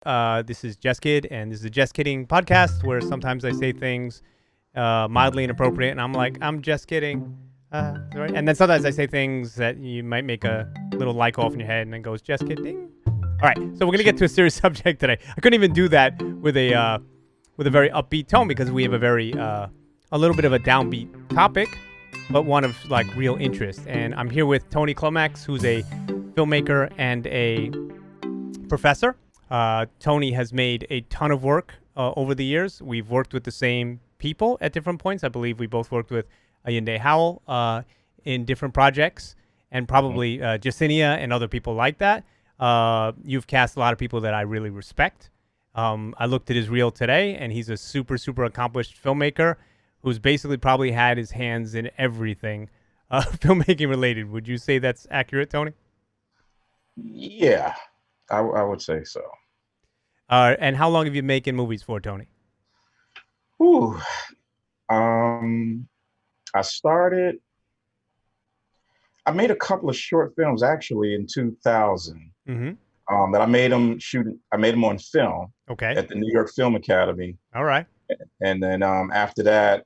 This is Jeskid, and this is a Jeskidding podcast where sometimes I say things mildly inappropriate, and I'm like, I'm just kidding. Right? And then sometimes I say things that you might make a little like off in your head, and then goes, just kidding. All right, so we're gonna get to a serious subject today. I couldn't even do that with a very upbeat tone because we have a little bit of a downbeat topic, but one of like real interest. And I'm here with Tony Clomax, who's a filmmaker and a professor. Tony has made a ton of work over the years. We've worked with the same people at different points. I believe we both worked with Ayinde Howell in different projects, and probably Jacinia and other people like that. You've cast a lot of people that I really respect. I looked at his reel today, and he's a super, super accomplished filmmaker who's basically probably had his hands in everything filmmaking related. Would you say that's accurate, Tony? Yeah, I would say so. And how long have you been making movies for, Tony? Ooh, um, I started. I made a couple of short films actually in 2000. Mm-hmm. That I made them shoot. I made them on film Okay. at the New York Film Academy, All right. and then after that,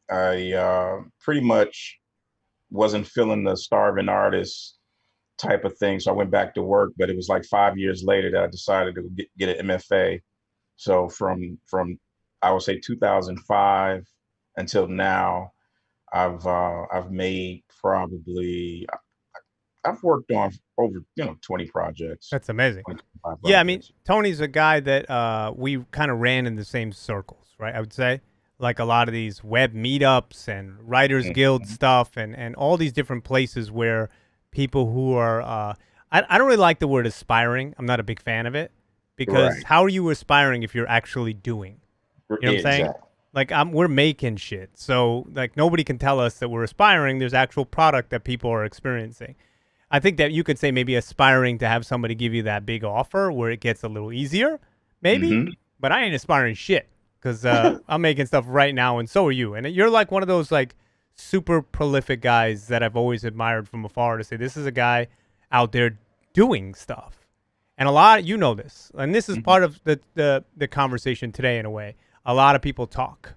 I pretty much wasn't feeling the starving artist type of thing, so I went back to work. But it was like 5 years later that I decided to get an MFA. So from I would say 2005 until now, I've made probably I've worked on over 20 projects. That's amazing. 25 Yeah, I mean, projects. Tony's a guy that we kind of ran in the same circles, right? I would say, like a lot of these web meetups and Writers Guild Mhm. stuff, and all these different places where people who are I don't really like the word aspiring. I'm not a big fan of it because Right. how are you aspiring if you're actually doing? You know what I'm saying? Exactly. Like we're making shit, so like nobody can tell us that we're aspiring. There's actual product that people are experiencing. I think that you could say maybe aspiring to have somebody give you that big offer where it gets a little easier, maybe. Hmm. But I ain't aspiring shit because I'm making stuff right now, and so are you. And you're like one of those like super prolific guys that I've always admired from afar. To say this is a guy out there doing stuff, and a lot you know this, and this is Hmm. part of the conversation today in a way. A lot of people talk.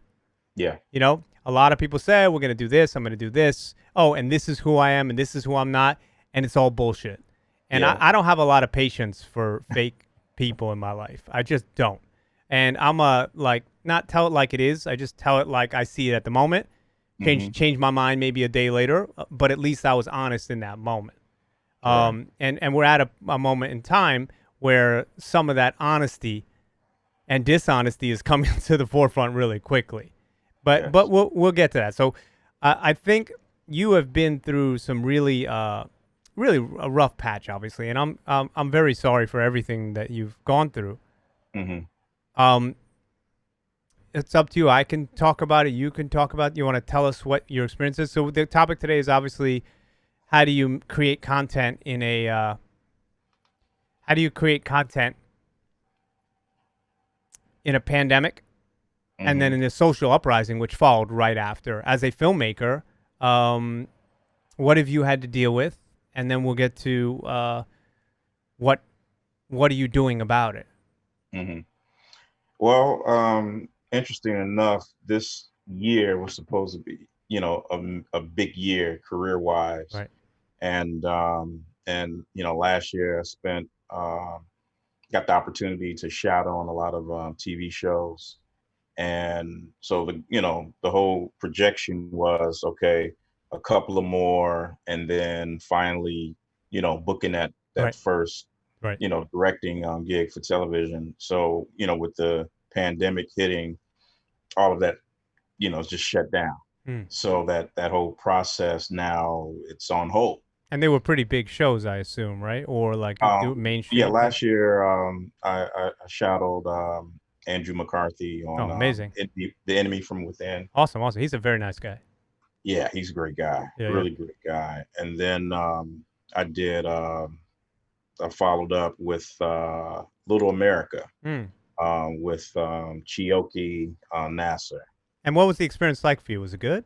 Yeah. You know, a lot of people say, we're going to do this, I'm going to do this. Oh, and this is who I am, and this is who I'm not. And it's all bullshit. And I, Yeah. I don't have a lot of patience for fake people in my life. I just don't. And I'm like, not tell it like it is. I just tell it like I see it at the moment. Hmm. Change my mind maybe a day later, but at least I was honest in that moment. Right. And we're at a moment in time where some of that honesty and dishonesty is coming to the forefront really quickly. But Yes. we'll get to that. So I think you have been through some really a rough patch, obviously, and I'm very sorry for everything that you've gone through. Hmm. Um, it's up to you. I can talk about it. You can talk about it. You want to tell us what your experience is. So the topic today is obviously how do you create content in a how do you create content in a pandemic, and then Hmm. in the social uprising, which followed right after. As a filmmaker, um, what have you had to deal with? And then we'll get to what what are you doing about it? Hmm. Well, interesting enough, this year was supposed to be, a big year career-wise, Right. and last year I spent got the opportunity to shadow on a lot of TV shows, and so the whole projection was okay, a couple of more, and then finally, booking that Right. first Right. directing gig for television. So, with the pandemic hitting, all of that, just shut down. Hmm. So that whole process now it's on hold. And they were pretty big shows, I assume, right? Or like Yeah, mainstream. Yeah. last year I shadowed Andrew McCarthy Oh, on amazing. The Enemy from Within. Awesome. Awesome. He's a very nice guy. Yeah, he's a great guy, Yeah. Yeah. really great guy. And then I did I followed up with Little America Hmm. with Chioki Nasser. And what was the experience like for you? Was it good?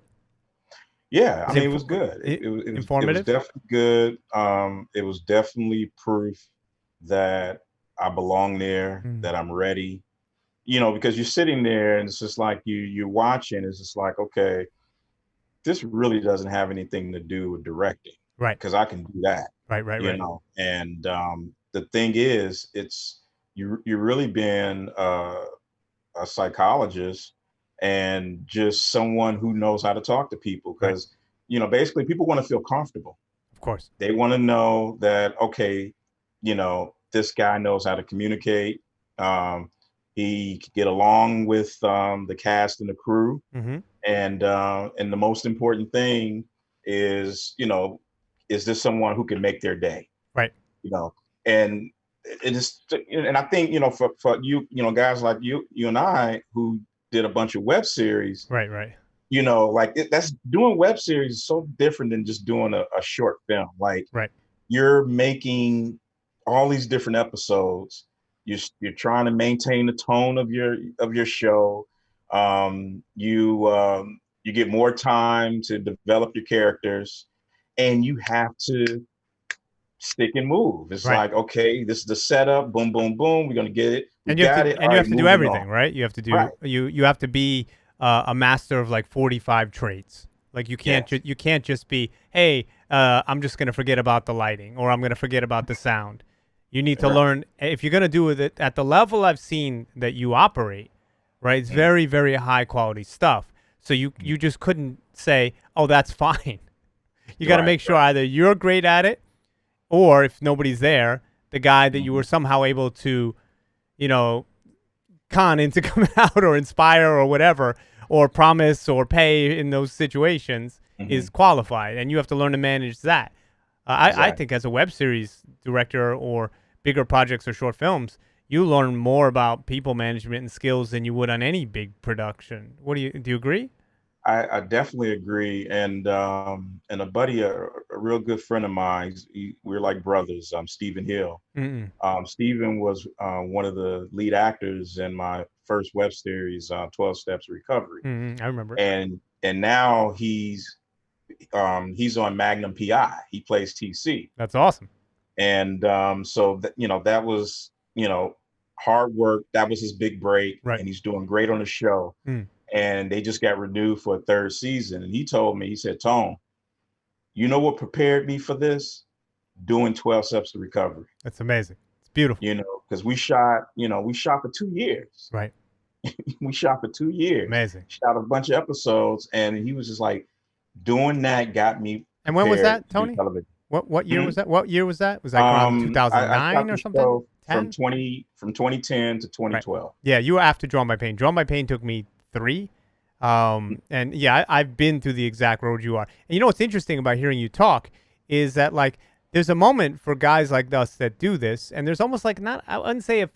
Yeah, I Was mean, it was good. It was informative? definitely good. It was definitely proof that I belong there, Mm. that I'm ready. Because you're sitting there and it's just like you're watching. It's just like, okay, this really doesn't have anything to do with directing Right. because I can do that. Right. Right. Right. And the thing is, it's you're really being a psychologist and just someone who knows how to talk to people Right. because basically people want to feel comfortable. Of course. They want to know that, okay, this guy knows how to communicate. um, he could get along with the cast and the crew, Mm-hmm. and the most important thing is, is this someone who can make their day? Right. you know and it is, and I think, for guys like you and I who did a bunch of web series, Right. Right. that's doing web series is so different than just doing a short film. Like, Right. you're making all these different episodes. You're trying to maintain the tone of your show. You get more time to develop your characters, and you have to stick and move. It's Right. like, okay, this is the setup. Boom, boom, boom. We're gonna get it. We And you have got to it. and All you right, have to do moving on. everything, right? You have to Right. do you have to be a master of like 45 traits. Like Yes. you can't just be, hey, I'm just gonna forget about the lighting or I'm gonna forget about the sound. You need to Right. learn if you're gonna do it at the level I've seen that you operate, right? It's Mm, very very high quality stuff. So mm. you just couldn't say, oh, that's fine. You got to Right. make sure either you're great at it or if nobody's there, the guy that you Mhm. were somehow able to, you know, con into coming out or inspire or whatever or promise or pay in those situations is Mhm. qualified, and you have to learn to manage that. I Exactly. think as a web series director or bigger projects or short films, you learn more about people management and skills than you would on any big production. What do you agree? I definitely agree, and a buddy, a real good friend of mine, we're like brothers. Stephen Hill. Mm-mm. Stephen was one of the lead actors in my first web series, 12 Steps of Recovery, Mm-mm. I remember it. and now he's on Magnum PI. He plays TC, That's awesome. and so that was hard work. That was his big break, Right. and he's doing great on the show. Mm. And they just got renewed for a third season. And he told me, he said, Tone, you know what prepared me for this? Doing 12 Steps to Recovery. That's amazing. It's beautiful. Because we shot for 2 years. Right. We shot for 2 years, Amazing. shot a bunch of episodes, and he was just like, doing that got me And when was prepared that, to do Tony? television. What year Hmm? was that? What year was that? Was that around I shot 2009 or the something? show from 10? 2010 to Right. 2012. Yeah, you were after Draw My Pain. Draw My Pain took me 3. And yeah, I've been through the exact road you are. And you know what's interesting about hearing you talk is that like there's a moment for guys like us that do this, and there's almost like not I wouldn't say if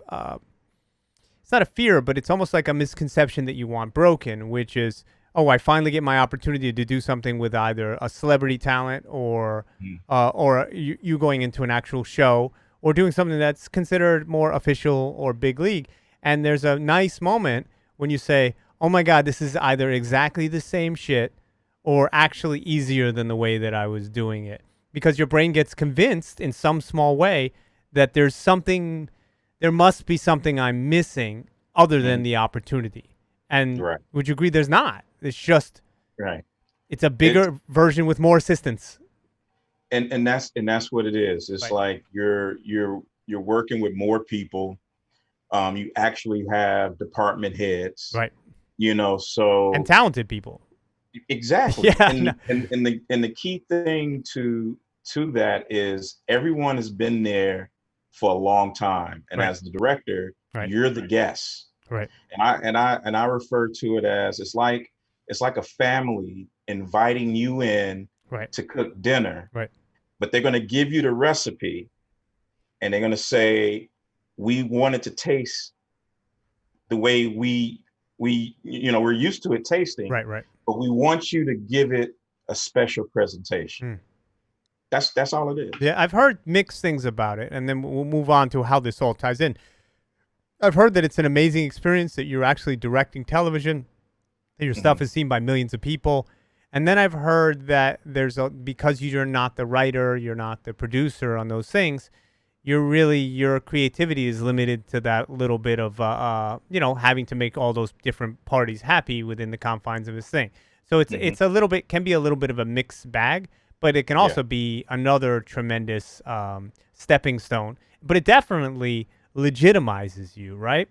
it's not a fear, but it's almost like a misconception that you want broken, which is, oh, I finally get my opportunity to do something with either a celebrity talent Mhm. or you going into an actual show or doing something that's considered more official or big league. And there's a nice moment when you say, oh my God, this is either exactly the same shit or actually easier than the way that I was doing it. Because your brain gets convinced in some small way that there must be something I'm missing other than Mhm. the opportunity. And Right, would you agree there's not? It's just, right. it's a It's bigger version with more assistance. and that's what it is. It's Right. like you're working with more people. You actually have department heads, Right. And so talented people. exactly. Yeah. No, And the key thing to that is everyone has been there for a long time, and right. as the director, Right. you're the guest. Right. And I refer to it as, it's like a family inviting you in Right. to cook dinner, Right. but they're going to give you the recipe, and they're going to say, we want it to taste the way we're used to it tasting, Right. Right. but we want you to give it a special presentation. Mm. That's all it is. Yeah, I've heard mixed things about it, and then we'll move on to how this all ties in. I've heard that it's an amazing experience, that you're actually directing television, that your stuff Mhm. is seen by millions of people. And then I've heard that because you're not the writer, you're not the producer on those things, your creativity is limited to that little bit of having to make all those different parties happy within the confines of this thing. So Hmm. it's a little bit, can be a little bit of a mixed bag, but it can Yeah. also be another tremendous stepping stone. But it definitely legitimizes you, right?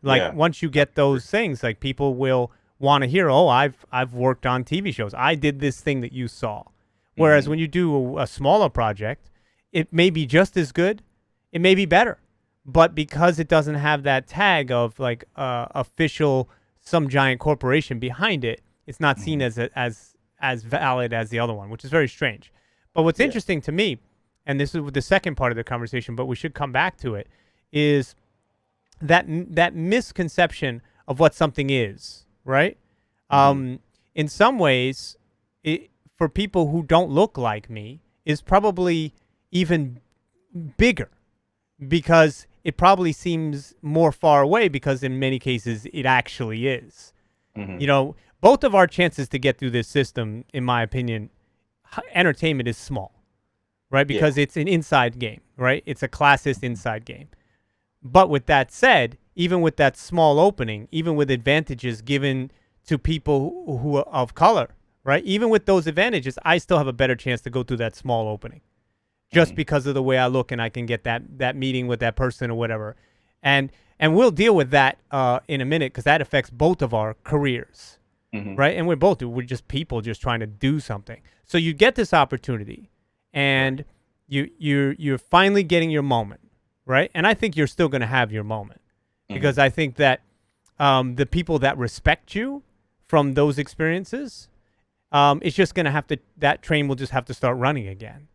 Like Yeah. once you I get agree. those things, like people will want to hear, oh, I've worked on TV shows. I did this thing that you saw. Whereas Hmm. when you do a smaller project, it may be just as good, it may be better, but because it doesn't have that tag of like official some giant corporation behind it, it's not seen Hmm. as valid as the other one, which is very strange. But what's Yeah. interesting to me, and this is the second part of the conversation, but we should come back to it, is that misconception of what something is, right? Hmm. Um, in some ways, for people who don't look like me, is probably even bigger because it probably seems more far away because in many cases it actually is. Hmm. You know, both of our chances to get through this system, in my opinion, entertainment is small, right? Yeah. Because it's an inside game, right? It's a classist inside game. But with that said, even with that small opening, even with advantages given to people who are of color, right? Even with those advantages, I still have a better chance to go through that small opening just Hmm. because of the way I look and I can get that meeting with that person or whatever. And we'll deal with that in a minute because that affects both of our careers, Hmm. right? And we're just people just trying to do something. So you get this opportunity, Right. and you're finally getting your moment, right? And I think you're still going to have your moment because Hmm. I think that the people that respect you from those experiences, it's just going to have to, that train will just have to start running again,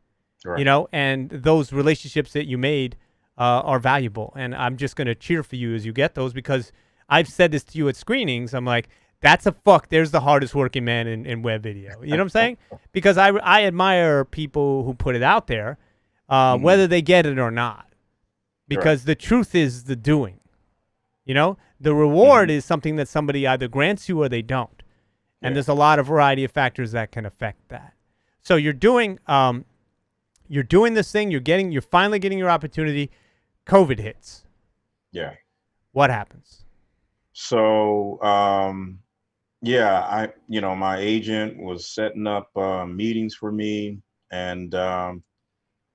Right. and those relationships that you made are valuable. And I'm just going to cheer for you as you get those because I've said this to you at screenings. I'm like, there's the hardest working man in web video. You know what I'm saying? Because I admire people who put it out there, Hmm. whether they get it or not, Right. because the truth is the doing. The reward Hmm. is something that somebody either grants you or they don't. And Yeah. there's a lot of variety of factors that can affect that. So you're doing this thing. You're finally getting your opportunity. COVID hits. Yeah. What happens? So, yeah, my agent was setting up meetings for me. And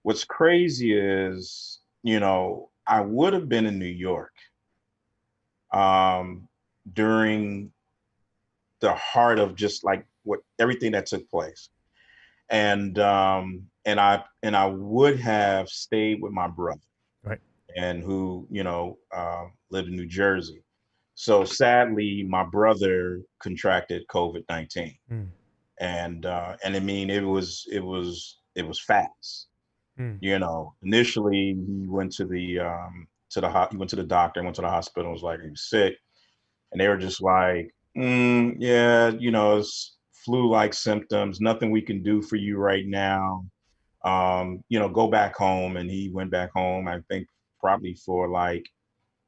what's crazy is, I would have been in New York um, during the heart of just like what everything that took place. And I would have stayed with my brother Right. and who, lived in New Jersey. So sadly, my brother contracted COVID-19. Mm. And I mean it was fast. Mm. Initially he went he went to the doctor, went to the hospital, was like he was sick, and they were just like, yeah, it's flu-like symptoms, nothing we can do for you right now. Go back home. And he went back home, I think probably for like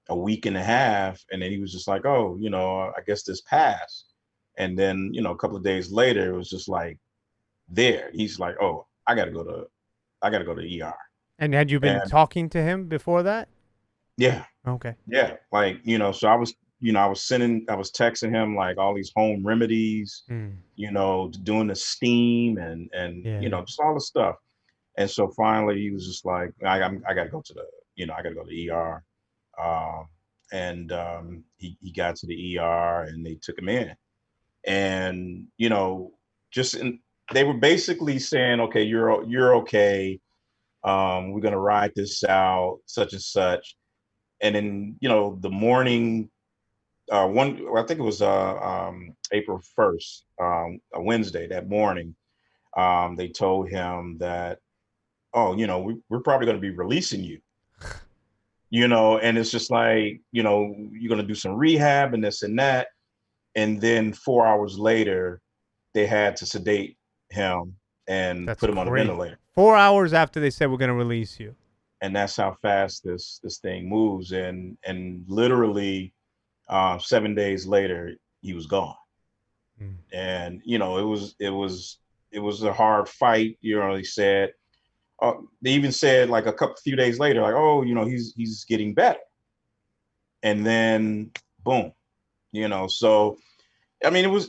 a week and a half, and then he was just like, oh, I guess this passed. And then, a couple of days later, it was just like he's like, oh, I gotta go to ER. And had you been And talking to him before that? yeah, Okay. yeah, like, so I was texting him like all these home remedies, Mm. doing the steam and Yeah. Yeah. just all the stuff. And so finally he was just like, I gotta go to the ER. And he got to the ER and they took him in. And just they were basically saying, okay, you're okay. We're gonna ride this out, such and such. And then the morning, I think it was April 1st, a Wednesday. That morning, they told him that, oh, we're probably going to be releasing you. And it's just like, you're going to do some rehab and this and that. And then 4 hours later, they had to sedate him and That's put him on a crazy. ventilator. 4 hours after they said we're going to release you. And that's how fast this thing moves. And literally 7 days later, he was gone. Mm. And it was a hard fight. He said, they even said like few days later, like, oh, he's getting better. And then boom, so I mean,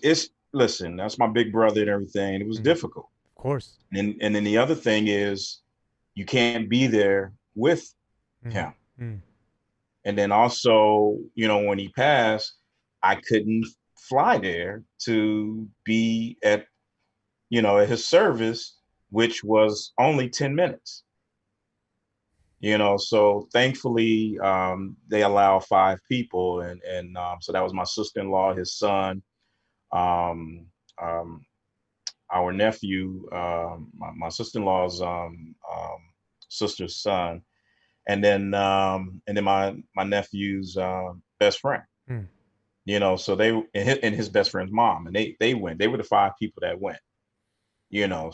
listen, that's my big brother and everything. It was difficult. Of course. And then the other thing is you can't be there with him. And then also, when he passed, I couldn't fly there to be at his service, which was only 10 minutes. So thankfully, they allow 5 people, and so that was my sister-in-law, his son, um, um, our nephew, my sister-in-law's sister's son, and then my nephew's best friend. So they and his best friend's mom, and they went. They were the 5 people that went.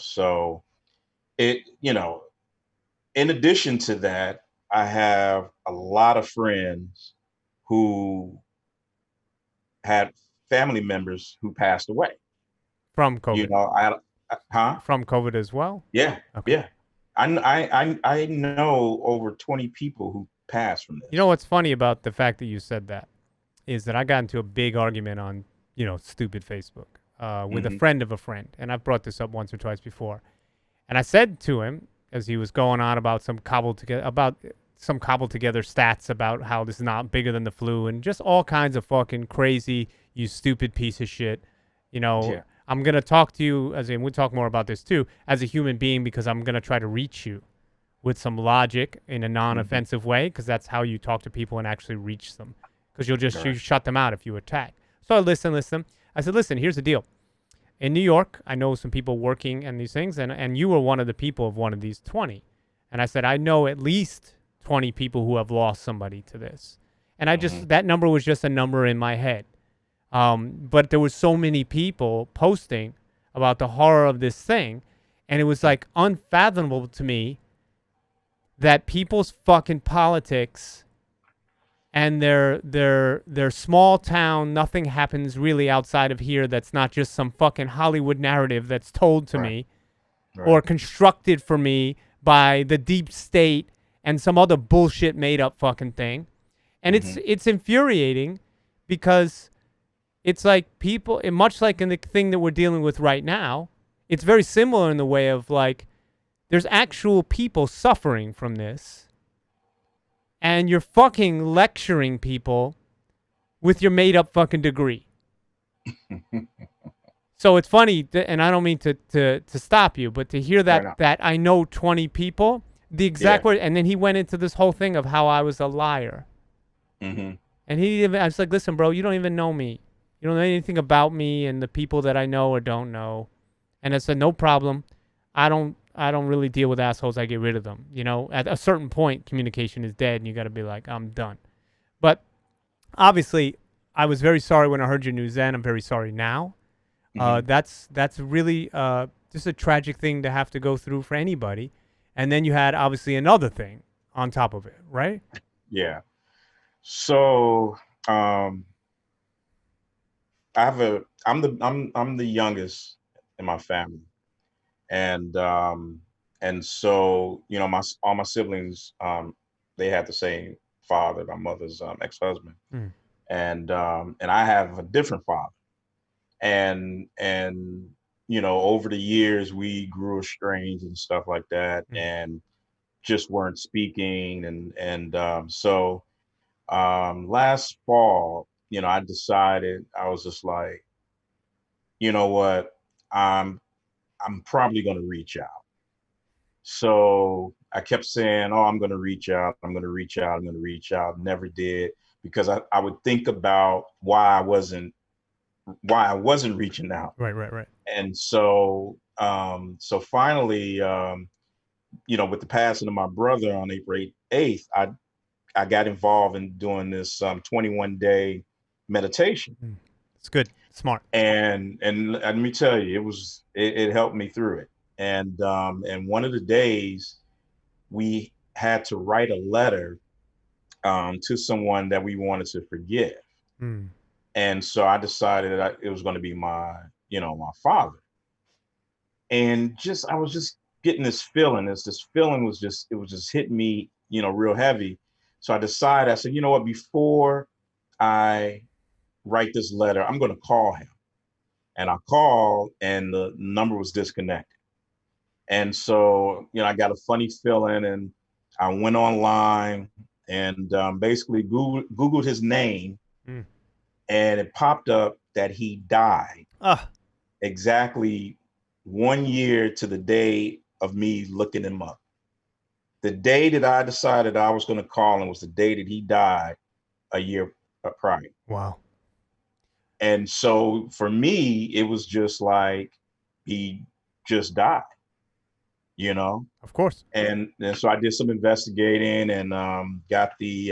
So it in addition to that, I have a lot of friends who had family members who passed away. From COVID. Huh? From COVID as well? Yeah. Okay. Yeah. I know over 20 people who passed from this. You know what's funny about the fact that you said that is that I got into a big argument on, stupid Facebook with a friend of a friend. And I've brought this up once or twice before. And I said to him, as he was going on about some cobbled together stats about how this is not bigger than the flu and just all kinds of fucking crazy, you stupid piece of shit. Yeah. I'm going to talk to you, we'll talk more about this too, as a human being, because I'm going to try to reach you with some logic in a non-offensive way, because that's how you talk to people and actually reach them, because you'll just you shut them out if you attack. So I listen. I said, listen, here's the deal. In New York, I know some people working and these things, and you were one of the people of one of these 20. And I said, I know at least 20 people who have lost somebody to this. And I just, that number was just a number in my head. But there was so many people posting about the horror of this thing. And it was like unfathomable to me that people's fucking politics and their small town, nothing happens really outside of here that's not just some fucking Hollywood narrative that's told to me or constructed for me by the deep state and some other bullshit made up fucking thing. And it's infuriating, because it's like people, much like in the thing that we're dealing with right now, it's very similar in the way of like, there's actual people suffering from this, and you're fucking lecturing people with your made up fucking degree. So it's funny, and I don't mean to stop you, but to hear that I know 20 people, the exact word, and then he went into this whole thing of how I was a liar. And I was like, listen, bro, you don't even know me. You don't know anything about me and the people that I know or don't know. And I said, no problem. I don't really deal with assholes. I get rid of them. At a certain point, communication is dead, and you got to be like, I'm done. But obviously, I was very sorry when I heard your news then. I'm very sorry now. That's really just a tragic thing to have to go through for anybody. And then you had obviously another thing on top of it, right? Yeah. So I'm the youngest in my family, and so all my siblings, they had the same father, my mother's ex-husband, and I have a different father, and over the years we grew estranged and stuff like that, and just weren't speaking, and so last fall, I decided, I was just like, you know what, I'm probably going to reach out. So I kept saying, oh, I'm going to reach out. I'm going to reach out. I'm going to reach out. Never did, because I would think about why I wasn't reaching out. Right. And so, so finally, with the passing of my brother on April 8th, I got involved in doing this 21-day meditation. It's good. Smart. And let me tell you, it helped me through it. And one of the days we had to write a letter to someone that we wanted to forgive. And so I decided that it was going to be my father. And I was just getting this feeling. This feeling was just, it was just hitting me, real heavy. So I decided, I said, you know what, before I write this letter, I'm going to call him. And I called, and the number was disconnected. And so, I got a funny feeling, and I went online and basically Googled his name, Mm. and it popped up that he died Ah, exactly 1 year to the day of me looking him up. The day that I decided I was going to call him was the day that he died a year prior. wow. And so for me, it was just like he just died, you know? Of course. And so I did some investigating and got the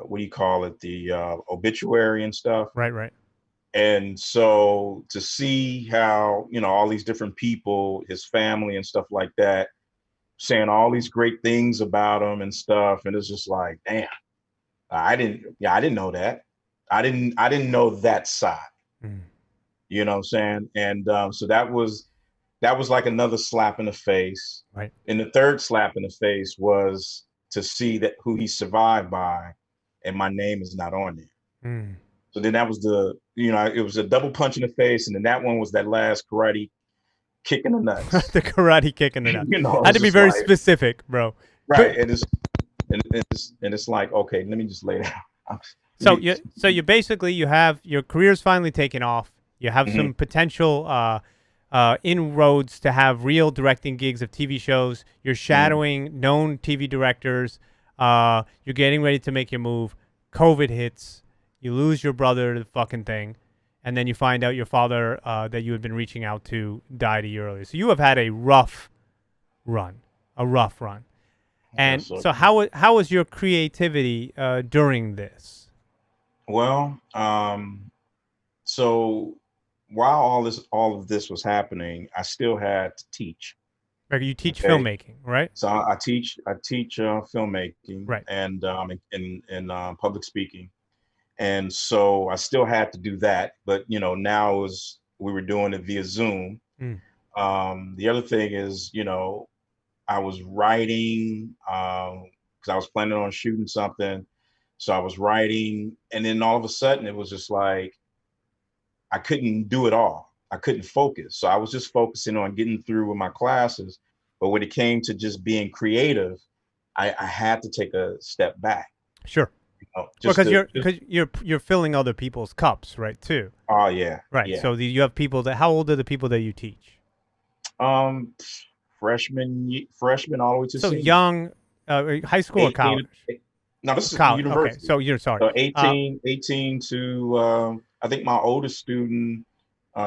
what do you call it, the obituary and stuff. Right, right. And so to see how, all these different people, his family and stuff like that, saying all these great things about him and stuff, and it's just like, damn, I didn't know that. I didn't know that side. Mm. You know what I'm saying? And so that was like another slap in the face. Right. And the third slap in the face was to see that who he survived by, and my name is not on there. Mm. So then that was it was a double punch in the face, and then that one was that last karate kick in the nuts. The karate kick in the nuts. It Had was to be just very like, specific, bro. right, and it's like, okay, let me just lay down. So you basically you have your career's finally taken off. You have Mhm, some potential inroads to have real directing gigs of TV shows. You're mhm. shadowing known TV directors. You're getting ready to make your move. COVID hits. You lose your brother to the fucking thing, and then you find out your father that you had been reaching out to died a year earlier. So you have had a rough run, a rough run. And Yes, sir. so how was your creativity during this? Well, so while all of this was happening, I still had to teach. Like you teach Okay, filmmaking, right? so I teach filmmaking Right. and in public speaking, and so I still had to do that. But now is we were doing it via Zoom. Mm. The other thing is, I was writing because I was planning on shooting something, so I was writing, and then all of a sudden it was just like I couldn't do it all. I couldn't focus. So I was just focusing on getting through with my classes. But when it came to just being creative, I had to take a step back. Sure. Well, Just to just you're filling other people's cups, right? Too. oh yeah, Right. yeah. So you have people that. How old are the people that you teach? Um freshman all the way to So senior. young, high school or 18 college? no, this is College. Okay. university. So you're sorry. So 18 to I think my oldest student,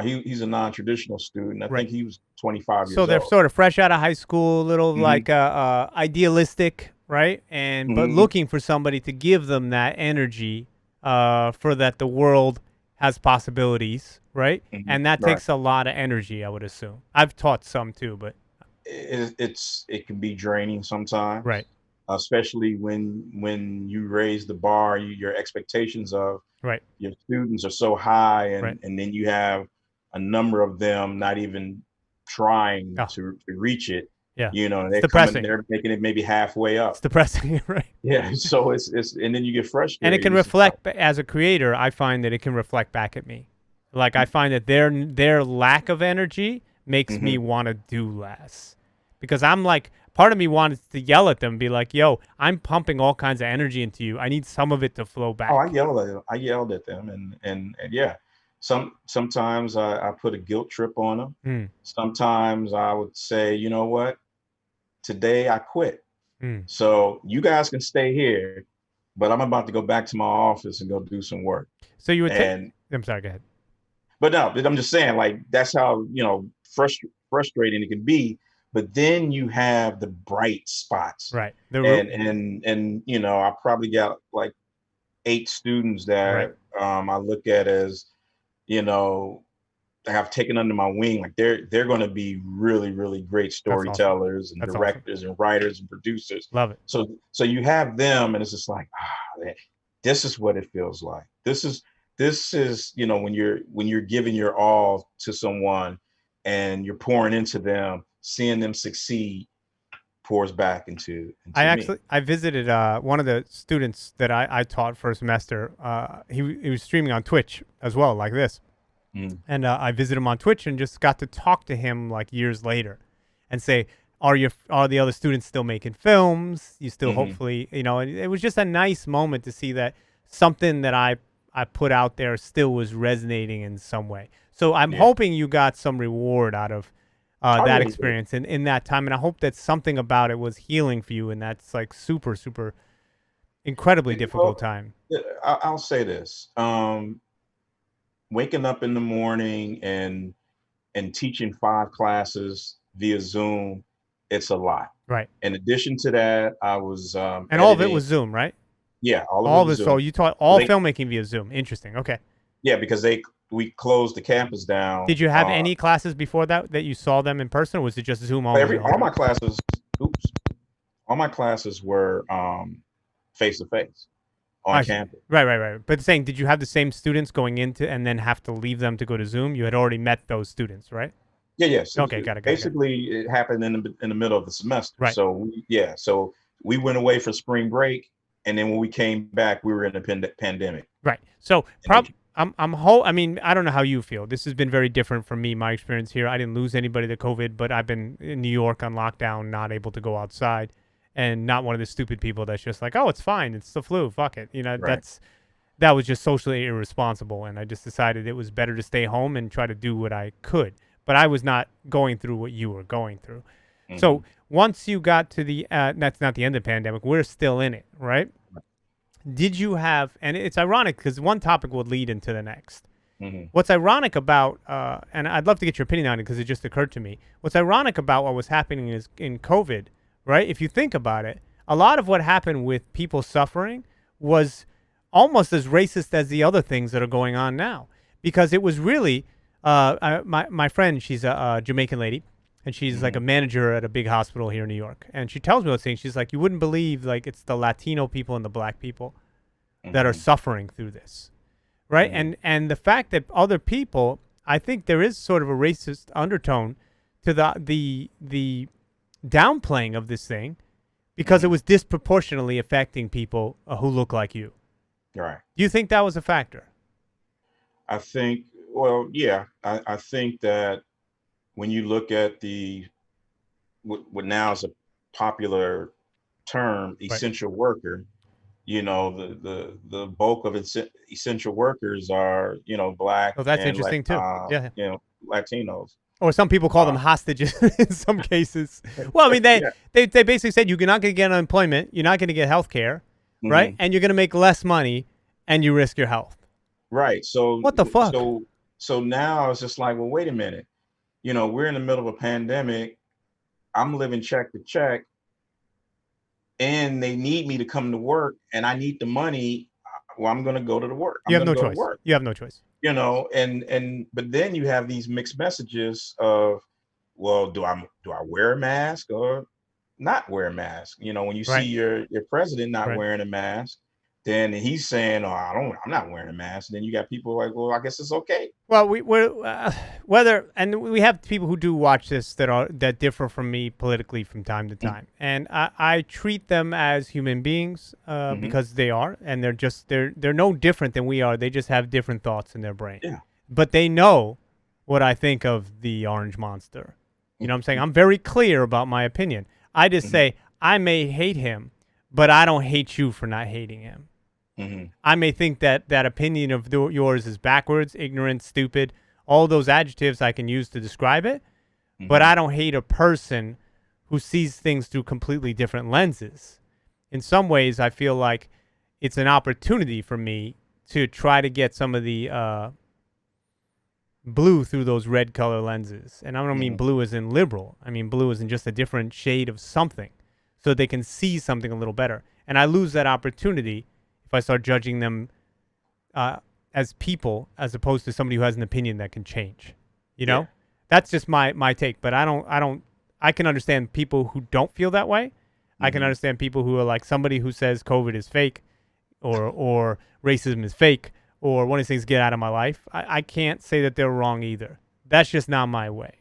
he's a non-traditional student. I Right. think he was 25 So years they're old. sort of fresh out of high school, a little Hmm. like idealistic, right? And but Hmm. looking for somebody to give them that energy, for that the world has possibilities, right? Hmm. And that Right. takes a lot of energy, I would assume. I've taught some too, but It can be draining sometimes, right, especially when you raise the bar, your expectations of right, your students are so high, right. and then you have a number of them not even trying Oh, to reach it. yeah. It's depressing. They're making it maybe halfway It's up. depressing, right? Yeah, so it's and then you get And it frustrated. can It's just like, reflect as a creator. I find that it can reflect back at me. Like I find that their lack of energy makes me mhm. want to do less, because I'm like part of me wanted to yell at them, be like, "Yo, I'm pumping all kinds of energy into you. I need some of it to flow Oh, back." I yelled at them, and yeah, sometimes I put a guilt trip on them. Mm, Sometimes I would say, you know what, today I quit. mm. So you guys can stay here, but I'm about to go back to my office and go do some work. So you would take. And I'm sorry. Go ahead. but no, I'm just saying, like, that's how frustrating it can be. But then you have the bright spots, Right. The and I probably got like 8 students right. that I look at as you know that have taken under my wing. Like they're going to be really really great That's awesome. storytellers and That's awesome. directors and writers and producers. Love it. So you have them, and it's just like, man, this is what it feels like. This is when you're giving your all to someone, and you're pouring into them, seeing them succeed pours back into me. I visited one of the students that I taught for a semester. He was streaming on Twitch as well, like this. Mm, And I visited him on Twitch and just got to talk to him like years later, and say, are the other students still making films? You still hmm hopefully, you know? And it was just a nice moment to see that something that I put out there still was resonating in some way. So I'm Yeah. hoping you got some reward out of I that really do. experience in that time, and I hope that something about it was healing for you, and that's like super super incredibly difficult Well, time. I'll say this. Waking up in the morning and teaching 5 classes via Zoom, it's a lot. Right. In addition to that, I was And all of it editing. was Zoom, right? Yeah, all of it All of was it. So Zoom. you taught So all filmmaking via Zoom. Interesting. Okay. yeah, because we closed the campus down. Did you have any classes before that you saw them in person, or was it just Zoom only the whole All time? my classes, oops, all my classes were face to face on I see. campus. Right. But saying, did you have the same students going into and then have to leave them to go to Zoom? You had already met those students, right? Yeah, yes. Okay, got it. Basically, it happened in the middle of the semester. Right. So so we went away for spring break, and then when we came back, we were in a pandemic. Right. So And they, I mean, I don't know how you feel. This has been very different from me. My experience here, I didn't lose anybody to COVID, but I've been in New York on lockdown, not able to go outside, and not one of the stupid people that's just like, oh, it's fine, it's the flu, fuck it. You know, right. that was just socially irresponsible, and I just decided it was better to stay home and try to do what I could. But I was not going through what you were going through. So hmm once you got to the, that's not the end of the pandemic. We're still in it, right? Did you have, and it's ironic because one topic will lead into the next. hmm What's ironic about, and I'd love to get your opinion on it because it just occurred to me. What's ironic about what was happening is in COVID, right? If you think about it, a lot of what happened with people suffering was almost as racist as the other things that are going on now, because it was really, my friend, she's a Jamaican lady, and she's like a hmm manager at a big hospital here in New York, and she tells me those things. She's like, you wouldn't believe, like, it's the Latino people and the black people that are hmm suffering through this, right? hmm And the fact that other people, I think there is sort of a racist undertone to the downplaying of this thing, because it hmm was disproportionately affecting people who look like you. Right. Do you think that was a factor? I think. Well, yeah. I think that when you look at what now is a popular term, Right. essential worker, the bulk of essential workers are black Oh, that's and interesting too. Yeah. Latinos. Or some people call them Uh, hostages in some cases. Well, I mean, yeah. they basically said you're not going to get unemployment, you're not going to get health care, right? hmm And you're going to make less money, and you risk your health. Right. So What the fuck? so so now it's just like, well, wait a minute. We're in the middle of a pandemic. I'm living check to check, and they need me to come to work, and I need the money. Well, I'm going to go to the work. You I'm have going to no go to choice. work. You have no choice. And but then you have these mixed messages of, well, do I wear a mask or not wear a mask? When you see Right. your president not Right. wearing a mask, then he's saying, oh, I'm not wearing a mask. And then you got people like, well, I guess it's okay. Well, we're whether, and we have people who do watch this that differ from me politically from time to time, and I treat them as human beings Mm-hmm. because they are, and they're no different than we are. They just have different thoughts in their brain, Yeah. but they know what I think of the orange monster. You know what I'm saying? I'm very clear about my opinion. I just Mm-hmm. say I may hate him, but I don't hate you for not hating him. Mm-hmm. I may think that opinion of yours is backwards, ignorant, stupid, all those adjectives I can use to describe it, but Mm-hmm. I don't hate a person who sees things through completely different lenses. In some ways, I feel like it's an opportunity for me to try to get some of the blue through those red color lenses. And I don't mean Mm-hmm. blue as in liberal. I mean blue as in just a different shade of something, so they can see something a little better. And I lose that opportunity if I start judging them as people as opposed to somebody who has an opinion that can change. You Yeah. know, that's just my take. But I can understand people who don't feel that way. I can Mm-hmm. understand people who are like somebody who says COVID is fake, or racism is fake, or one of these things, get out of my life. I can't say that they're wrong either. That's just not my way.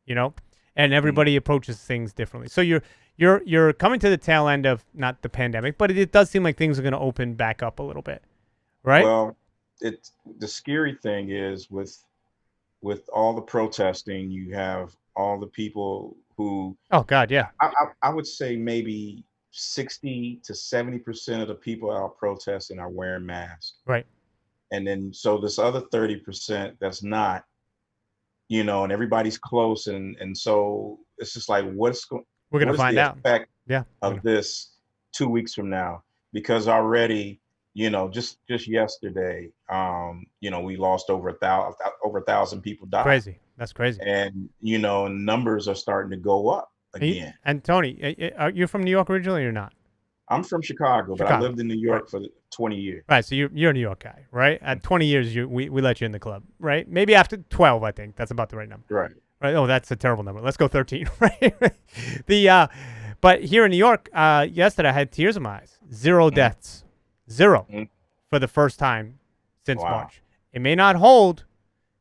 you know, and everybody approaches things differently. So you're coming to the tail end of not the pandemic, but it does seem like things are going to open back up a little bit, right? Well, the scary thing is with all the protesting, you have all the people who Oh God, yeah, I would say maybe 60 to 70% of the people out protesting are wearing masks. right. And then so this other 30% that's not, and everybody's close, and so it's just like We're gonna what is the find out. effect Yeah, of this 2 weeks from now? Because already, just yesterday, we lost over 1,000 people died, crazy. That's crazy. and numbers are starting to go up again. And Tony, are you from New York originally or not? I'm from Chicago, but I Chicago, lived in New right? York for 20 years. Right. So you're a New York guy, right? At 20 years, we let you in the club, right? Maybe after 12, I think that's about the right number. Right. Right. Oh, that's a terrible number. Let's go 13. Right. But here in New York, yesterday I had tears in my eyes. 0 deaths, 0 Mhm. for the first time since Wow. March. It may not hold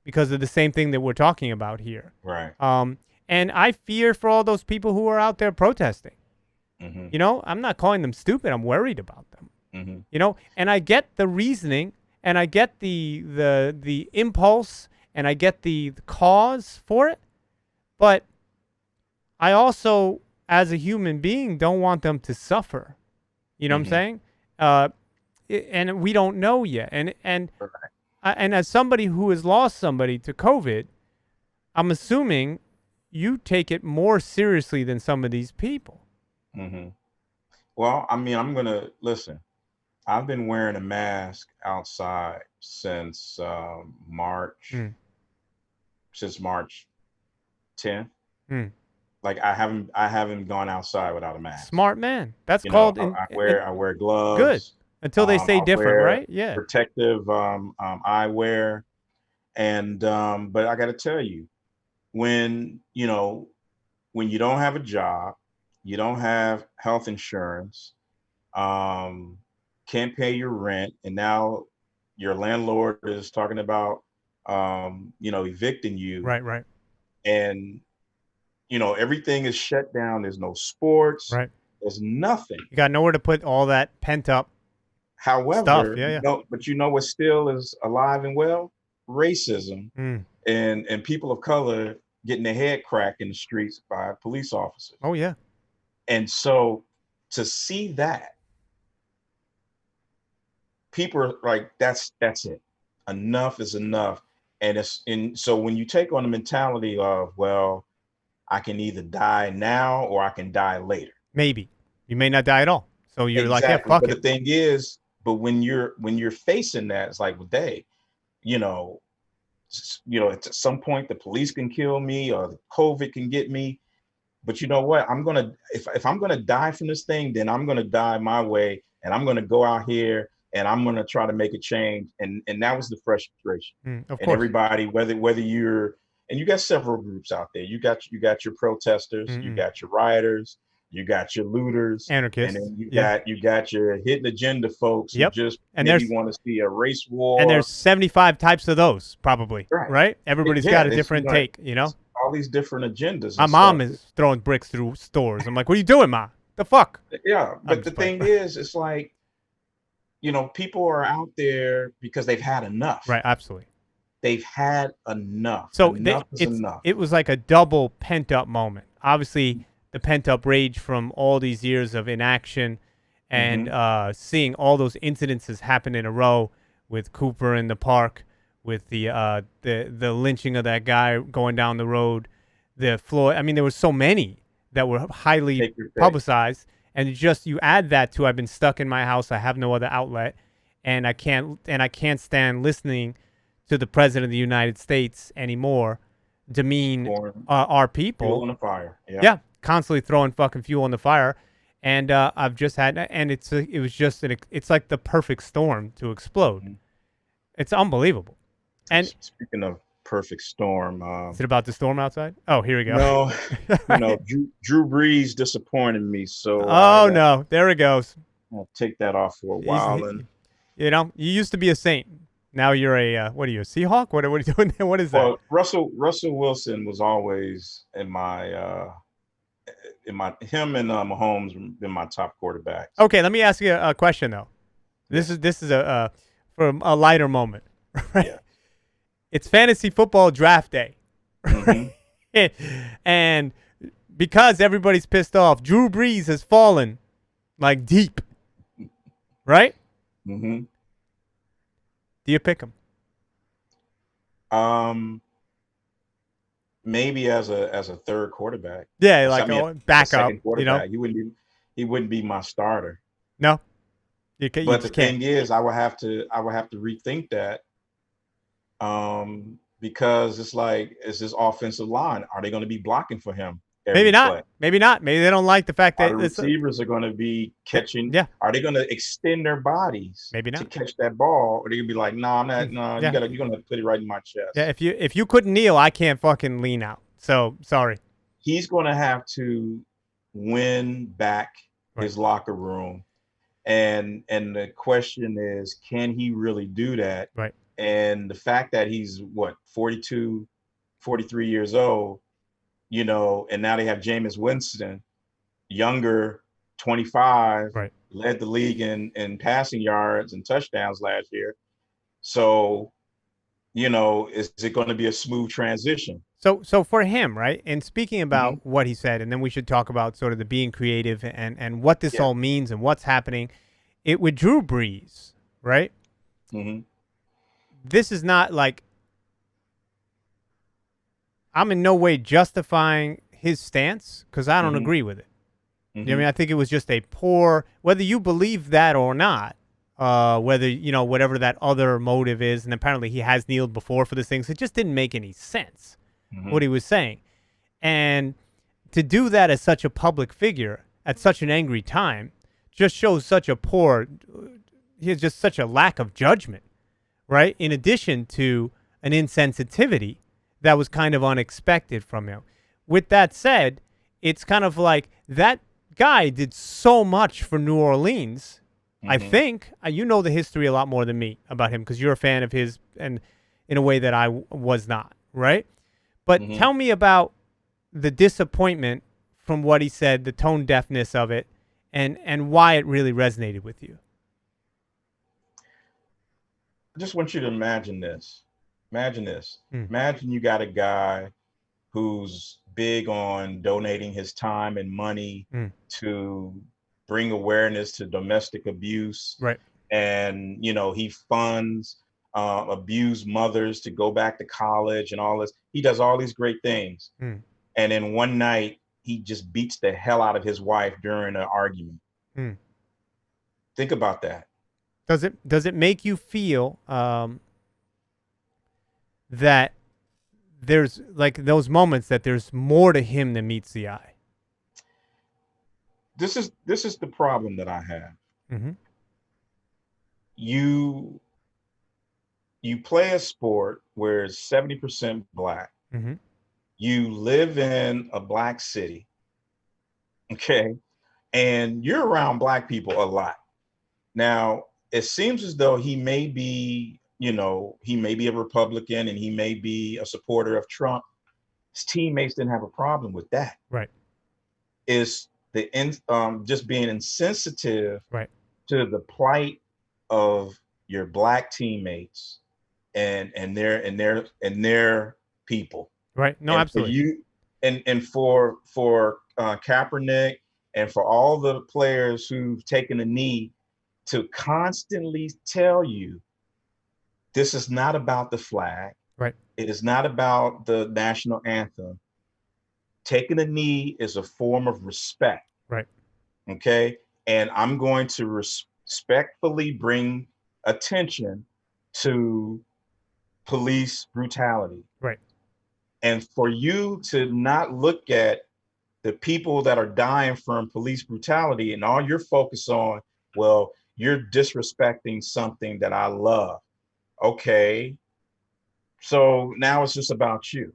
because of the same thing that we're talking about here. Right. And I fear for all those people who are out there protesting. hmm I'm not calling them stupid. I'm worried about them. hmm And I get the reasoning, and I get the impulse, and I get the cause for it, but I also, as a human being, don't want them to suffer. You know what I'm saying? And we don't know yet. And as somebody who has lost somebody to COVID, I'm assuming you take it more seriously than some of these people. hmm Well, I mean, I'm gonna listen. I've been wearing a mask outside since March, Mm. since March 10th. Mm. Like I haven't gone outside without a mask. Smart man. That's called I wear good gloves. until they say I different, wear right? Yeah. protective eyewear, and but I got to tell you, when when you don't have a job, you don't have health insurance, um, can't pay your rent, and now your landlord is talking about evicting you, Right. Right. and everything is shut down. There's no sports. Right. There's nothing. You got nowhere to put all that pent up stuff. However, Yeah. Yeah. but what still is alive and well? Racism Mm. and people of color getting their head cracked in the streets by police officers. Oh yeah. And so to see that, people are like, that's it. Enough is enough. And so when you take on the mentality of, well, I can either die now or I can die later. Maybe you may not die at all. So you're like, yeah, Exactly. fuck But it. the thing is, when you're facing that, it's like, well, they, you know, at some point the police can kill me or the COVID can get me. But you know what? If I'm gonna die from this thing, then I'm gonna die my way, and I'm gonna go out here and I'm gonna try to make a change. And that was the frustration. Of And course. everybody, whether you're, and you got several groups out there. You got your protesters, you Mm-mm. got your rioters, you got your looters, and Anarchists. then you Yeah. got your hidden agenda folks who Yep. just And maybe there's want to see a race and war. there's 75 types of those probably. Right. Right. Everybody's Yeah, got a different take. it's all these different agendas My and mom stuff. is throwing bricks through stores. I'm like, what are you doing, ma? The fuck? Yeah, I'm but the just playing. thing is, it's like, people are out there because they've had enough. Right. Absolutely. They've had enough. So Enough is enough. it was like a double pent up moment. Obviously, the pent up rage from all these years of inaction and seeing all those incidences happen in a row with Cooper in the park, with the lynching of that guy going down the road, the Floyd. I mean, there were so many that were highly Take your pick. publicized, and you add that to I've been stuck in my house. I have no other outlet, and I can't stand listening to the president of the United States anymore demean our people. Fuel on the fire. Yeah, constantly throwing fucking fuel on the fire. And I've just had, and it's like the perfect storm to explode. Mhm. It's unbelievable. And Speaking of perfect storm, is it about the storm outside? Oh, here we go. no, Drew Brees disappointed me. So no, there it goes. I'll take that off for a while. And You used to be a saint. Now you're a what are you, a Seahawk? What are you doing there? What is that? Well, Russell Wilson was always in my him and Mahomes been my top quarterbacks. Okay, let me ask you a question though. Yeah, This is a from a lighter moment, right? yeah. It's fantasy football draft day, Mm-hmm. right? And because everybody's pissed off, Drew Brees has fallen like deep, right? Mm-hmm. Do you pick him? Um, maybe as a third quarterback. Yeah, I like mean, a a backup, second you know? quarterback. He wouldn't be my starter. No, you But the just can't. thing is, I would have to rethink that because it's like, is this offensive line? Are they going to be blocking for him Maybe every not. play? Maybe not. Maybe they don't like the fact Are that the it's receivers are going to be catching? yeah. Are they going to extend their bodies Maybe to not. catch that ball, or they gonna be like, "No, I'm not. No, Yeah, you're gonna put it right in my yeah. chest." If you couldn't kneel, I can't fucking lean out. So sorry. He's going to have to win back Right. his locker room, and the question is, can he really do that? Right. And the fact that he's what 42, 43 years old, and now they have Jameis Winston, younger, 25, Right. led the league in passing yards and touchdowns last year. So, is it going to be a smooth transition? So for him, right? And speaking Mm-hmm. about what he said, and then we should talk about sort of the being creative and what this Yeah. all means and what's happening. It with Drew Brees, right? Mm-hmm. This is not like I'm in no way justifying his stance because I don't Mm-hmm. agree with it. You know what I Mm-hmm. mean? I think it was just a poor, whether you believe that or not, whether, whatever that other motive is, and apparently he has kneeled before for this thing, so it just didn't make any sense Mm-hmm. what he was saying. And to do that as such a public figure at such an angry time just shows such a poor, he has just such a lack of judgment, right? In addition to an insensitivity that was kind of unexpected from him. With that said, it's kind of like that guy did so much for New Orleans. I Mm-hmm. think you know the history a lot more than me about him because you're a fan of his, and in a way that I was not, right? But Mm-hmm. tell me about the disappointment from what he said, the tone deafness of it, and why it really resonated with you. I just want you to imagine this. Imagine this. Mm, Imagine you got a guy who's big on donating his time and money mm, to bring awareness to domestic abuse. right. And, he funds abused mothers to go back to college and all this. He does all these great things. Mm, And then one night, he just beats the hell out of his wife during an argument. mm. Think about that. Does it make you feel that there's like those moments that there's more to him than meets the eye? This is the problem that I have. Mm-hmm. You you play a sport where it's 70% black. Mm-hmm. You live in a black city, okay? And you're around black people a lot. Now, it seems as though he may be a Republican and he may be a supporter of Trump. His teammates didn't have a problem with that. Right. It's just being insensitive Right. to the plight of your black teammates and their people. Right. No, And for absolutely. you and for Kaepernick and for all the players who've taken a knee to constantly tell you this is not about the flag. Right. It is not about the national anthem. Taking a knee is a form of respect. Right. Okay. And I'm going to respectfully bring attention to police brutality. Right. And for you to not look at the people that are dying from police brutality and all you're focused on, well, you're disrespecting something that I love. Okay. So now it's just about you.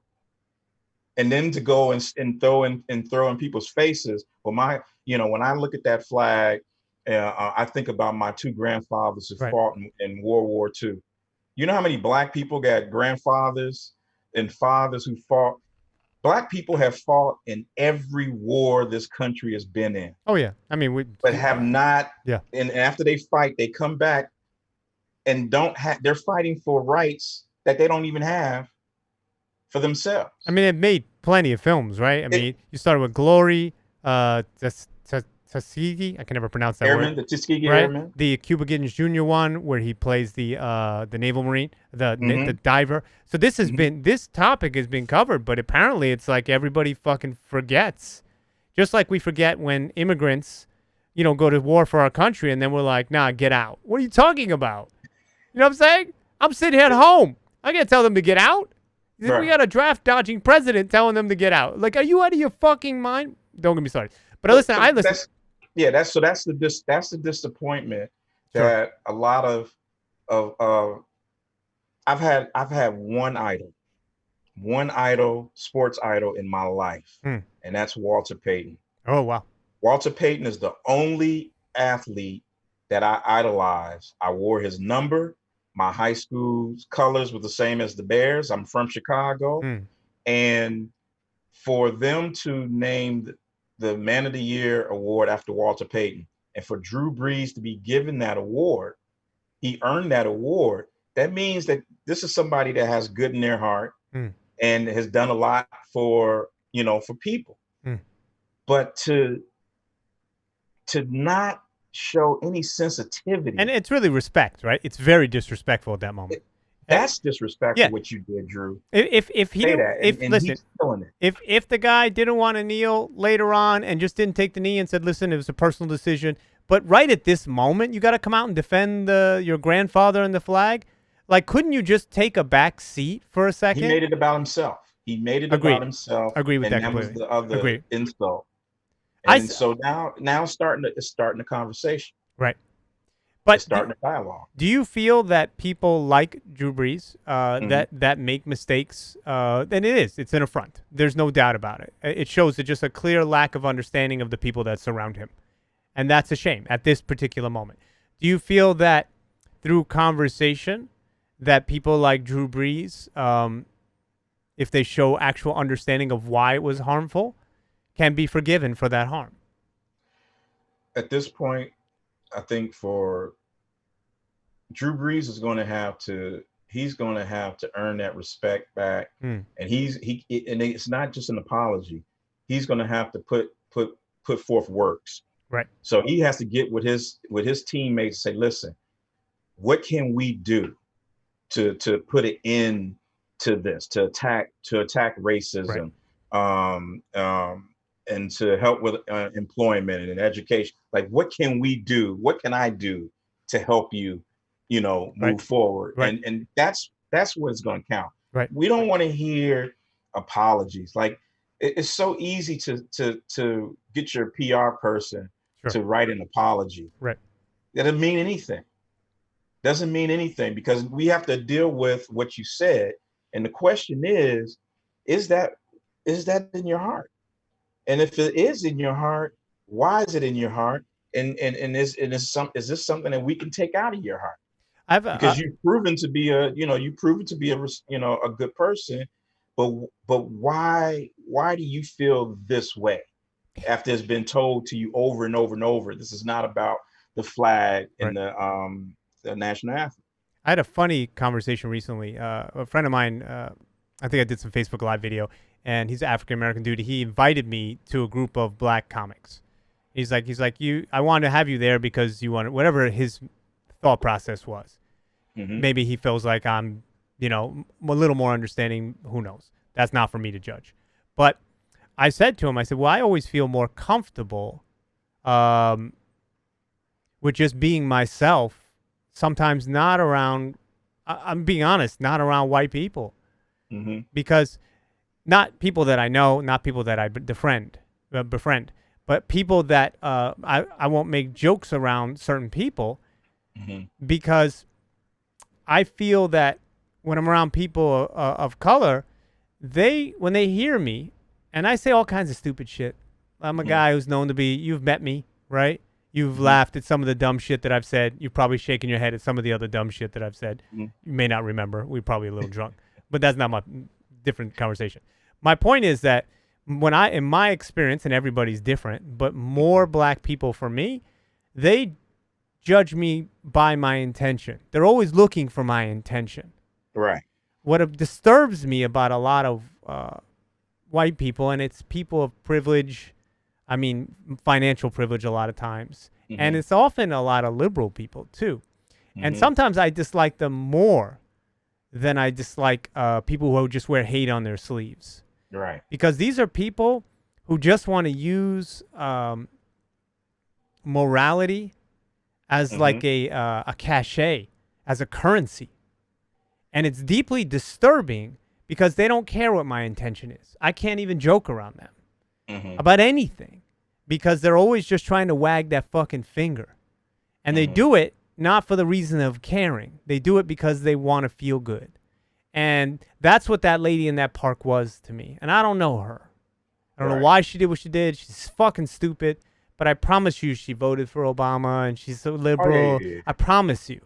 And then to go and throw in people's faces. Well, when I look at that flag, I think about my two grandfathers who Right. fought in World War II. You know how many black people got grandfathers and fathers who fought? Black people have fought in every war this country has been in, Oh yeah, I mean but have not. yeah. And after they fight, they come back and don't have. They're fighting for rights that they don't even have for themselves. I mean, it made plenty of films, right? I mean, you started with Glory, Tuskegee. I can never pronounce that Airmen, word. the Tuskegee Right, Airmen. the Cuba Gooding Jr. one where he plays the naval marine, the Mm-hmm. diver. So this has Mm-hmm. been this topic has been covered, but apparently it's like everybody fucking forgets, just like we forget when immigrants, go to war for our country, and then we're like, nah, get out. What are you talking about? You know what I'm saying? I'm sitting here at home. I can't tell them to get out. We Right. got a draft dodging president telling them to get out. Like, are you out of your fucking mind? Don't get me started. But listen, I listen. That's the disappointment Sure. that a lot of I've had one idol, sports idol in my life, Hmm. and that's Walter Payton. Oh wow. Walter Payton is the only athlete that I idolize. I wore his number. My high school's colors were the same as the Bears. I'm from Chicago. Hmm. And for them to name the Man of the Year award after Walter Payton, and for Drew Brees to be given that award, he earned that award. That means that this is somebody that has good in their heart Hmm. and has done a lot for people. Hmm. But to not show any sensitivity, And it's really respect, right? It's very disrespectful at that moment. that's disrespectful. Yeah. What you did, Drew. If he Say didn't, that, if and listen, he's feeling it. if the guy didn't want to kneel later on and just didn't take the knee and said, listen, it was a personal decision, but right at this moment, you got to come out and defend your grandfather and the flag. Like, couldn't you just take a back seat for a second? He made it about himself. He made it Agreed. about himself. Agree with and that that was completely. the other Agreed. insult. I And s- so now it's starting the conversation. Right. But It's starting a dialogue. do you feel that people like Drew Brees Mhm. that make mistakes? And it's an affront. There's no doubt about it. It shows just a clear lack of understanding of the people that surround him, and that's a shame at this particular moment. Do you feel that through conversation, that people like Drew Brees, if they show actual understanding of why it was harmful, can be forgiven for that harm? At this point, I think for Drew Brees is going to have to he's going to have to earn that respect back, Hmm. and it's not just an apology. He's going to have to put forth works. Right. So he has to get with his teammates and say, listen, what can we do to put it in to this, to attack racism, and to help with employment and education? Like, what can we do? What can I do to help you, move Right. forward? Right. And that's what it's going to count. Right. We don't want to hear apologies. Like, it's so easy to get your PR person Sure. to write an apology. Right. That doesn't mean anything. Doesn't mean anything, because we have to deal with what you said. And the question is that in your heart? And if it is in your heart, why is it in your heart? And is this something that we can take out of your heart? Because you've proven to be a good person, but why do you feel this way after it's been told to you over and over and over? This is not about the flag and the national anthem. I had a funny conversation recently. A friend of mine, I think I did some Facebook Live video, and he's an African American dude. He invited me to a group of black comics. He's like, I wanted to have you there because you wanted, whatever his thought process was. Mm-hmm. Maybe he feels like I'm, a little more understanding. Who knows? That's not for me to judge. But I said to him, well, I always feel more comfortable with just being myself. Sometimes not around, I'm being honest, not around white people. Mm-hmm. Because not people that I know, not people that I befriend, but people that I won't make jokes around certain people, Mm-hmm. because I feel that when I'm around people of color, when they hear me, and I say all kinds of stupid shit. I'm a guy who's known to be, you've met me, right? You've laughed at some of the dumb shit that I've said. You've probably shaken your head at some of the other dumb shit that I've said. Mhm. You may not remember. We're probably a little drunk, but that's not my different conversation. My point is that in my experience, and everybody's different, but more black people for me, they judge me by my intention. They're always looking for my intention. Right. What disturbs me about a lot of white people, and it's people of privilege, I mean, financial privilege a lot of times. Mm-hmm. And it's often a lot of liberal people, too. Mm-hmm. And sometimes I dislike them more than I dislike people who just wear hate on their sleeves. Right. Because these are people who just want to use morality as like a cachet, as a currency. And it's deeply disturbing because they don't care what my intention is. I can't even joke around them about anything because they're always just trying to wag that fucking finger. And they do it not for the reason of caring. They do it because they want to feel good. And that's what that lady in that park was to me. And I don't know her. I don't know why she did what she did. She's fucking stupid. But I promise you she voted for Obama and she's so liberal. yeah. I promise you.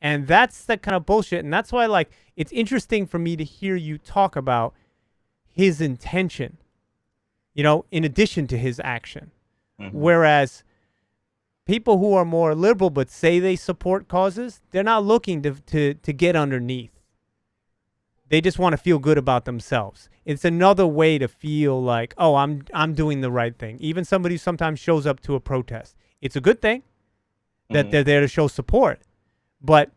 And that's the kind of bullshit. And that's why, like, it's interesting for me to hear you talk about his intention, you know, in addition to his action. Whereas people who are more liberal but say they support causes, they're not looking to get underneath. They just want to feel good about themselves. It's another way to feel like, oh, I'm doing the right thing. Even somebody who sometimes shows up to a protest. It's a good thing that they're there to show support. But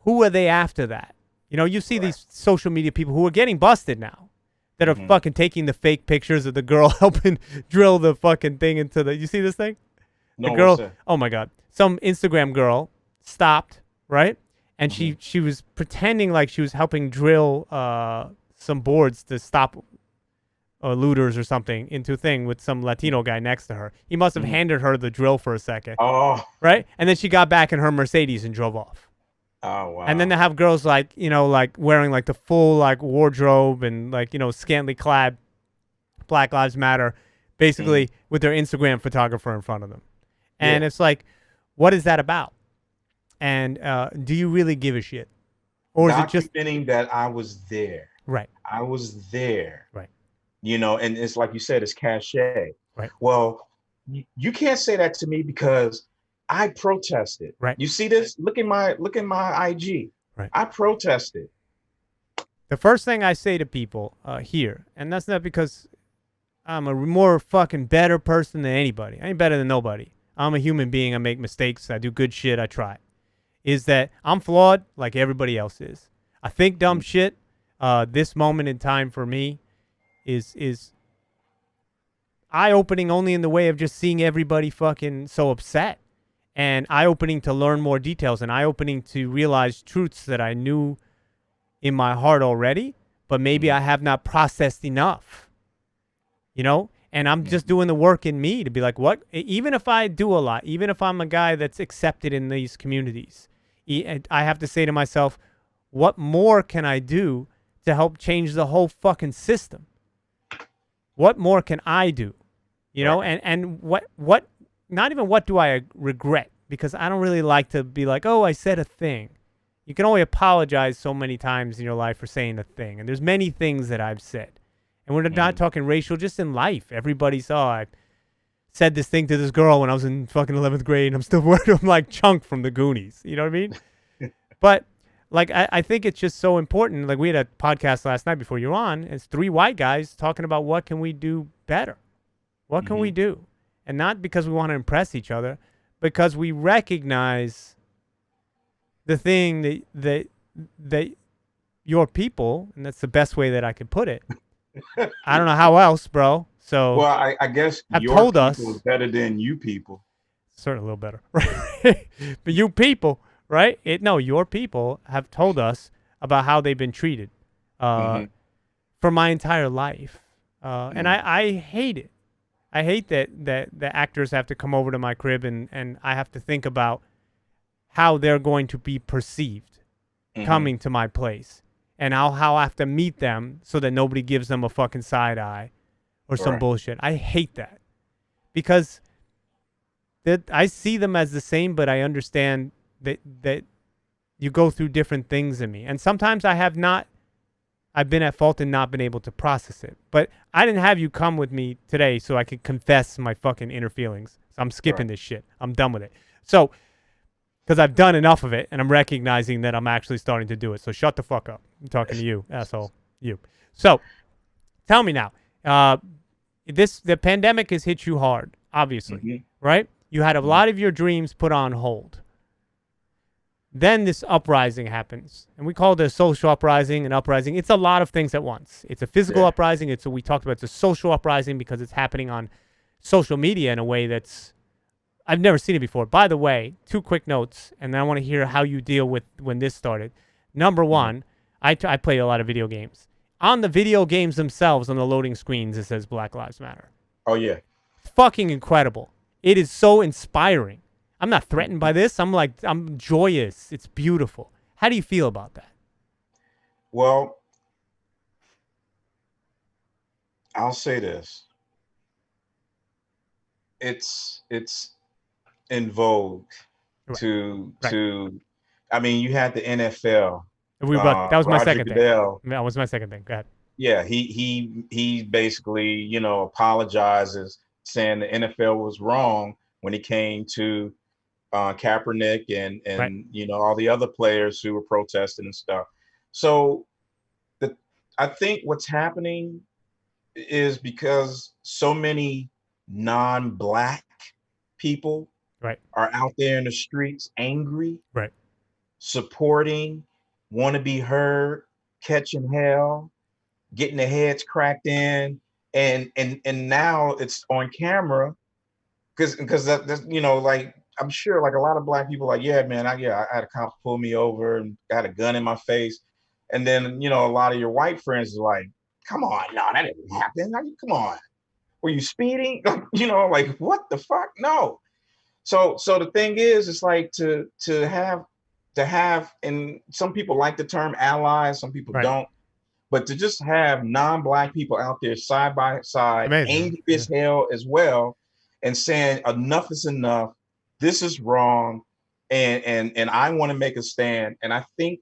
who are they after that? You know, you see these social media people who are getting busted now that are fucking taking the fake pictures of the girl helping drill the fucking thing into the... You see this thing? No, the girl... what's that? Oh, my God. Some Instagram girl stopped, right? And she was pretending like she was helping drill some boards to stop looters or something into a thing with some Latino guy next to her. He must have handed her the drill for a second. Oh. Right? And then she got back in her Mercedes and drove off. Oh, wow. And then they have girls like, you know, like wearing like the full like wardrobe and like, you know, scantily clad Black Lives Matter, basically with their Instagram photographer in front of them. And it's like, what is that about? And do you really give a shit? Or is it just documenting that I was there? Right. I was there. Right. You know, and it's like you said, it's cachet. Right. Well, you can't say that to me because I protested. Right. You see this? Look at my IG. Right. I protested. The first thing I say to people here, and that's not because I'm a more fucking better person than anybody. I ain't better than nobody. I'm a human being. I make mistakes. I do good shit. I try. Is that I'm flawed like everybody else is. I think dumb shit. This moment in time for me is eye-opening only in the way of just seeing everybody fucking so upset. And eye-opening to learn more details and eye-opening to realize truths that I knew in my heart already, but maybe I have not processed enough. You know? And I'm just doing the work in me to be like, what? Even if I do a lot, even if I'm a guy that's accepted in these communities, I have to say to myself, what more can I do to help change the whole fucking system? What more can I do? You know, and what, not even what do I regret, because I don't really like to be like, oh, I said a thing. You can only apologize so many times in your life for saying a thing. And there's many things that I've said. And we're not talking racial, just in life. Everybody saw I said this thing to this girl when I was in fucking 11th grade, and I'm still wearing them like Chunk from the Goonies. You know what I mean? But like, I think it's just so important. Like, we had a podcast last night before you were on. It's 3 white guys talking about what can we do better? What can we do? And not because we want to impress each other, because we recognize the thing that your people, and that's the best way that I could put it. I don't know how else, bro. So well, I guess have your told people us is better than you people. Certainly a little better, right? But you people, right? Your people have told us about how they've been treated for my entire life, and I hate it. I hate that the actors have to come over to my crib and I have to think about how they're going to be perceived coming to my place. And how I have to meet them so that nobody gives them a fucking side eye or some bullshit. I hate that. Because I see them as the same, but I understand that you go through different things in me, and sometimes I've been at fault and not been able to process it. But I didn't have you come with me today so I could confess my fucking inner feelings. So I'm skipping this shit. I'm done with it. So, because I've done enough of it and I'm recognizing that I'm actually starting to do it. So shut the fuck up. I'm talking to you, asshole. You. So, tell me now. The pandemic has hit you hard, obviously, right? You had a lot of your dreams put on hold. Then this uprising happens, and we call it a social uprising, an uprising. It's a lot of things at once. It's a physical uprising. We talked about it's a social uprising because it's happening on social media in a way that's I've never seen it before. By the way, 2 quick notes, and then I want to hear how you deal with when this started. Number one, I play a lot of video games. On the video games themselves, on the loading screens, it says Black Lives Matter. Oh, yeah. It's fucking incredible. It is so inspiring. I'm not threatened by this. I'm joyous. It's beautiful. How do you feel about that? Well, I'll say this. It's in vogue to I mean, you had the NFL. That was my second Goodell, thing. That was my second thing. Go ahead. Yeah, he basically, apologizes, saying the NFL was wrong when it came to Kaepernick and all the other players who were protesting and stuff. So I think what's happening is because so many non-Black people are out there in the streets angry, supporting, want to be heard, catching hell, getting their heads cracked in, and now it's on camera because that's like I'm sure like a lot of Black people like, yeah, man, I had a cop pull me over and got a gun in my face, and then a lot of your white friends are like, come on, no, that didn't happen. Come on, were you speeding? Like what the fuck? No. So the thing is, it's like to have, and some people like the term allies, some people don't, but to just have non-Black people out there side by side, angry as hell as well, and saying enough is enough, this is wrong, and I want to make a stand. And I think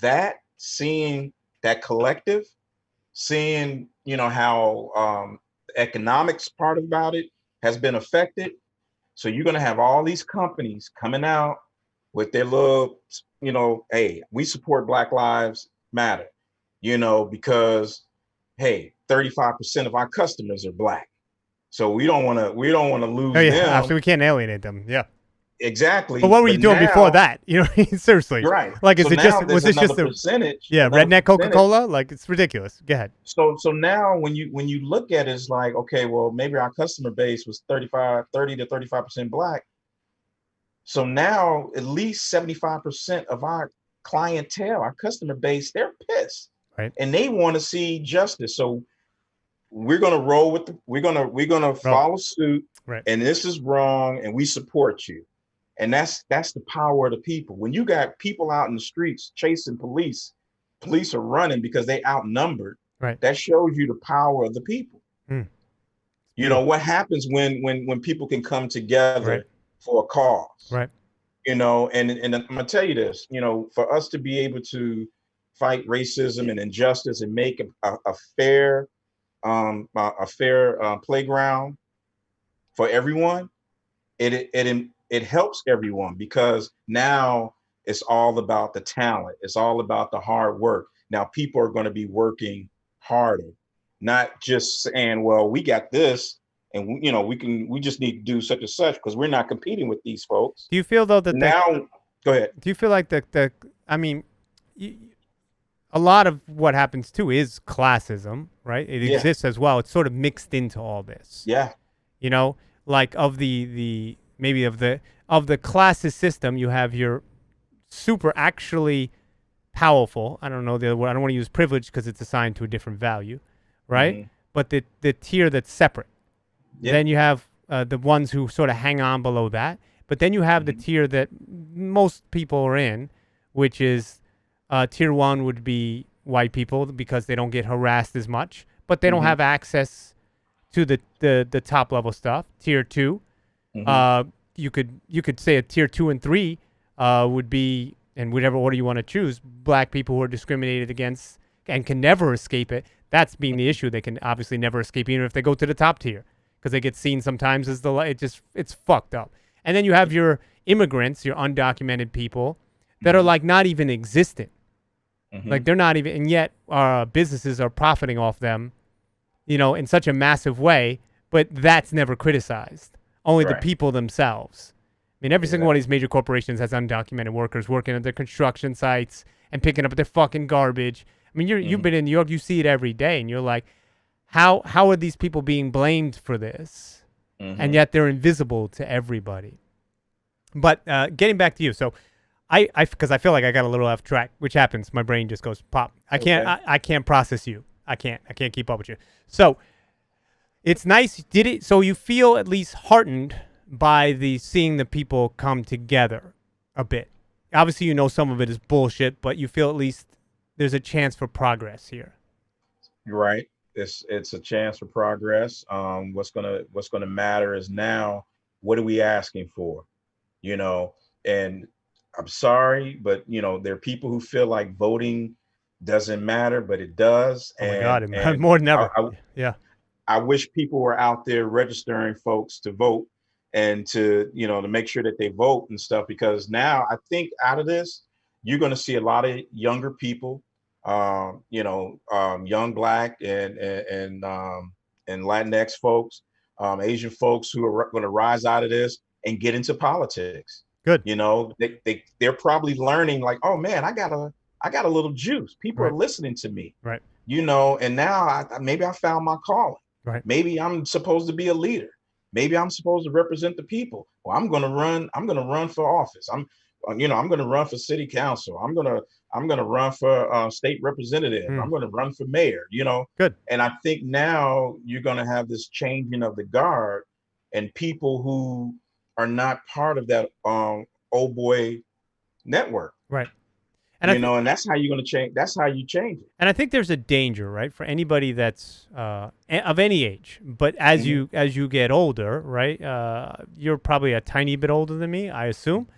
that seeing that collective, seeing how the economics part about it has been affected. So you're going to have all these companies coming out with their little, hey, we support Black Lives Matter, because, hey, 35% of our customers are Black. So we don't want to lose them. Absolutely. We can't alienate them. Yeah. Exactly. But what were you doing before that? Seriously. Right. Like, was this just a percentage? Yeah, redneck Coca-Cola? Like, it's ridiculous. Go ahead. So now when you look at it, it's like, okay, well, maybe our customer base was 30 to 35% Black. So now at least 75% of our clientele, our customer base, they're pissed. Right. And they want to see justice. So we're gonna roll with we're gonna follow suit. Right. And this is wrong, and we support you. And that's the power of the people. When you got people out in the streets chasing police are running because they outnumbered. Right. That shows you the power of the people. What happens when people can come together for a cause. Right. And I'm gonna tell you this, for us to be able to fight racism and injustice and make a fair playground for everyone, it helps everyone, because now it's all about the talent. It's all about the hard work. Now people are going to be working harder, not just saying, well, we got this and we just need to do such and such because we're not competing with these folks. Do you feel though that go ahead. Do you feel like a lot of what happens too is classism, right? It exists as well. It's sort of mixed into all this. Yeah. Like of the maybe of the classist system, you have your super actually powerful. I don't know the word. I don't want to use privilege because it's assigned to a different value, right? But the tier that's separate. Then you have the ones who sort of hang on below that. But then you have the tier that most people are in, which is tier 1 would be white people because they don't get harassed as much, but they don't have access to the top level stuff. Tier 2, you could say a tier 2 and 3 would be, in whatever order you want to choose, black people who are discriminated against and can never escape it. That's being the issue. They can obviously never escape, even if they go to the top tier, because they get seen sometimes as it's fucked up. And then you have your immigrants, your undocumented people that are like not even existent. Like they're not even, and yet businesses are profiting off them, in such a massive way, but that's never criticized. Only the people themselves. I mean, every single one of these major corporations has undocumented workers working at their construction sites and picking up their fucking garbage. I mean, you've been in New York, you see it every day, and you're like, how are these people being blamed for this? And yet they're invisible to everybody. But getting back to you, so because I feel like I got a little off track, which happens. My brain just goes pop. I can't process you. I can't keep up with you. So it's nice. So you feel at least heartened by seeing the people come together a bit. Obviously, some of it is bullshit, but you feel at least there's a chance for progress here. You're right. It's a chance for progress. What's gonna matter is now, what are we asking for? And I'm sorry, but there are people who feel like voting doesn't matter, but it does. Oh my God, more than ever. I wish people were out there registering folks to vote and to make sure that they vote and stuff, because now I think out of this, you're going to see a lot of younger people, young Black and Latinx folks, Asian folks who are going to rise out of this and get into politics. Good. They're probably learning like, oh man, I got a little juice. People are listening to me. Right. And now maybe I found my calling. Right. Maybe I'm supposed to be a leader. Maybe I'm supposed to represent the people. Well, I'm going to run for office. I'm going to run for city council. I'm going to run for state representative. I'm going to run for mayor, Good. And I think now you're going to have this changing of the guard, and people who are not part of that old boy network. Right. And and that's how you're going to change. That's how you change it. And I think there's a danger, right, for anybody that's of any age. But as you get older, right, you're probably a tiny bit older than me, I assume,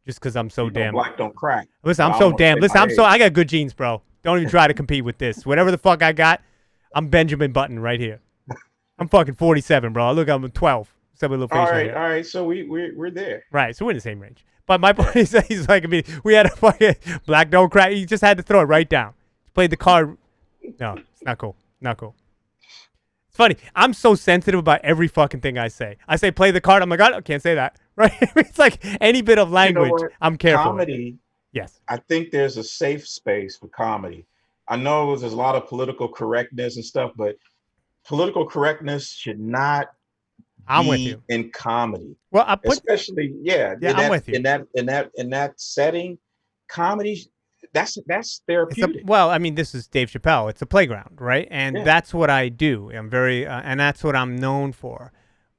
just because I'm so damn. Black don't crack. Listen, I'm so damn. Listen, I got good genes, bro. Don't even try to compete with this. Whatever the fuck I got, I'm Benjamin Button right here. I'm fucking 47, bro. Look, I'm 12. All right. So we're there. Right. So we're in the same range. But my point is that he's like, we had a fucking black don't crack. He just had to throw it right down. Played the card. No, it's not cool. Not cool. It's funny. I'm so sensitive about every fucking thing I say. I say play the card. I'm like, I can't say that. Right? It's like any bit of language. I'm careful. Comedy. Yes. I think there's a safe space for comedy. I know there's a lot of political correctness and stuff, but political correctness should not with you in comedy. Well, I'm with you. In that setting, comedy, that's therapeutic. This is Dave Chappelle. It's a playground, right? And that's what I do. I'm very, and that's what I'm known for.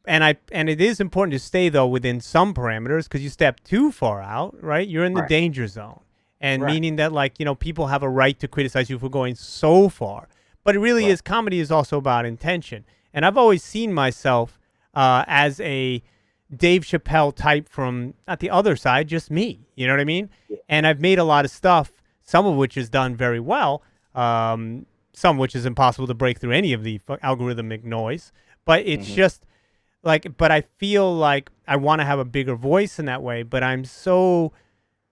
And it is important to stay though within some parameters, because you step too far out, right? You're in the danger zone, and meaning that people have a right to criticize you for going so far. But it really is. Comedy is also about intention, and I've always seen myself as a Dave Chappelle type from not the other side, just me. You know what I mean? Yeah. And I've made a lot of stuff, some of which is done very well, some of which is impossible to break through any of the algorithmic noise. But it's just but I feel like I want to have a bigger voice in that way. But I'm so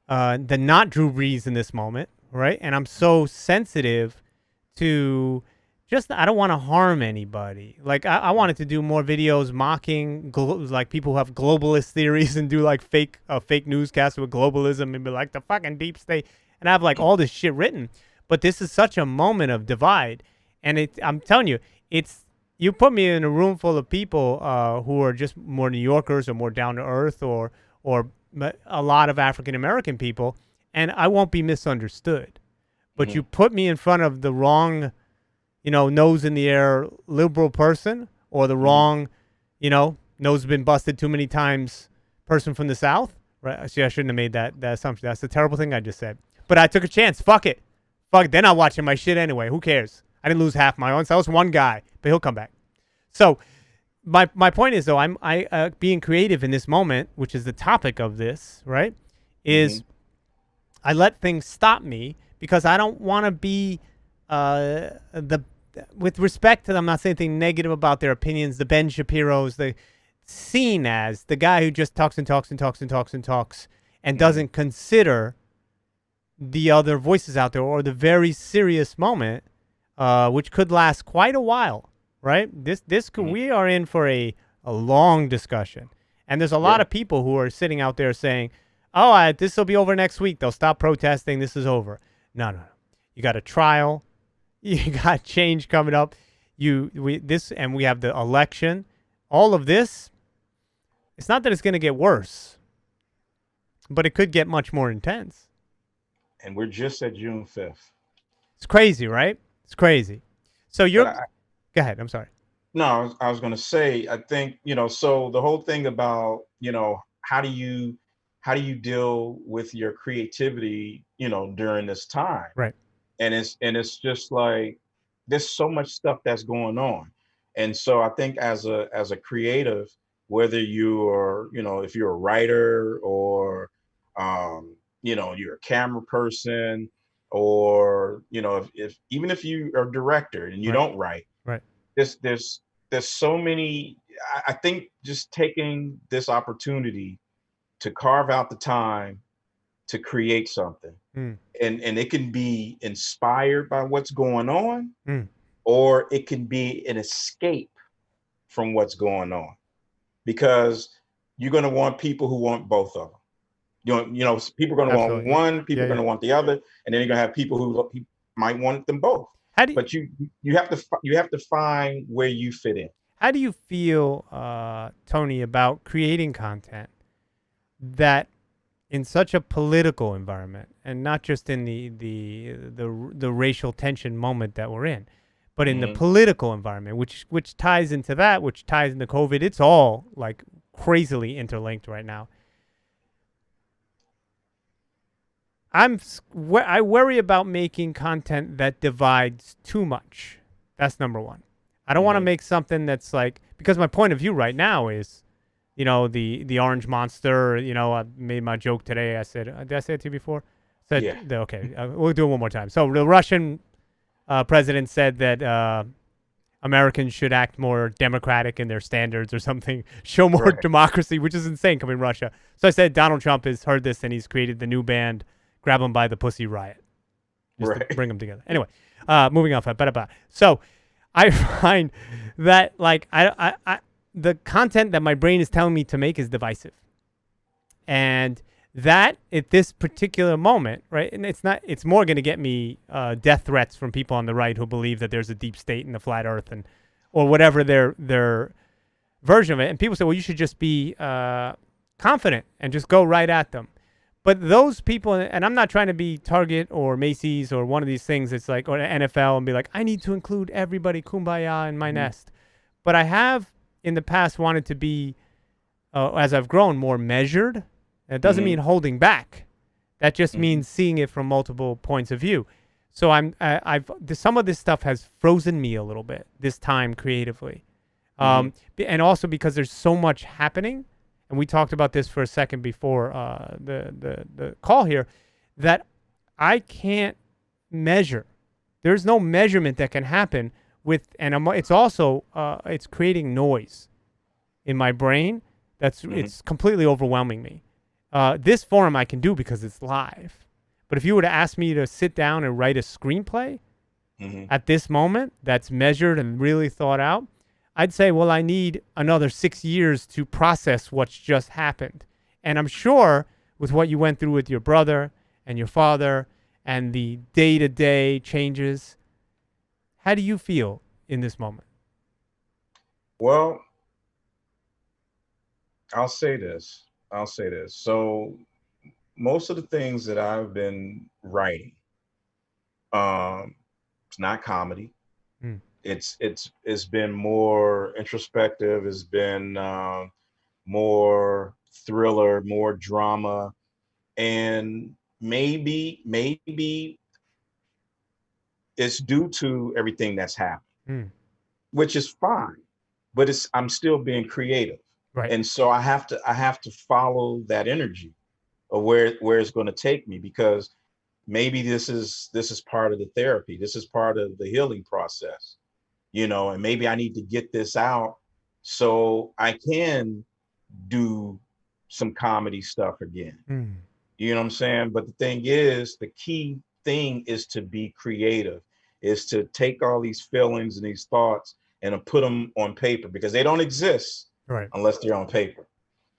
the not Drew Brees in this moment, right? And I'm so sensitive to. I don't want to harm anybody. Like, I wanted to do more videos mocking, people who have globalist theories and do, fake newscasts with globalism and be like, the fucking deep state. And I have, all this shit written. But this is such a moment of divide. And I'm telling you, you put me in a room full of people who are just more New Yorkers or more down to earth or a lot of African-American people, and I won't be misunderstood. But you put me in front of the wrong... nose in the air liberal person, or the wrong, nose been busted too many times person from the South. Right? See, I shouldn't have made that assumption. That's the terrible thing I just said. But I took a chance. Fuck it. They're not watching my shit anyway. Who cares? I didn't lose half my audience. I was one guy, but he'll come back. So my point is though, I being creative in this moment, which is the topic of this, right? Hmm. Is I let things stop me because I don't want to be the with respect to them. I'm not saying anything negative about their opinions. The Ben Shapiro's, the seen as the guy who just talks and talks and talks and talks and talks and Hmm. doesn't consider the other voices out there or the very serious moment, which could last quite a while. Right? This could, Hmm. we are in for a long discussion, and there's a lot Yeah. of people who are sitting out there saying, "Oh, this will be over next week. They'll stop protesting. This is over." No, no, no. You got a trial. You got change coming up. We have the election. All of this. It's not that it's going to get worse, but it could get much more intense. And we're just at June 5th. It's crazy, right? It's crazy. So But you're go ahead. I'm sorry. no, I was going to say, I think, so the whole thing about, how do you deal with your creativity, during this time? Right. And it's just like there's so much stuff that's going on. And so I think as a creative, whether you are, if you're a writer or you're a camera person, or if even if you are a director and you Right. don't write, Right. there's so many. I think just taking this opportunity to carve out the time to create something, Mm. and it can be inspired by what's going on, Mm. or it can be an escape from what's going on, because you're going to want people who want both of them. People are going to want Absolutely. one, people Yeah. are going Yeah. to want the other, and then you're going to have people who might want them both. How do you, But you have to find where you fit in. how do you feel, Tony, about creating content that in such a political environment, and not just in the racial tension moment that we're in, but in the Hmm. political environment, which ties into that, which ties into COVID. It's all like crazily interlinked right now. I worry about making content that divides too much. That's number one. I don't want to Hmm. make something that's like, because my point of view right now is, the orange monster. I made my joke today. I said, did I say it to you before? Yeah. Okay, we'll do it one more time. So the Russian president said that Americans should act more democratic in their standards or something, show more Right. democracy, which is insane coming from Russia. So I said Donald Trump has heard this and he's created the new band, Grab 'em by the Pussy Riot, just to Right. bring them together. Anyway, moving off that. So I find that like the content that my brain is telling me to make is divisive, and that at this particular moment, right? And it's not. It's more going to get me death threats from people on the right who believe that there's a deep state and the flat Earth and or whatever their version of it. And people say, well, you should just be confident and just go right at them. But those people, and I'm not trying to be Target or Macy's or one of these things. It's like, or NFL, and be like, I need to include everybody, kumbaya, in my Hmm. nest. But I have in the past wanted to be, as I've grown, more measured. And it doesn't Hmm. mean holding back. That just Hmm. means seeing it from multiple points of view. So some of this stuff has frozen me a little bit this time creatively, Hmm. and also because there's so much happening, and we talked about this for a second before the call here, that I can't measure. There's no measurement that can happen with, and it's also it's creating noise in my brain. Hmm. It's completely overwhelming me. This forum I can do because it's live, but if you were to ask me to sit down and write a screenplay Hmm. at this moment that's measured and really thought out, I'd say, well, I need another 6 years to process what's just happened. And I'm sure with what you went through with your brother and your father and the day to day changes, how do you feel in this moment? Well, I'll say this. I'll say this. So most of the things that I've been writing, um, it's not comedy. Mm. It's been more introspective. It's been more thriller, more drama, and maybe it's due to everything that's happened, Mm. which is fine. but I'm still being creative. Right. And so I have to follow that energy of where it's going to take me, because maybe this is part of the therapy. This is part of the healing process, and maybe I need to get this out so I can do some comedy stuff again. Mm. You know what I'm saying? But the thing is, the key thing is to be creative, is to take all these feelings and these thoughts and to put them on paper, because they don't exist Right. unless they're on paper.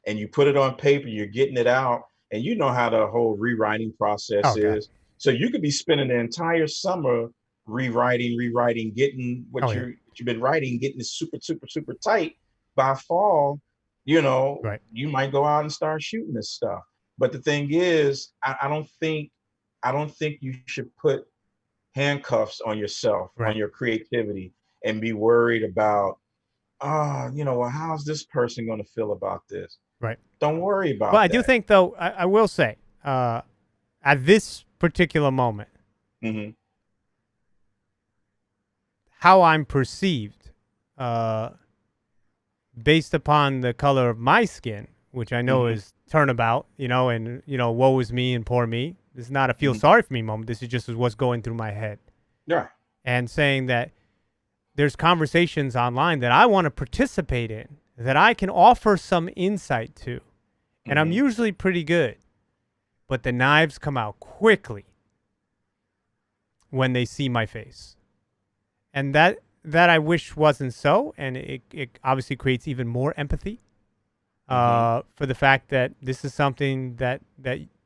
And you put it on paper, you're getting it out, and you know how the whole rewriting process Oh God. is. So you could be spending the entire summer rewriting, getting Oh what yeah. you've been writing, getting it super, super, super tight. By fall, Right. you might go out and start shooting this stuff. But the thing is, I don't think you should put handcuffs on yourself, on Right. your creativity, and be worried about, well, how's this person going to feel about this? Right. Don't worry Well, about I do that. think though, I will say, at this particular moment, Hmm. how I'm perceived, uh, based upon the color of my skin, which I know Hmm. is turnabout, and woe is me and poor me. This is not a feel Hmm. sorry for me moment. This is just what's going through my head, Right. and saying that there's conversations online that I want to participate in, that I can offer some insight to, and I'm Hmm. usually pretty good, but the knives come out quickly when they see my face, and that I wish wasn't so, and it obviously creates even more empathy, Hmm. for the fact that this is something that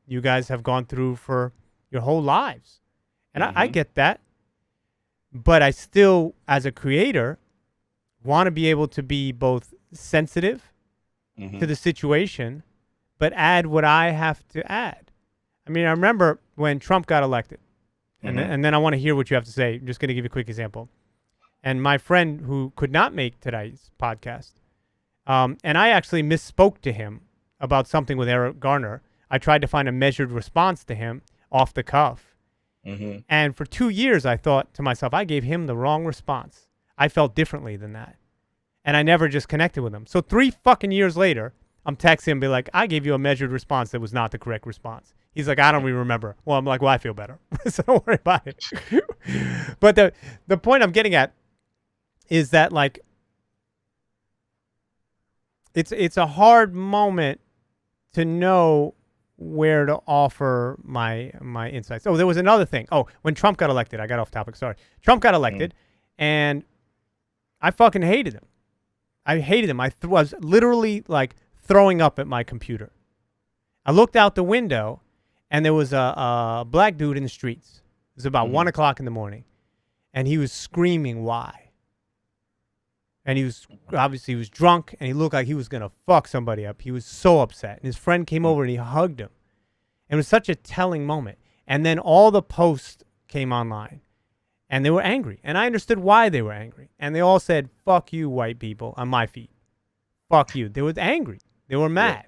you guys have gone through for your whole lives, and I Hmm. get that, but I still, as a creator, want to be able to be both sensitive to Hmm. the situation, but add what I have to add. I mean, I remember when Trump got elected, Hmm. and then I want to hear what you have to say. I'm just going to give you a quick example. And my friend who could not make today's podcast, and I actually misspoke to him about something with Eric Garner. I tried to find a measured response to him off the cuff. Hmm. And for 2 years, I thought to myself, I gave him the wrong response. I felt differently than that. And I never just connected with him. So 3 fucking years later, I'm texting him, be like, I gave you a measured response that was not the correct response. He's like, I don't even remember. Well, I'm like, well, I feel better. So don't worry about it. But the point I'm getting at is that, like, it's a hard moment to know where to offer my insights. Oh, there was another thing. Oh, when Trump got elected, I got off topic. Sorry. Trump got elected, and I fucking hated him. I hated him. I was literally like throwing up at my computer. I looked out the window, and there was a black dude in the streets. It was about Hmm. 1 o'clock in the morning, and he was screaming, "Why?" And he was drunk, and he looked like he was gonna fuck somebody up. He was so upset, and his friend came over and he hugged him. It was such a telling moment. And then all the posts came online, and they were angry, and I understood why they were angry. And they all said, "Fuck you, white people," on my feet. Fuck you. They were angry. They were Yeah. mad.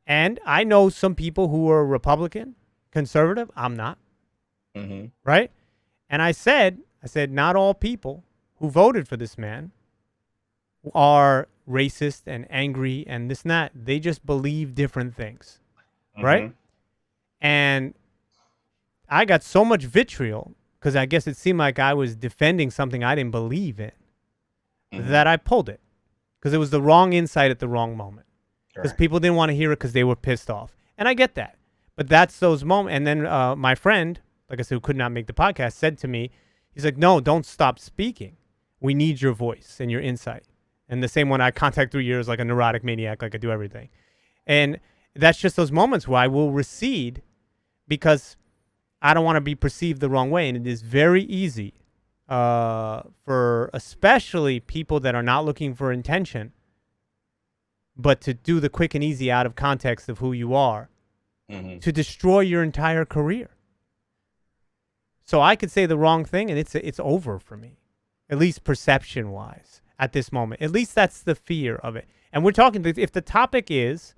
And I know some people who are Republican, conservative. I'm not, Hmm. right? And I said, not all people who voted for this man are racist and angry and this and that. They just believe different things, right? Hmm. And I got so much vitriol because I guess it seemed like I was defending something I didn't believe in, Hmm. that I pulled it because it was the wrong insight at the wrong moment. Because Right. people didn't want to hear it because they were pissed off. And I get that. But that's those moments. And then my friend, like I said, who could not make the podcast, said to me, he's like, no, don't stop speaking. We need your voice and your insight. And the same one I contact through years like a neurotic maniac, like I do everything. And that's just those moments where I will recede because I don't want to be perceived the wrong way. And it is very easy for especially people that are not looking for intention, but to do the quick and easy out of context of who you are, Hmm. to destroy your entire career. So I could say the wrong thing and it's over for me, at least perception wise at this moment. At least that's the fear of it. And we're talking, if the topic is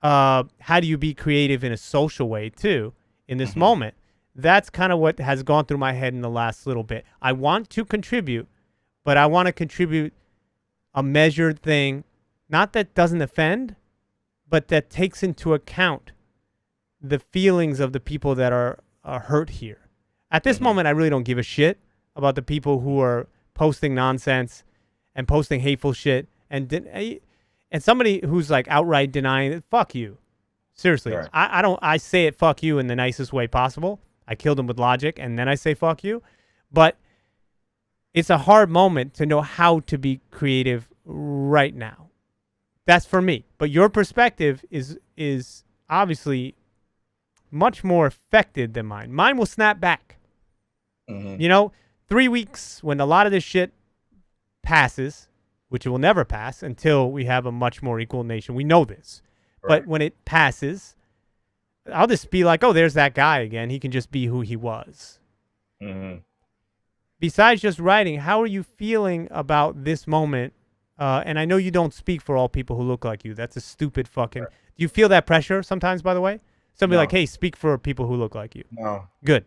how do you be creative in a social way too in this Hmm. moment, that's kind of what has gone through my head in the last little bit. I want to contribute, but I want to contribute a measured thing, not that doesn't offend, but that takes into account the feelings of the people that are hurt here. At this moment, I really don't give a shit about the people who are posting nonsense and posting hateful shit and somebody who's like outright denying it. Fuck you. Seriously, Right. I say it fuck you in the nicest way possible. I killed him with logic, and then I say fuck you. But it's a hard moment to know how to be creative right now. That's for me. But your perspective is obviously much more affected than mine. Mine will snap back. You know, 3 weeks when a lot of this shit passes, which it will never pass until we have a much more equal nation. We know this. Right. But when it passes, I'll just be like, oh, there's that guy again. He can just be who he was. Besides just writing, how are you feeling about this moment? And I know you don't speak for all people who look like you. That's a stupid fucking... Right. Do you feel that pressure sometimes, by the way? Somebody No. like, hey, speak for people who look like you. No. Good.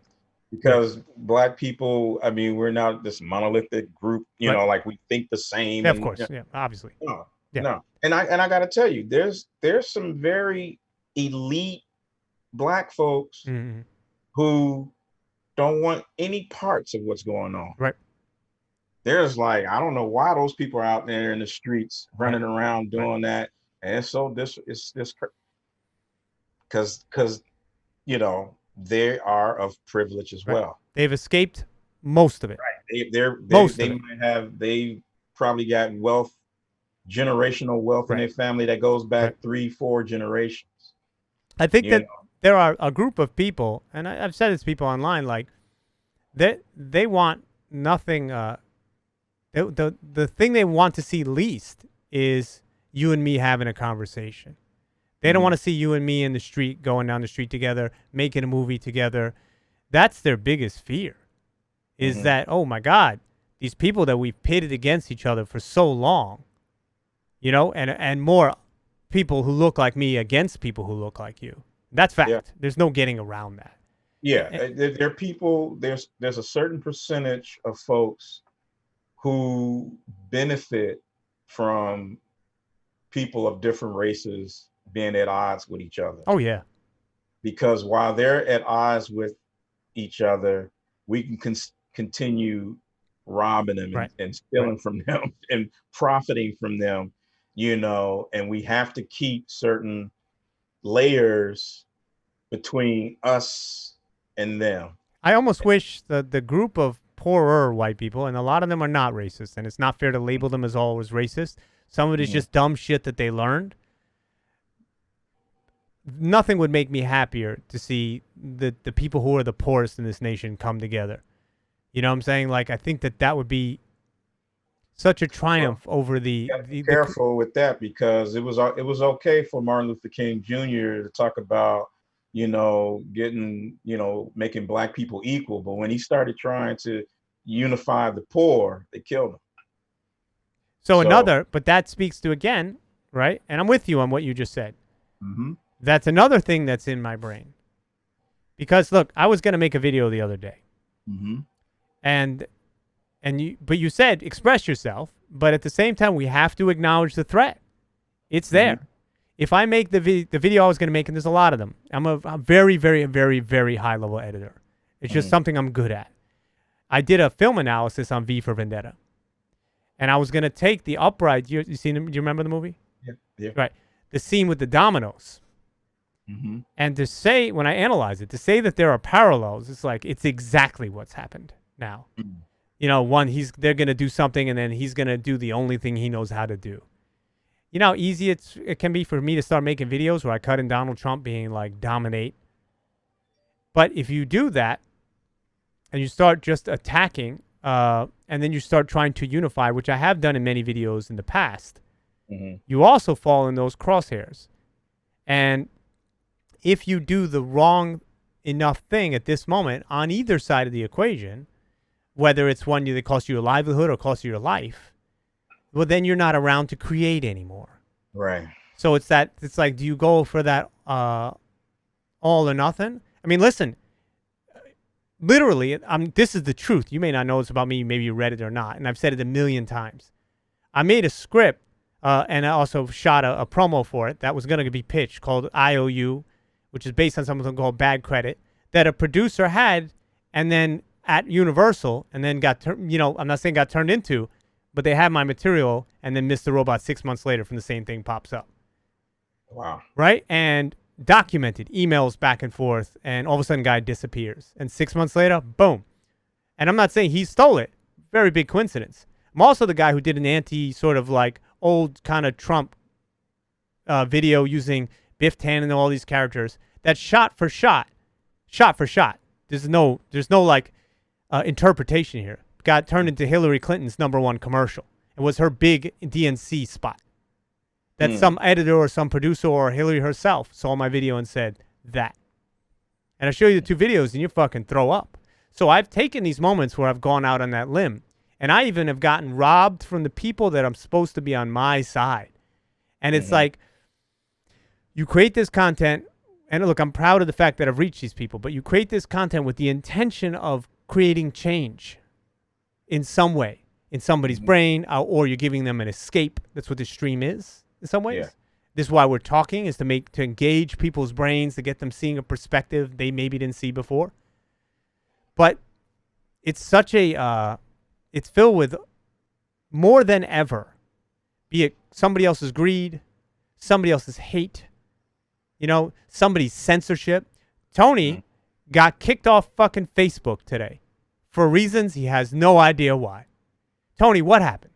Because Black people, I mean, we're not this monolithic group, you Right. know, like we think the same. Yeah, of and, course. you know, Yeah, obviously. No, Yeah. no. And I got to tell you, there's some very elite Black folks who don't want any parts of what's going on. Right. There's like, I don't know why those people are out there in the streets running around doing that. And it's so because you know, they are of privilege as well. They've escaped most of it. Right. They probably got wealth, generational wealth in their family that goes back 3-4 generations. I think that there are a group of people, and I've said this to people online, like they want nothing. The thing they want to see least is you and me having a conversation. They don't want to see you and me in the street, going down the street together, making a movie together. That's their biggest fear, is that, oh my God, these people that we've pitted against each other for so long, you know, and more people who look like me against people who look like you. That's fact. Yeah. There's no getting around that. Yeah, there are people, there's a certain percentage of folks who benefit from people of different races being at odds with each other. Oh, yeah. Because while they're at odds with each other, we can continue robbing them and stealing from them and profiting from them, you know, and we have to keep certain layers between us and them. I almost wish the group of poorer white people, and a lot of them are not racist, and it's not fair to label them as always racist. Some of it is just dumb shit that they learned. Nothing would make me happier to see the people who are the poorest in this nation come together. You know what I'm saying? Like, I think that would be such a triumph over the... Be careful with that, because it was okay for Martin Luther King Jr. to talk about, you know, getting, you know, making Black people equal. But when he started trying to unify the poor, they killed him. So but that speaks to, again, right? And I'm with you on what you just said. That's another thing that's in my brain. Because look, I was going to make a video the other day. But you said express yourself, but at the same time we have to acknowledge the threat. It's there. If I make the video I was going to make, and there's a lot of them, I'm a very, very, very, very high level editor. It's just something I'm good at. I did a film analysis on V for Vendetta, and I was going to take the upright. You seen? Do you remember the movie? Yeah. Right. The scene with the dominoes. And to say, when I analyze it, to say that there are parallels, it's like it's exactly what's happened now. You know, they're going to do something, and then he's going to do the only thing he knows how to do. You know how easy it can be for me to start making videos where I cut in Donald Trump being like, dominate. But if you do that, and you start just attacking, and then you start trying to unify, which I have done in many videos in the past, you also fall in those crosshairs. And if you do the wrong enough thing at this moment on either side of the equation, whether it's one that costs you a livelihood or costs you your life, well, then you're not around to create anymore. Right. So it's like, do you go for that all or nothing? I mean, listen, literally, this is the truth. You may not know this about me. Maybe you read it or not. And I've said it a million times. I made a script and I also shot a promo for it that was going to be pitched called IOU, which is based on something called Bad Credit, that a producer had and then at Universal and then I'm not saying got turned into, but they had my material and then Mr. Robot 6 months later from the same thing pops up. Wow. Right? And documented emails back and forth, and all of a sudden guy disappears. And 6 months later, boom. And I'm not saying he stole it. Very big coincidence. I'm also the guy who did an anti sort of like old kind of Trump video using Biff Tannen and all these characters that shot for shot. There's no like interpretation here. Got turned into Hillary Clinton's #1 commercial. It was her big DNC spot. That some editor or some producer or Hillary herself saw my video and said that. And I show you the two videos and you fucking throw up. So I've taken these moments where I've gone out on that limb. And I even have gotten robbed from the people that I'm supposed to be on my side. And it's like, you create this content, and look, I'm proud of the fact that I've reached these people, but you create this content with the intention of creating change in some way, in somebody's brain, or you're giving them an escape. That's what this stream is, in some ways. Yeah. This is why we're talking, is to engage people's brains, to get them seeing a perspective they maybe didn't see before. But it's such a... it's filled with more than ever, be it somebody else's greed, somebody else's hate, somebody's censorship. Tony got kicked off fucking Facebook today for reasons he has no idea why. Tony, what happened?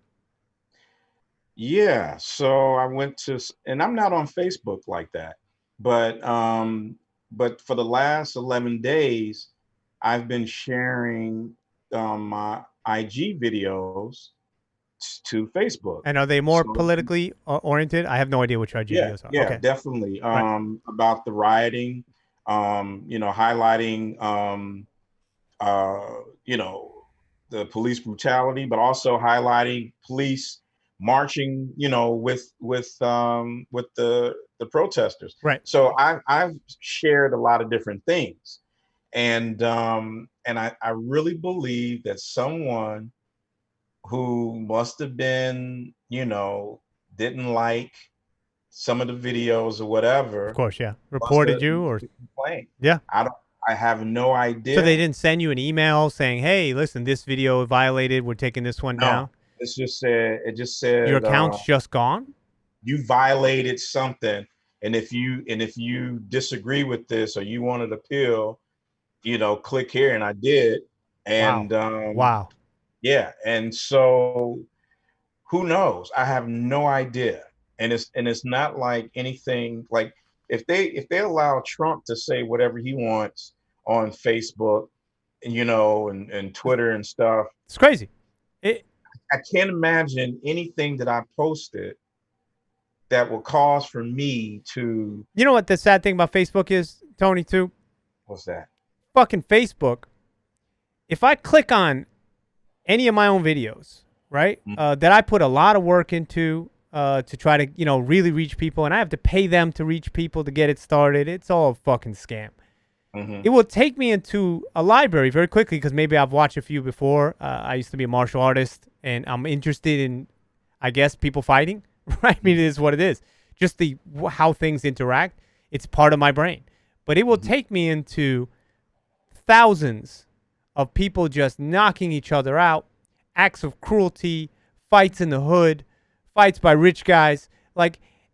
Yeah, so I went to, and I'm not on Facebook like that, but for the last 11 days, I've been sharing my IG videos to Facebook. And are they more politically oriented? I have no idea which IG videos are. Yeah, okay. Definitely. About the rioting, highlighting, the police brutality, but also highlighting police marching, with the protesters. Right. So I've shared a lot of different things. And I really believe that someone who must have been, didn't like some of the videos or whatever. Of course, yeah. Reported you or complained. Yeah. I have no idea. So they didn't send you an email saying, "Hey, listen, this video violated. We're taking this one down." It just said your account's just gone. You violated something, and if you disagree with this or you want an appeal, click here, and I did. And wow. Yeah. And so who knows? I have no idea. And it's not like anything, like if they allow Trump to say whatever he wants on Facebook, and Twitter and stuff. It's crazy. I can't imagine anything that I posted that will cause for me to. You know what the sad thing about Facebook is, Tony, too? What's that? Fucking Facebook. If I click on any of my own videos, right, that I put a lot of work into to try to, really reach people, and I have to pay them to reach people to get it started, it's all a fucking scam. It will take me into a library very quickly because maybe I've watched a few before. I used to be a martial artist, and I'm interested in, I guess, people fighting. Right? I mean, it is what it is. Just how things interact. It's part of my brain. But it will take me into thousands of people just knocking each other out, acts of cruelty, fights in the hood, fights by rich guys.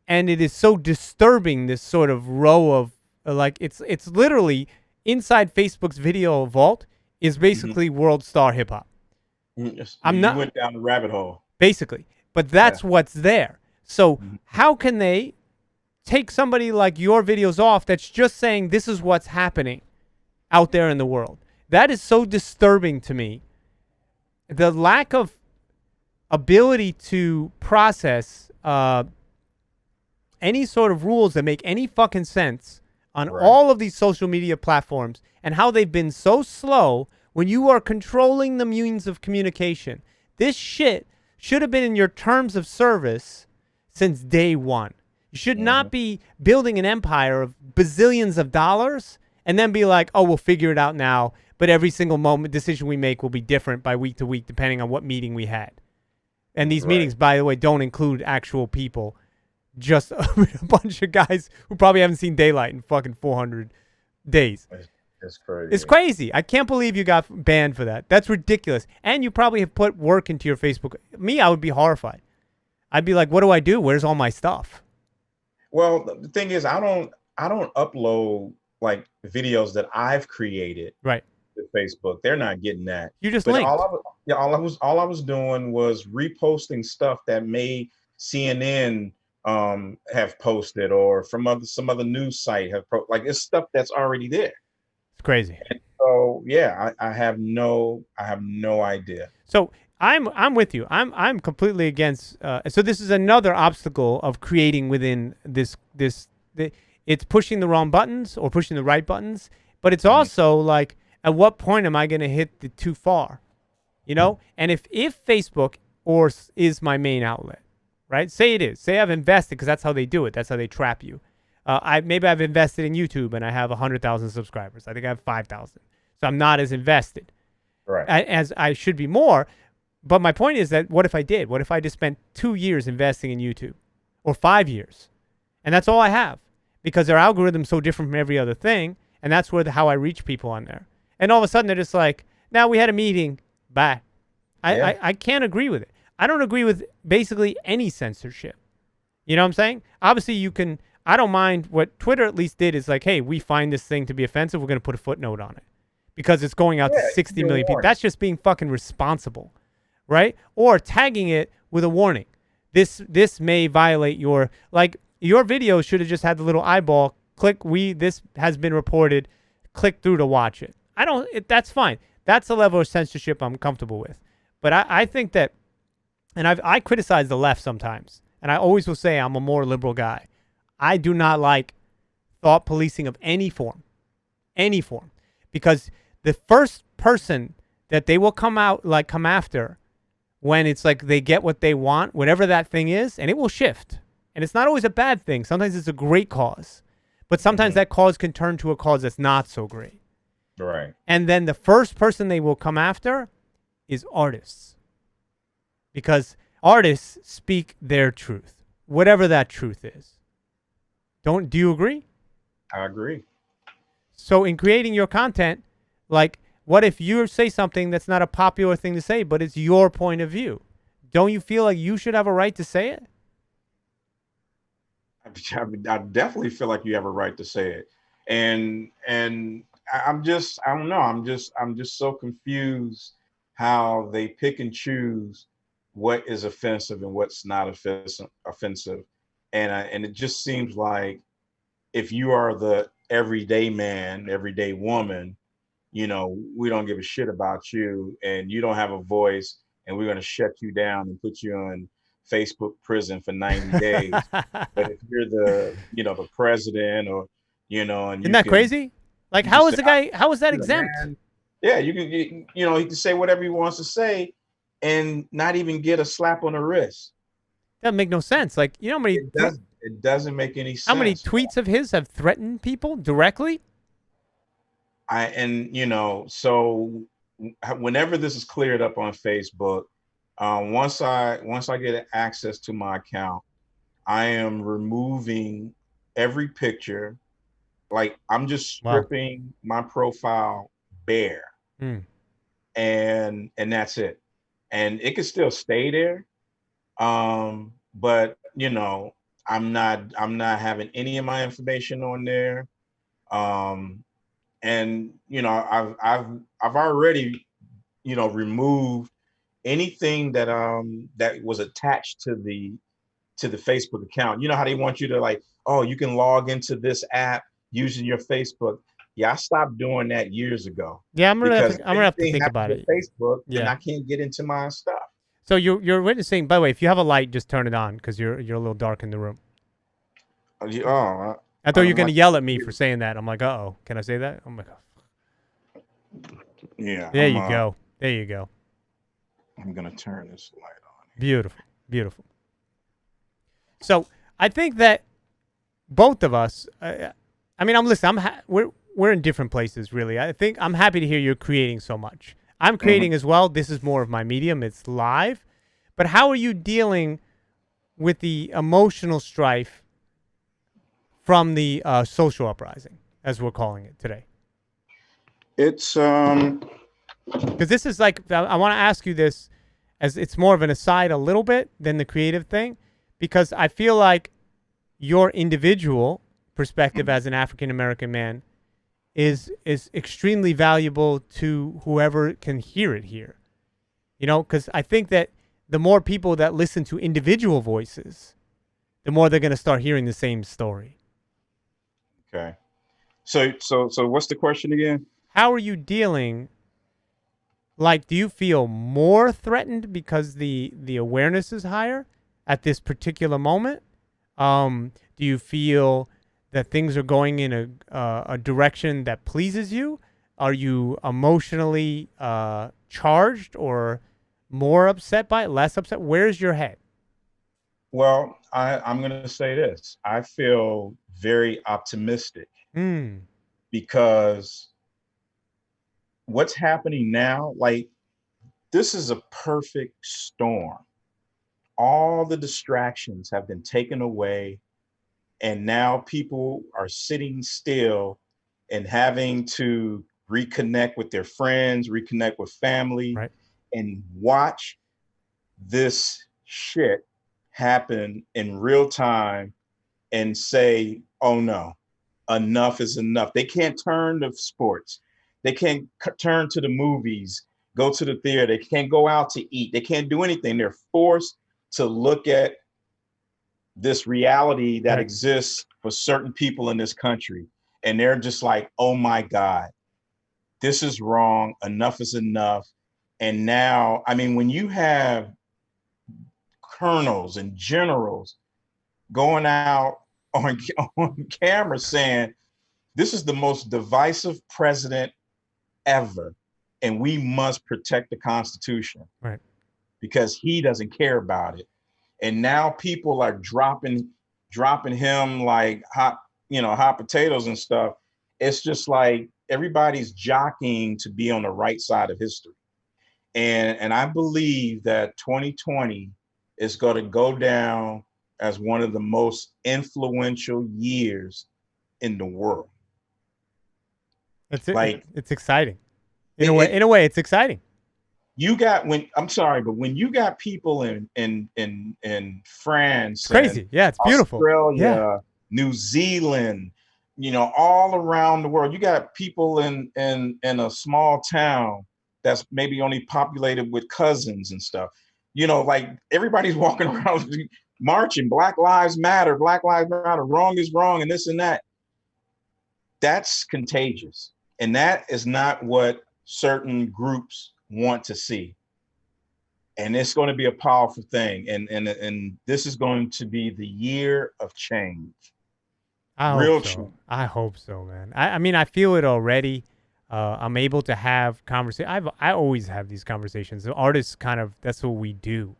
And it is so disturbing, this sort of row of, it's literally inside Facebook's video vault is basically world star hip hop. You went down the rabbit hole. Basically. But that's what's there. So how can they take somebody like your videos off that's just saying this is what's happening out there in the world? That is so disturbing to me. The lack of ability to process any sort of rules that make any fucking sense on all of these social media platforms, and how they've been so slow when you are controlling the means of communication. This shit should have been in your terms of service since day one. You should not be building an empire of bazillions of dollars and then be like, oh, we'll figure it out now. but every single decision we make will be different by week to week depending on what meeting we had. And these meetings, by the way, don't include actual people, just a bunch of guys who probably haven't seen daylight in fucking 400 days. It's crazy. It's crazy. I can't believe you got banned for that. That's ridiculous. And you probably have put work into your Facebook. Me, I would be horrified. I'd be like, what do I do? Where's all my stuff? Well, the thing is, I don't upload like videos that I've created Right. to Facebook. They're not getting that. You just But linked. all I was doing was reposting stuff that may CNN have posted, or from some other news site have like it's stuff that's already there. It's crazy. And so yeah, I have no idea. So I'm with you. I'm completely against. So this is another obstacle of creating within this. It's pushing the wrong buttons or pushing the right buttons, but it's also like, at what point am I going to hit the too far? You know. And if Facebook is my main outlet, right? Say it is. Say I've invested, because that's how they do it. That's how they trap you. Maybe I've invested in YouTube and I have 100,000 subscribers. I think I have 5,000. So I'm not as invested as I should be more. But my point is that what if I did? What if I just spent 2 years investing in YouTube, or 5 years? And that's all I have, because their algorithm's so different from every other thing. And that's how I reach people on there. And all of a sudden they're just like, now we had a meeting. Bye. I can't agree with it. I don't agree with basically any censorship. You know what I'm saying? Obviously I don't mind what Twitter at least did, is like, hey, we find this thing to be offensive. We're going to put a footnote on it because it's going out to 60 million people. That's just being fucking responsible, right? Or tagging it with a warning. This may violate your video should have just had the little eyeball, click, this has been reported, click through to watch it. That's fine. That's the level of censorship I'm comfortable with. But I think that, and I criticize the left sometimes, and I always will say I'm a more liberal guy. I do not like thought policing of any form, because the first person that they will come after when it's like they get what they want, whatever that thing is, and it will shift. And it's not always a bad thing. Sometimes it's a great cause, but sometimes that cause can turn to a cause that's not so great. Right. And then the first person they will come after is artists, because artists speak their truth, whatever that truth is. Do you agree? I agree. So in creating your content, like, what if you say something that's not a popular thing to say, but it's your point of view? Don't you feel like you should have a right to say it? I definitely feel like you have a right to say it. And I don't know. I'm just so confused how they pick and choose what is offensive and what's not offensive. And it just seems like if you are the everyday man, everyday woman, we don't give a shit about you, and you don't have a voice, and we're going to shut you down and put you in Facebook prison for 90 days. But if you're the president, or, and isn't that crazy? Like, how is that exempt? Man, yeah, he can say whatever he wants to say and not even get a slap on the wrist. That make no sense. Like, how many? It doesn't make any sense. How many tweets of his have threatened people directly? So whenever this is cleared up on Facebook, once I get access to my account, I am removing every picture. Like, I'm just stripping my profile bare, and that's it. And it could still stay there, but I'm not having any of my information on there. And I've already removed anything that was attached to the Facebook account. You know how they want you to, like, oh, you can log into this app using your Facebook. Yeah, I stopped doing that years ago. Yeah, I'm gonna have to think about it. Facebook, and I can't get into my stuff. So you're witnessing. By the way, if you have a light, just turn it on, because you're a little dark in the room. Oh, I thought you were gonna yell at me for saying that. I'm like, uh-oh, can I say that? Oh my god. Yeah. There you go. There you go. I'm gonna turn this light on. Beautiful, beautiful. So I think that both of us. I'm listening. we're in different places, really. I think I'm happy to hear you're creating so much. I'm Mhm. creating as well. This is more of my medium. It's live. But how are you dealing with the emotional strife from the social uprising, as we're calling it today? It's Because this is like, I want to ask you this as it's more of an aside a little bit than the creative thing, because I feel like your individual perspective as an African American man is extremely valuable to whoever can hear it here. You know, because I think that the more people that listen to individual voices, the more they're going to start hearing the same story. okay. So what's the question again? How are you dealing? Like, do you feel more threatened because the awareness is higher at this particular moment? Do you feel that things are going in a direction that pleases you? Are you emotionally charged or more upset by it, less upset? Where's your head? Well, I'm going to say this. I feel very optimistic Hmm. because what's happening now, like this is a perfect storm. All the distractions have been taken away, and now people are sitting still and having to reconnect with their friends, reconnect with family, Right. and watch this shit happen in real time and say, oh no, enough is enough. They can't turn to sports. They can't turn to the movies, go to the theater. They can't go out to eat. They can't do anything. They're forced to look at this reality that Right. exists for certain people in this country. And they're just like, oh my God, this is wrong. Enough is enough. And now, I mean, when you have colonels and generals going out on, on camera saying, this is the most divisive president ever, and we must protect the Constitution Right. because he doesn't care about it. And now people are dropping him like hot potatoes and stuff. It's just like everybody's jockeying to be on the right side of history. And I believe that 2020 is going to go down as one of the most influential years in the world. It's it, Like it's exciting. In a it, way, it it's exciting. you got when I'm sorry, but when you got people in It's France and crazy. Yeah, it's beautiful. Yeah. Australia, New Zealand, all around the world, you got people in a small town that's maybe only populated with cousins and stuff. Like everybody's walking around marching, Black Lives Matter, Black Lives Matter, wrong is wrong, and this and that. That's contagious. And that is not what certain groups want to see. And it's going to be a powerful thing. And this is going to be the year of change. I hope Real so. change. I hope so, man. I mean, I feel it already. I'm able to have conversation. I always have these conversations. The artists kind of that's what we do.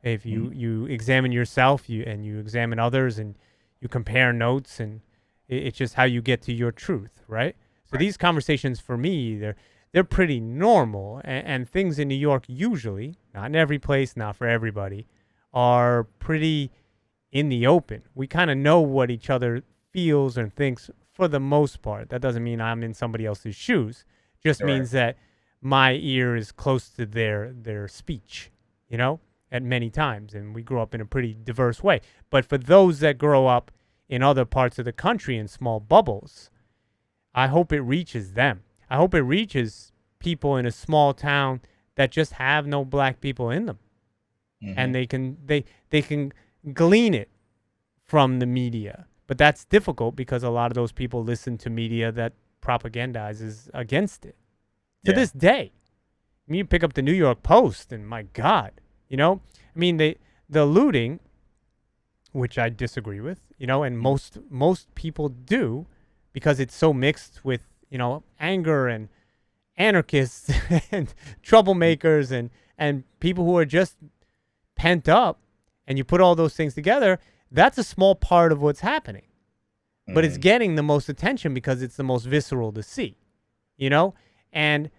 If Mm-hmm. you examine yourself, you examine others, and you compare notes, and it's just how you get to your truth, right? So Right. these conversations for me, they're pretty normal, and things in New York usually, not in every place, not for everybody, are pretty in the open. We kind of know what each other feels and thinks for the most part. That doesn't mean I'm in somebody else's shoes. Just All right. means that my ear is close to their speech, you know, at many times. And we grow up in a pretty diverse way. But for those that grow up in other parts of the country in small bubbles, I hope it reaches them. I hope it reaches people in a small town that just have no black people in them. And Mm-hmm. they can glean it from the media. But that's difficult because a lot of those people listen to media that propagandizes against it. To Yeah. this day, I mean, you pick up the New York Post, and my God, I mean, the looting, which I disagree with, and Mm-hmm. most people do, because it's so mixed with anger and anarchists and troublemakers and people who are just pent up, and you put all those things together. That's a small part of what's happening. but it's getting the most attention because it's the most visceral to see, you know? And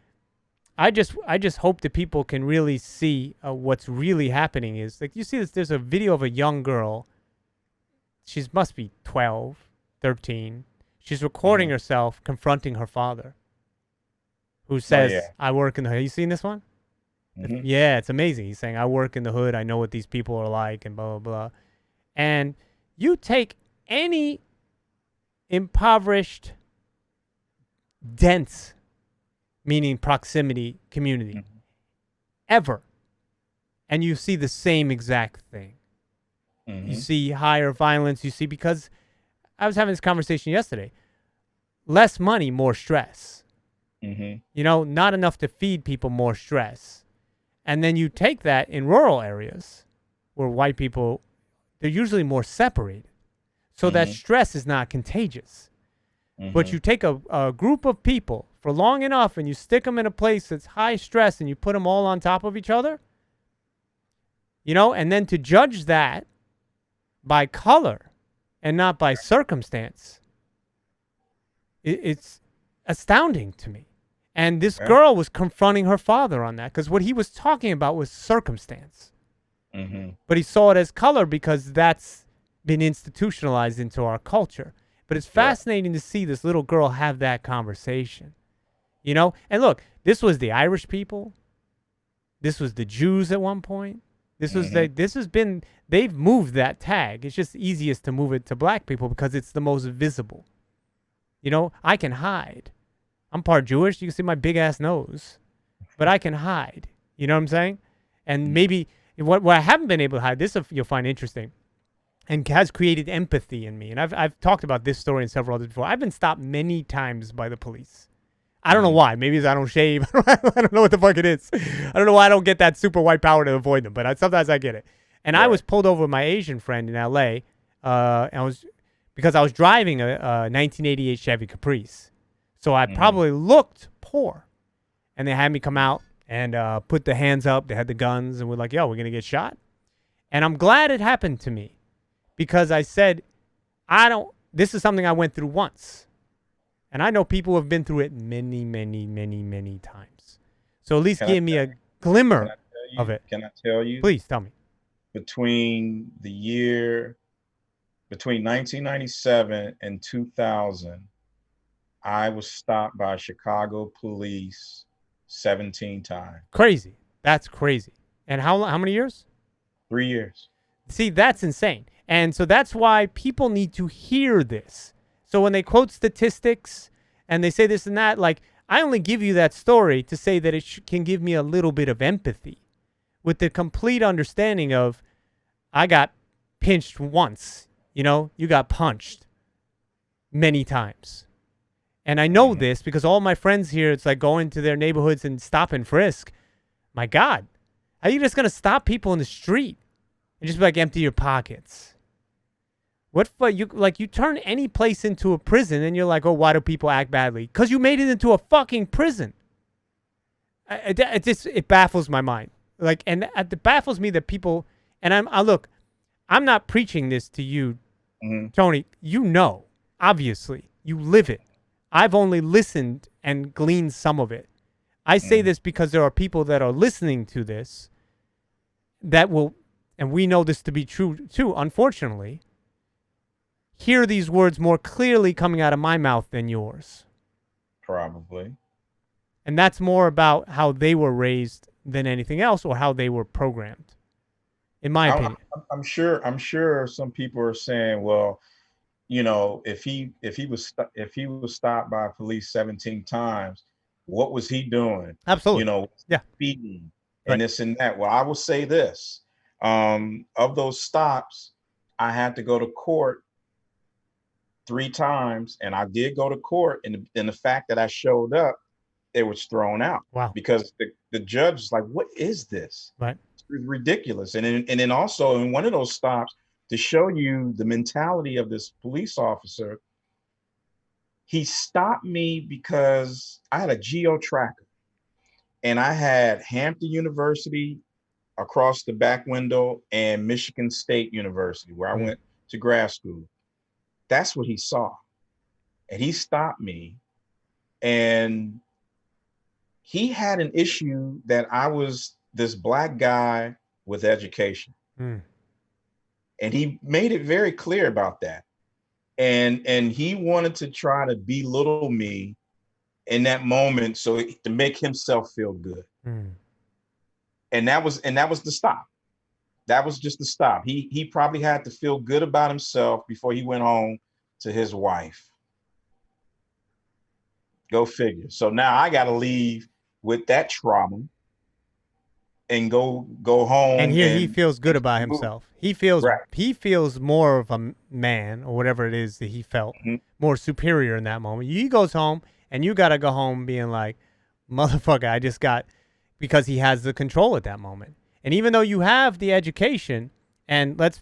I just hope that people can really see what's really happening. Is like, you see this, there's a video of a young girl. She must be 12, 13. She's recording herself confronting her father, who says, I work in the hood. You seen this one? Yeah, it's amazing. He's saying, I work in the hood. I know what these people are like, and blah, blah, blah. And you take any impoverished, dense, meaning proximity community, ever, and you see the same exact thing. You see higher violence. You see, because I was having this conversation yesterday, less money, more stress. You know, not enough to feed people, more stress. And then you take that in rural areas where white people, they're usually more separated. So that stress is not contagious. But you take a group of people for long enough and you stick them in a place that's high stress and you put them all on top of each other, you know, and then to judge that by color and not by circumstance, it's astounding to me. And this girl was confronting her father on that because what he was talking about was circumstance. But he saw it as color because that's been institutionalized into our culture. But it's fascinating to see this little girl have that conversation, you know? And look, this was the Irish people. This was the Jews at one point. This was they've moved that tag. It's just easiest to move it to black people because it's the most visible. You know, I can hide. I'm part Jewish. You can see my big ass nose, but I can hide. You know what I'm saying? And maybe what I haven't been able to hide, this you'll find interesting, and has created empathy in me. And I've talked about this story and several others before. I've been stopped many times by the police. I don't know why. Maybe it's I don't shave. I don't know what the fuck it is. I don't know why I don't get that super white power to avoid them, but sometimes I get it. And I was pulled over with my Asian friend in L.A. Because I was driving a 1988 Chevy Caprice. So I probably looked poor. And they had me come out and put the hands up. They had the guns and we're like, yo, we're going to get shot. And I'm glad it happened to me because I said, this is something I went through once. And I know people who have been through it many, many, many, many times. So at least give me a glimmer of it. Can I tell you? Please tell me. Between 1997 and 2000, I was stopped by Chicago police 17 times. Crazy. That's crazy. And how many years? 3 years. See, that's insane. And so that's why people need to hear this. So when they quote statistics and they say this and that, like, I only give you that story to say that it can give me a little bit of empathy with the complete understanding of I got pinched once, you know, you got punched many times. And I know this because all my friends here, it's like going to their neighborhoods and stop and frisk. My God, how are you just going to stop people in the street and just be like, empty your pockets? What for? You turn any place into a prison and you're like, oh, why do people act badly? Because you made it into a fucking prison. It baffles my mind. Like, and it baffles me that people, and I'm not preaching this to you, Tony. You know, obviously, you live it. I've only listened and gleaned some of it. I say this because there are people that are listening to this that will, and we know this to be true too, unfortunately, hear these words more clearly coming out of my mouth than yours. Probably. And that's more about how they were raised than anything else or how they were programmed, in my opinion. I'm sure some people are saying, well, you know, if he was stopped by police 17 times, what was he doing? Absolutely. You know, yeah, speeding and this and that. Well, I will say this: of those stops, I had to go to court 3 times, and I did go to court. And the fact that I showed up, it was thrown out. Wow. Because the judge is like, "What is this? Right. It's ridiculous." And then also in one of those stops, to show you the mentality of this police officer, he stopped me because I had a geo tracker and I had Hampton University across the back window and Michigan State University, where I went to grad school. That's what he saw. And he stopped me, and he had an issue that I was this black guy with education. Mm. And he made it very clear about that. And he wanted to try to belittle me in that moment so to make himself feel good. Mm. And that was the stop. That was just the stop. He probably had to feel good about himself before he went home to his wife. Go figure. So now I got to leave with that trauma and go And home here he and feels good about move. himself. He Right. feels more of a man or whatever it is that he felt Mhm. more superior in that moment. He goes home and you got to go home being like, motherfucker, I just got, because he has the control at that moment. And even though you have the education, and let's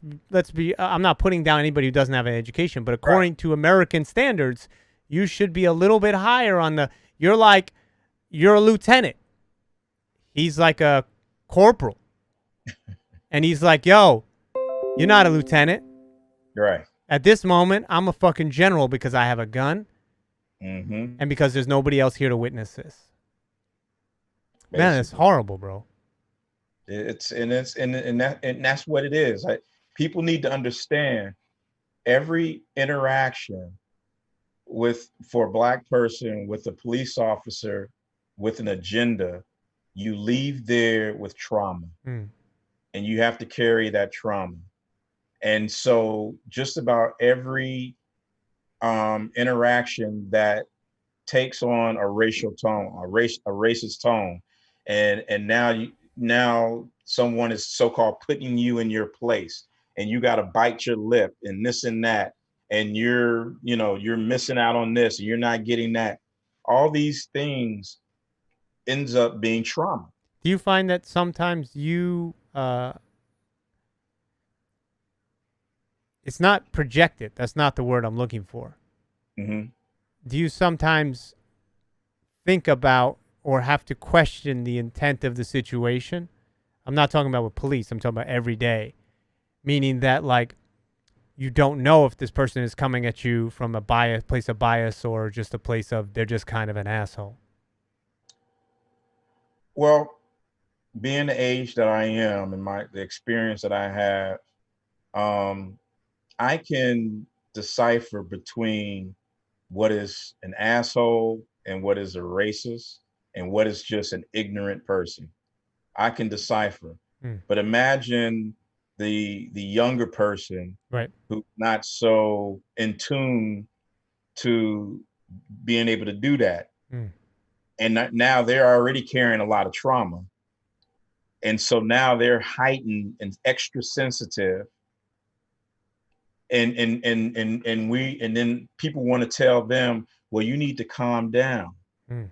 be, I'm not putting down anybody who doesn't have an education, but Right. according to American standards, you should be a little bit higher on the, you're a lieutenant. He's like a corporal. And he's like, yo, you're not a lieutenant. Right. At this moment, I'm a fucking general because I have a gun Mm-hmm. and because there's nobody else here to witness this. Man, it's Basically. horrible, bro. That's what it is. People need to understand every interaction with for a black person with a police officer with an agenda, you leave there with trauma, Mm. and you have to carry that trauma. And so just about every interaction that takes on a racial tone, a racist tone, and now someone is so-called putting you in your place, and you got to bite your lip and this and that, and you're missing out on this, and you're not getting that. All these things ends up being trauma. Do you find that sometimes it's not projected? That's not the word I'm looking for. Mm-hmm. Do you sometimes think about or have to question the intent of the situation? I'm not talking about with police. I'm talking about every day, meaning that like you don't know if this person is coming at you from a place of bias or just a place of they're just kind of an asshole. Well, being the age that I am and the experience that I have, um, I can decipher between what is an asshole and what is a racist and what is just an ignorant person. I can decipher. Mm. But imagine the younger person Right. who's not so in tune to being able to do that. Mm. And now they're already carrying a lot of trauma. And so now they're heightened and extra sensitive. And then people want to tell them, well, you need to calm down. Mm.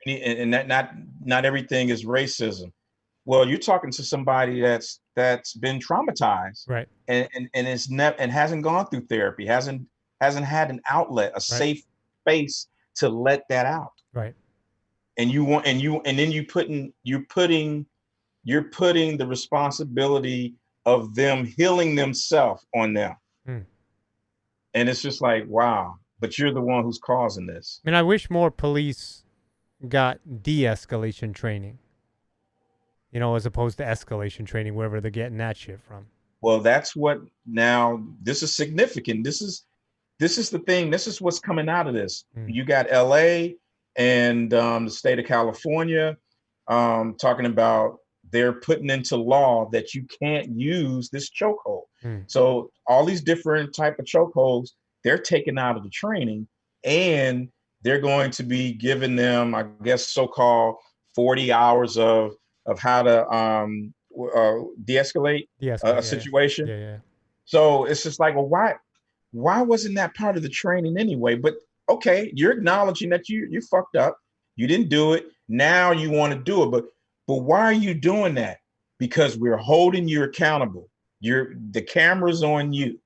And that not everything is racism. Well, you're talking to somebody that's been traumatized Right. and is never and hasn't gone through therapy, hasn't had an outlet, a Right. safe space to let that out. Right. And you want and then you're putting the responsibility of them healing themselves on them. Mm. And it's just like, wow, but you're the one who's causing this. I mean, I wish more police got de-escalation training, as opposed to escalation training, wherever they're getting that shit from. Well, that's what now this is significant. This is the thing. This is what's coming out of this. Mm. You got LA and the state of California talking about they're putting into law that you can't use this chokehold. Mm. So all these different type of chokeholds, they're taken out of the training, and they're going to be giving them, I guess, so-called 40 hours of how to de-escalate a De-escalate. Yeah. situation. Yeah. Yeah. So it's just like, well, why wasn't that part of the training anyway? But okay, you're acknowledging that you fucked up. You didn't do it. Now you want to do it. But why are you doing that? Because we're holding you accountable. The camera's on you.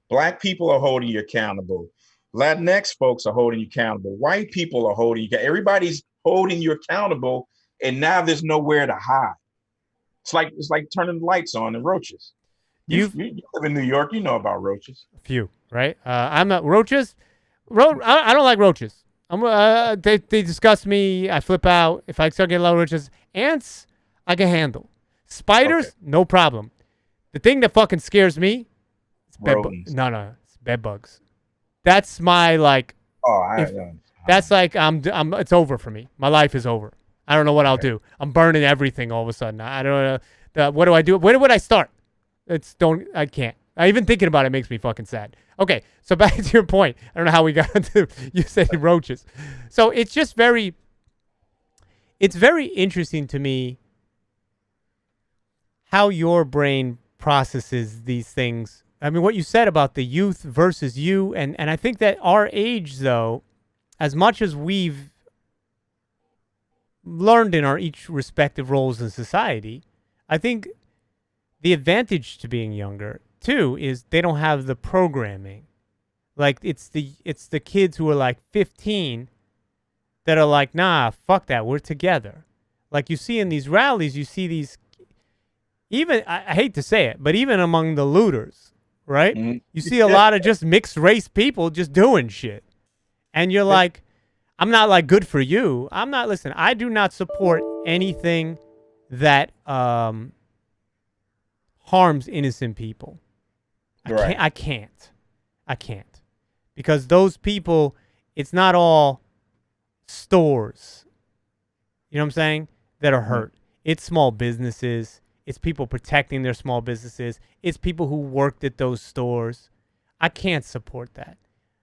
Black people are holding you accountable. Latinx folks are holding you accountable. White people are holding you. Everybody's holding you accountable, and now there's nowhere to hide. It's like turning the lights on and roaches. You live in New York. You know about roaches. Few, right? I'm not roaches. I don't like roaches. They disgust me. I flip out if I start getting a lot of roaches. Ants, I can handle. Spiders, Okay. no problem. The thing that fucking scares me is Rodents. no, it's bed bugs. That's my like. Oh, If that's like I'm, it's over for me. My life is over. I don't know what I'll okay. do. I'm burning everything all of a sudden. I don't know. What do I do? Where would I start? I can't. Even thinking about it makes me fucking sad. Okay, so back to your point. I don't know how we got into you said roaches. So it's just it's very interesting to me how your brain processes these things. I mean, what you said about the youth versus you, and I think that our age, though, as much as we've learned in our each respective roles in society, I think the advantage to being younger too is they don't have the programming. Like it's the kids who are like 15 that are like, nah, fuck that, we're together. Like you see in these rallies, you see these, even I hate to say it, but even among the looters, right? Mm-hmm. You see a lot of just mixed race people just doing shit, and you're like, I'm not like good for you. I'm not. Listen, I do not support anything that harms innocent people. Right. I can't, because those people, it's not all stores. You know what I'm saying? That are hurt. It's small businesses. It's people protecting their small businesses. It's people who worked at those stores. I can't support that.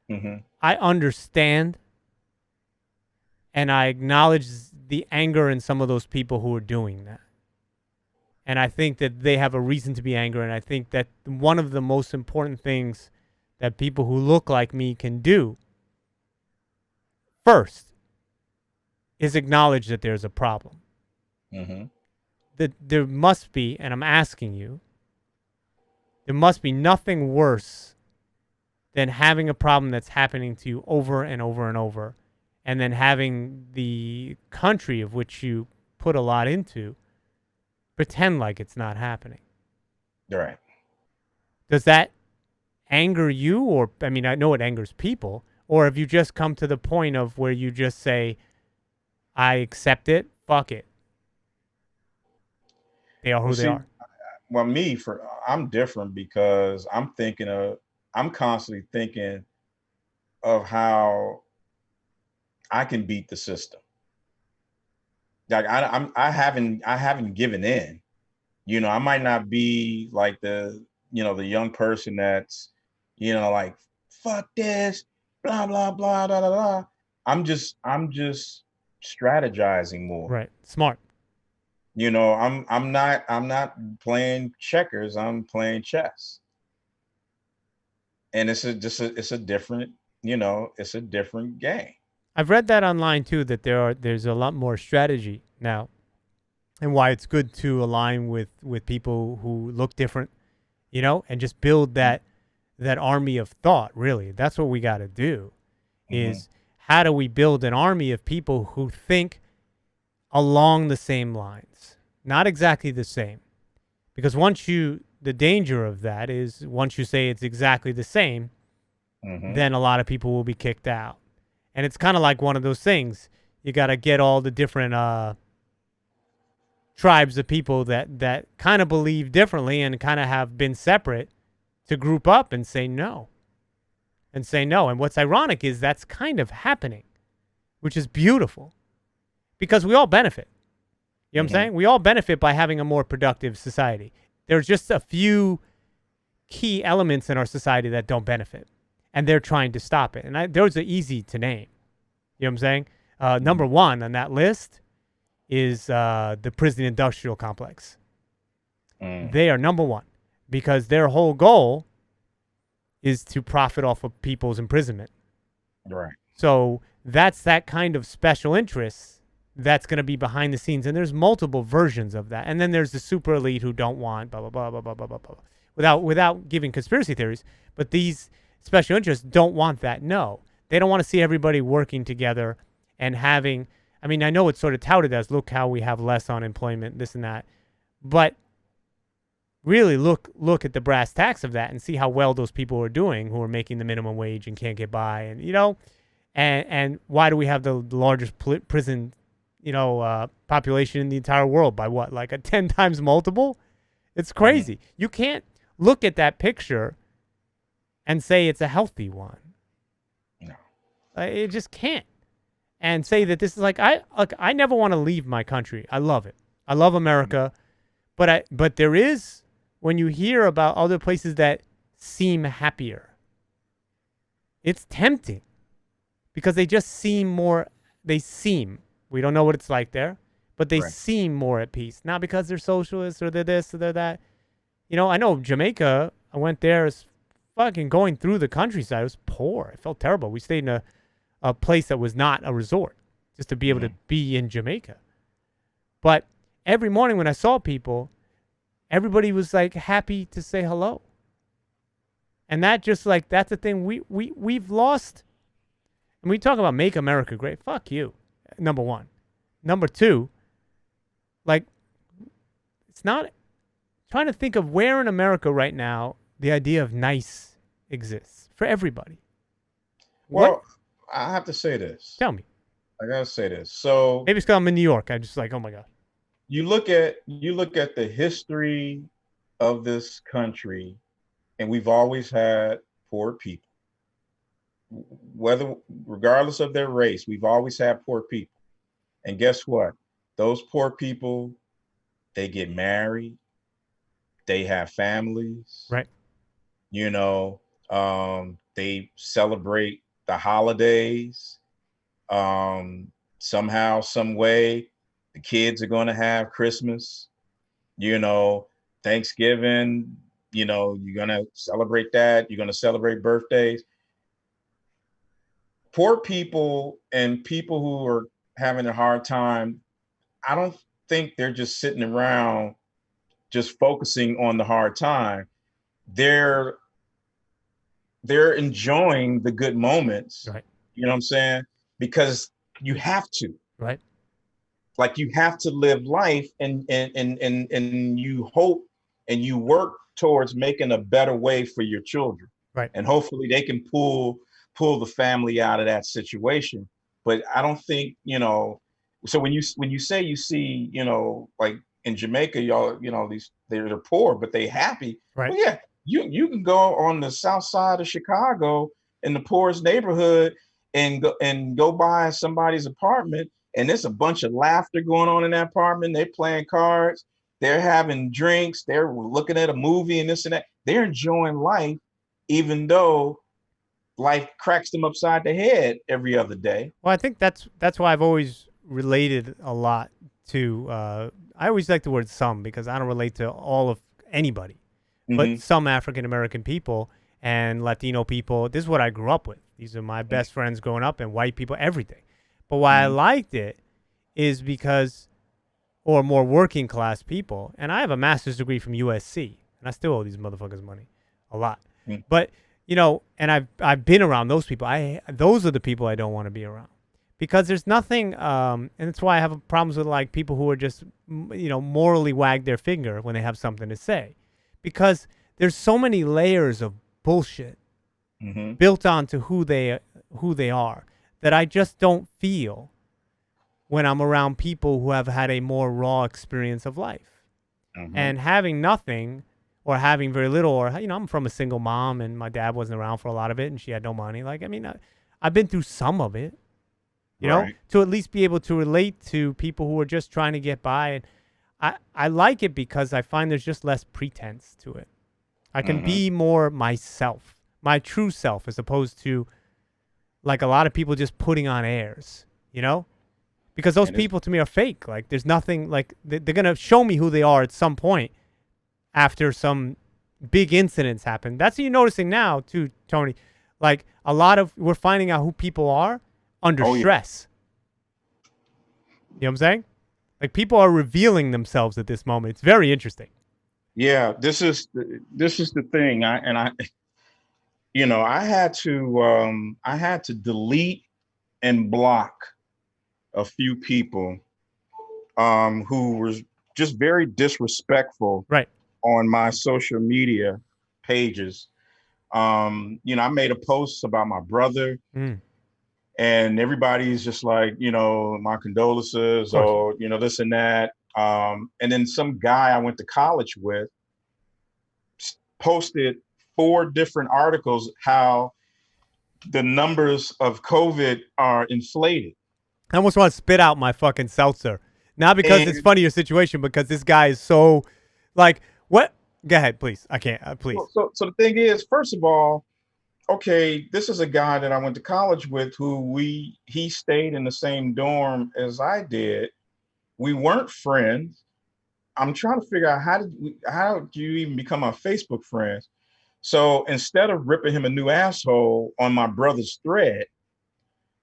Mm-hmm. I understand, and I acknowledge the anger in some of those people who are doing that. And I think that they have a reason to be angry. And I think that one of the most important things that people who look like me can do first is acknowledge that there's a problem. Mm-hmm. That there must be, and I'm asking you, there must be nothing worse than having a problem that's happening to you over and over and over, and then having the country of which you put a lot into pretend like it's not happening. Right. Does that anger you? Or, I mean, I know it angers people. Or have you just come to the point of where you just say, I accept it, fuck it. They are who they are. Well, I'm different because I'm constantly thinking of how I can beat the system. Like I haven't given in. You know, I might not be like the young person that's, like, fuck this, blah blah blah blah blah blah. I'm just strategizing more. Right. Smart. I'm not playing checkers, I'm playing chess. And it's a different, it's a different game. I've read that online too, that there's a lot more strategy now, and why it's good to align with people who look different, and just build that army of thought. Really, that's what we got to do. Mm-hmm. Is how do we build an army of people who think along the same lines, not exactly the same, because the danger of that is once you say it's exactly the same, Mm-hmm. then a lot of people will be kicked out. And it's kind of like one of those things. You got to get all the different tribes of people that kind of believe differently and kind of have been separate to group up and say no. And what's ironic is that's kind of happening, which is beautiful, because we all benefit. You know what I'm saying? We all benefit by having a more productive society. There's just a few key elements in our society that don't benefit, and they're trying to stop it. And those are easy to name. You know what I'm saying? Number one on that list is the prison industrial complex. They are number one because their whole goal is to profit off of people's imprisonment. Right. So that's that kind of special interest that's going to be behind the scenes. And there's multiple versions of that. And then there's the super elite who don't want blah, blah, blah, blah, blah, blah, blah, blah. Without giving conspiracy theories. But these special interests don't want that. No. They don't want to see everybody working together and having, I mean, I know it's sort of touted as, look how we have less unemployment, this and that. But really look at the brass tacks of that and see how well those people are doing who are making the minimum wage and can't get by, and and why do we have the largest prison population in the entire world by what, like a 10 times multiple? It's crazy. You can't look at that picture and say it's a healthy one. No. It just can't. And say that this is I never want to leave my country. I love it. I love America, but there is, when you hear about other places that seem happier, it's tempting because they just seem more. They seem. We don't know what it's like there, but they seem more at peace. Not because they're socialists or they're this or they're that. I know Jamaica. I went there. It's fucking going through the countryside. It was poor. It felt terrible. We stayed in a place that was not a resort, just to be able to be in Jamaica. But every morning when I saw people, everybody was like happy to say hello. And that just like, that's the thing we've lost. And we talk about make America great. Fuck you. Number one. Number two, like, it's not, trying to think of where in America right now the idea of nice exists for everybody. Well, what? I have to say this. Tell me. I gotta say this. So maybe it's because I'm in New York. I'm just like, oh my God. You look at the history of this country, and we've always had poor people. Regardless of their race, we've always had poor people. And guess what? Those poor people, they get married, they have families, right? They celebrate the holidays. Somehow, some way, the kids are going to have Christmas, Thanksgiving, you're going to celebrate that. You're going to celebrate birthdays. Poor people and people who are having a hard time, I don't think they're just sitting around just focusing on the hard time. They're enjoying the good moments. Right. You know what I'm saying? Because you have to. Right. Like, you have to live life, and you hope and you work towards making a better way for your children. Right. And hopefully they can pull the family out of that situation. But I don't think, so when you say you see, like in Jamaica, y'all, they're poor, but they happy. Right. Well, yeah, you can go on the south side of Chicago in the poorest neighborhood and go by somebody's apartment, and there's a bunch of laughter going on in that apartment. They're playing cards, they're having drinks, they're looking at a movie and this and that. They're enjoying life, even though life cracks them upside the head every other day. Well, I think that's why I've always related a lot to. I always like the word "some" because I don't relate to all of anybody, but some African American people and Latino people. This is what I grew up with. These are my best friends growing up, and white people, everything. But why I liked it is because, or more working class people, and I have a master's degree from USC, and I still owe these motherfuckers money, a lot. But and I've been around those people. Those are the people I don't want to be around, because there's nothing, and that's why I have problems with like people who are just morally wag their finger when they have something to say, because there's so many layers of bullshit built onto who they are that I just don't feel when I'm around people who have had a more raw experience of life. And having nothing, or having very little, or I'm from a single mom and my dad wasn't around for a lot of it and she had no money. Like, I mean, I've been through some of it, know, to at least be able to relate to people who are just trying to get by. And I like it because I find there's just less pretense to it. I can be more myself, my true self, as opposed to like a lot of people just putting on airs, because those people to me are fake. Like, there's nothing, like they're going to show me who they are at some point after some big incidents happen. That's what you're noticing now too, Tony. Like, we're finding out who people are under stress. You know what I'm saying? Like, people are revealing themselves at this moment. It's very interesting. Yeah, this is the thing. I had to delete and block a few people who were just very disrespectful right on my social media pages. I made a post about my brother, Mm, and everybody's just like, my of condolences, course. or this and that. And then some guy I went to college with posted 4 different articles how the numbers of COVID are inflated. I almost want to spit out my fucking seltzer. Not because it's And funny your situation, because this guy is so, like, what? Go ahead, please. I can't. Please. so the thing is, first of all, okay, this is a guy that I went to college with who he stayed in the same dorm as I did. We weren't friends. I'm trying to figure out how do you even become our Facebook friends? So instead of ripping him a new asshole on my brother's thread,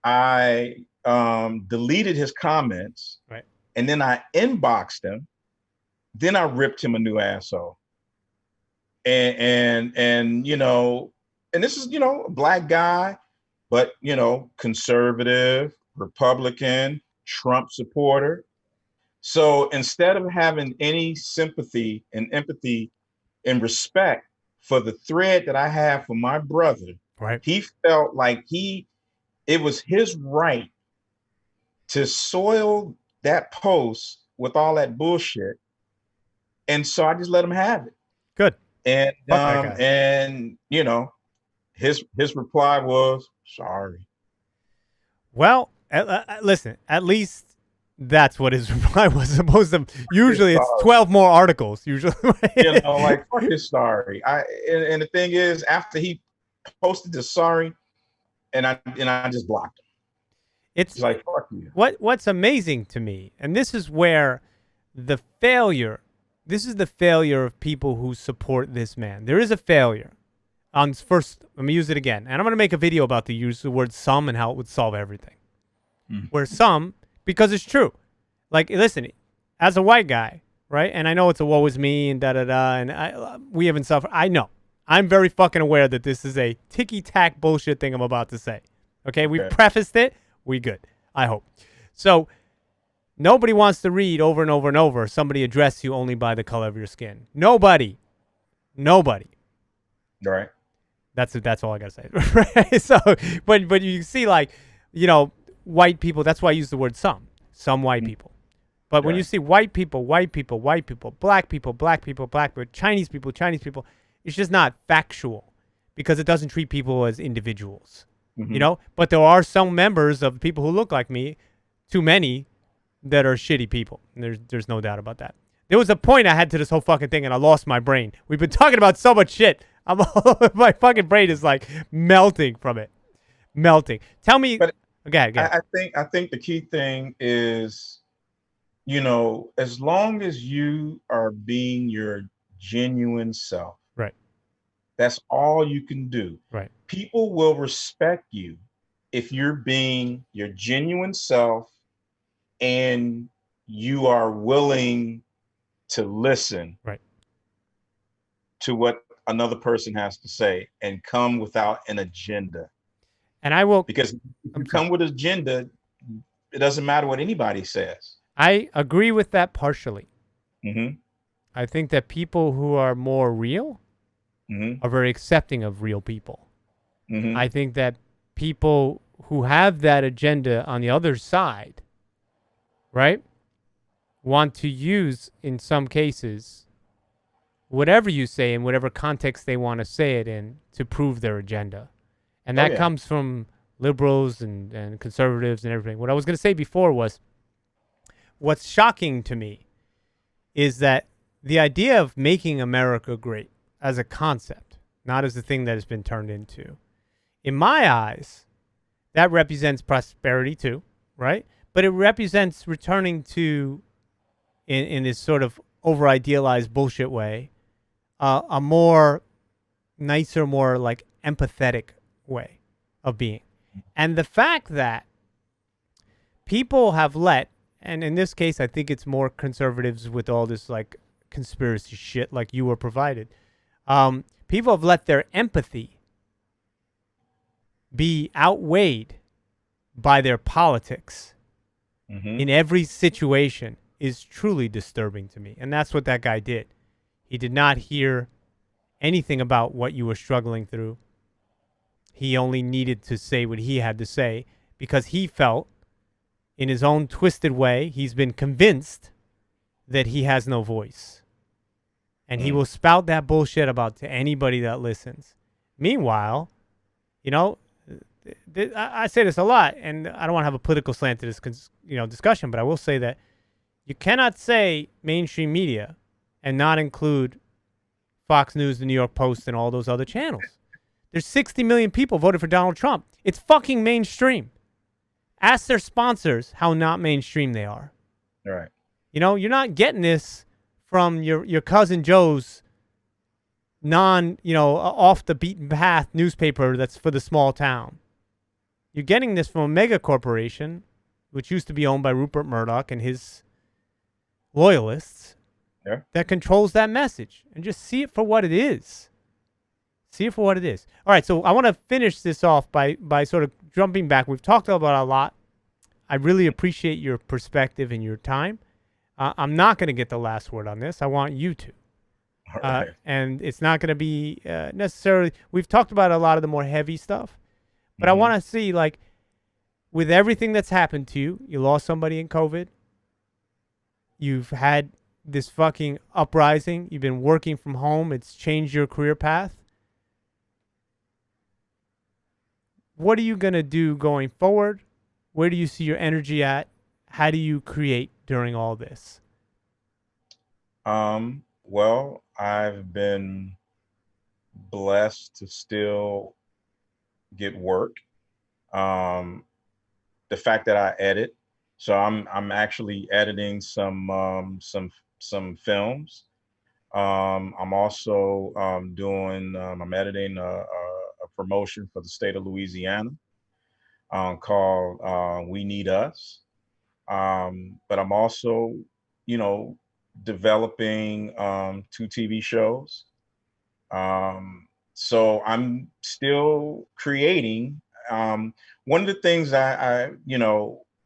I deleted his comments, Right. and then I inboxed him. Then I ripped him a new asshole. And this is a black guy, but conservative, Republican, Trump supporter. So instead of having any sympathy and empathy and respect for the thread that I have for my brother, Right. he felt like it was his right to soil that post with all that bullshit. And so I just let him have it. Good. And Fuck that guy. his reply was sorry. Well, listen. At least that's what his reply was supposed to. Usually, it's 12 more articles. Usually, Like fuck his sorry. And the thing is, after he posted the sorry, and I just blocked him. It's like fuck you. What's amazing to me, and this is where the failure. This is the failure of people who support this man. There is a failure. First, let me use it again, and I'm going to make a video about the use of the word "some" and how it would solve everything. Where some, because it's true. Like, listen, as a white guy, right? And I know it's a woe is me and da-da-da, and we haven't suffered. I know. I'm very fucking aware that this is a ticky-tack bullshit thing I'm about to say. Okay? We've prefaced it. We good. I hope. So, nobody wants to read over and over and over somebody address you only by the color of your skin. Nobody. Right. That's all I gotta say. Right? So, but you see, like, white people. That's why I use the word some. Some white people. But when you see white people, black people, black people, Chinese people, it's just not factual because it doesn't treat people as individuals. But there are some members of people who look like me, too many, that are shitty people. There's no doubt about that. There was a point I had to this whole fucking thing, and I lost my brain. We've been talking about so much shit. My fucking brain is like melting from it. Melting. Tell me. But okay. I think the key thing is, as long as you are being your genuine self, right? That's all you can do. Right. People will respect you if you're being your genuine self and you are willing to listen right. to what another person has to say and come without an agenda. And I will, because if you come with an agenda, it doesn't matter what anybody says. I agree with that partially. Mm-hmm. I think that people who are more real are very accepting of real people. Mm-hmm. I think that people who have that agenda on the other side, right, want to use, in some cases, whatever you say in whatever context they want to say it in to prove their agenda. And that comes from liberals and conservatives and everything. What I was going to say before was, what's shocking to me is that the idea of making America great as a concept, not as a thing that has been turned into, in my eyes, that represents prosperity too, right? But it represents returning to, in this sort of over-idealized bullshit way, a more nicer, more like empathetic way of being. And the fact that people have let, and in this case, I think it's more conservatives with all this like conspiracy shit like you were provided. People have let their empathy be outweighed by their politics in every situation is truly disturbing to me. And that's what that guy did. He did not hear anything about what you were struggling through. He only needed to say what he had to say because he felt, in his own twisted way, he's been convinced that he has no voice. And he will spout that bullshit about to anybody that listens. Meanwhile, you know, I say this a lot, and I don't want to have a political slant to this, discussion, but I will say that you cannot say mainstream media and not include Fox News, the New York Post, and all those other channels. There's 60 million people voted for Donald Trump. It's fucking mainstream. Ask their sponsors how not mainstream they are. All right. You're not getting this from your cousin Joe's off the beaten path newspaper that's for the small town. You're getting this from a mega corporation, which used to be owned by Rupert Murdoch and his loyalists, that controls that message. And just see it for what it is. See it for what it is. All right, so I want to finish this off by sort of jumping back. We've talked about a lot. I really appreciate your perspective and your time. I'm not going to get the last word on this. I want you to. All right. And it's not going to be necessarily. We've talked about a lot of the more heavy stuff, but I want to see, like, with everything that's happened to you, you lost somebody in COVID. You've had this fucking uprising. You've been working from home. It's changed your career path. What are you going to do going forward? Where do you see your energy at? How do you create during all this? Well, I've been blessed to still get work. The fact that I edit, so I'm actually editing some films. I'm also I'm editing a promotion for the state of Louisiana called We Need Us. But I'm also, developing 2 TV shows. So I'm still creating. One of the things I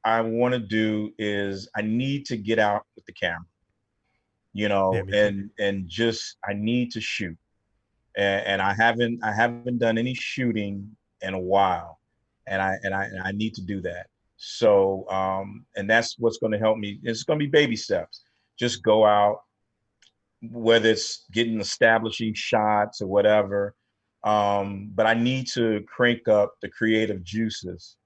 want to do is I need to get out with the camera, Yeah, me too. and just I need to shoot, and I haven't done any shooting in a while, and I need to do that. So and that's what's going to help me. It's going to be baby steps. Just go out, whether it's getting establishing shots or whatever. But I need to crank up the creative juices,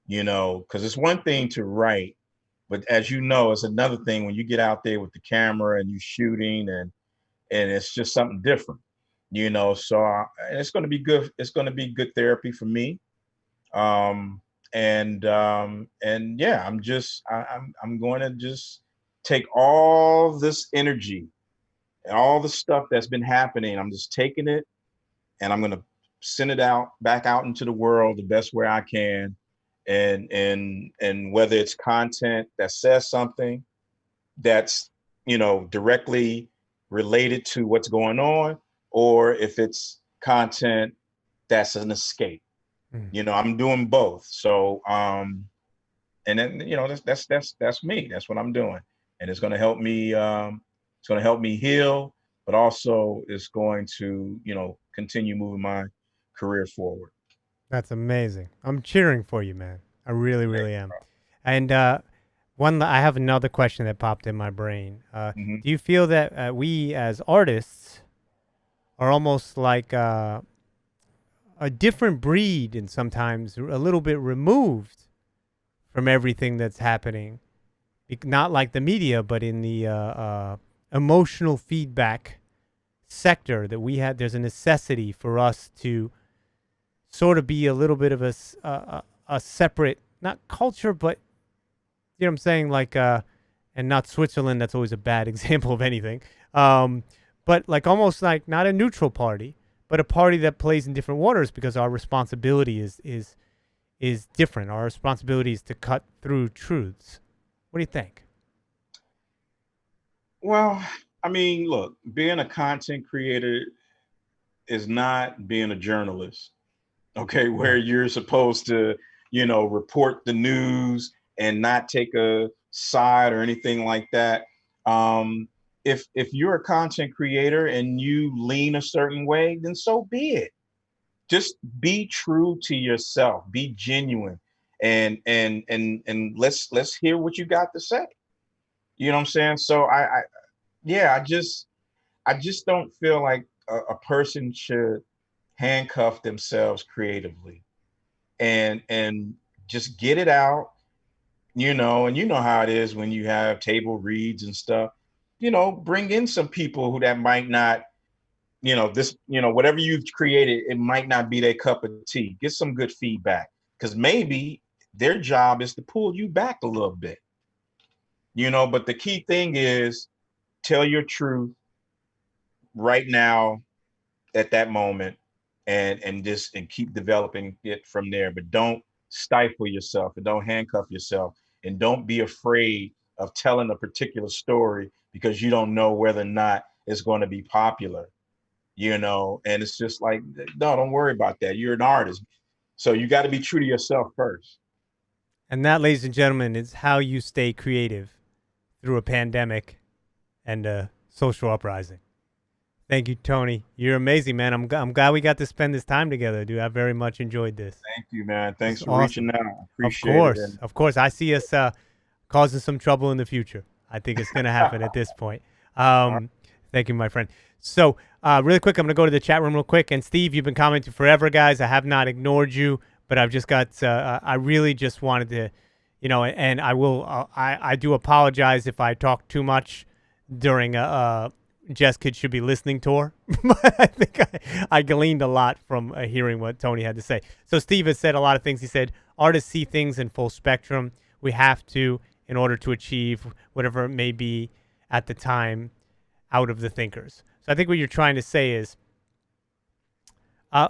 because it's one thing to write, but as you know, it's another thing when you get out there with the camera and you shooting, and it's just something different, So it's going to be good. It's going to be good therapy for me. And yeah, I'm going to just take all this energy and all the stuff that's been happening. I'm just taking it, and I'm going to send it out back out into the world the best way I can. And whether it's content that says something that's, directly related to what's going on, or if it's content that's an escape. I'm doing both. So and then, that's me. That's what I'm doing. And it's going to help me heal, but also it's going to, continue moving my career forward. That's amazing. I'm cheering for you, man. I really, really am. And I have another question that popped in my brain. Mhm. Do you feel that we as artists are almost like a different breed, and sometimes a little bit removed from everything that's happening? Not like the media, but in the emotional feedback sector that we had. There's a necessity for us to sort of be a little bit of a separate, not culture, but you know what I'm saying, like and not Switzerland. That's always a bad example of anything. But like almost like not a neutral party, but a party that plays in different waters, because our responsibility is different. Our responsibility is to cut through truths. What do you think? Well, I mean, look, being a content creator is not being a journalist, okay, where Right. you're supposed to, report the news and not take a side or anything like that. if you're a content creator and you lean a certain way, then so be it. Just be true to yourself, be genuine, and let's hear what you got to say. You know what I'm saying? So I yeah, I just don't feel like a person should handcuff themselves creatively and just get it out, and you know how it is when you have table reads and stuff. Bring in some people who that might not, whatever you've created, it might not be their cup of tea. Get some good feedback because maybe their job is to pull you back a little bit, but the key thing is tell your truth right now at that moment and keep developing it from there. But don't stifle yourself and don't handcuff yourself and don't be afraid of telling a particular story because you don't know whether or not it's going to be popular. And it's just like, no, don't worry about that. You're an artist. So you got to be true to yourself first. And that, ladies and gentlemen, is how you stay creative through a pandemic and a social uprising. Thank you, Tony. You're amazing, man. I'm glad we got to spend this time together, dude. I very much enjoyed this. Thank you, man. It's Thanks for awesome. reaching out. Of Appreciate it. course, of course. I see us causing some trouble in the future. I think it's going to happen at this point. Thank you, my friend. So, really quick, I'm going to go to the chat room real quick. And Steve, you've been commenting forever, guys. I have not ignored you, but I've just got. I really just wanted to, and I will. I do apologize if I talk too much during Jess Kids Should Be Listening tour. But I think I gleaned a lot from hearing what Tony had to say. So Steve has said a lot of things. He said, artists see things in full spectrum. We have to, in order to achieve whatever it may be at the time, out of the thinkers. So I think what you're trying to say is,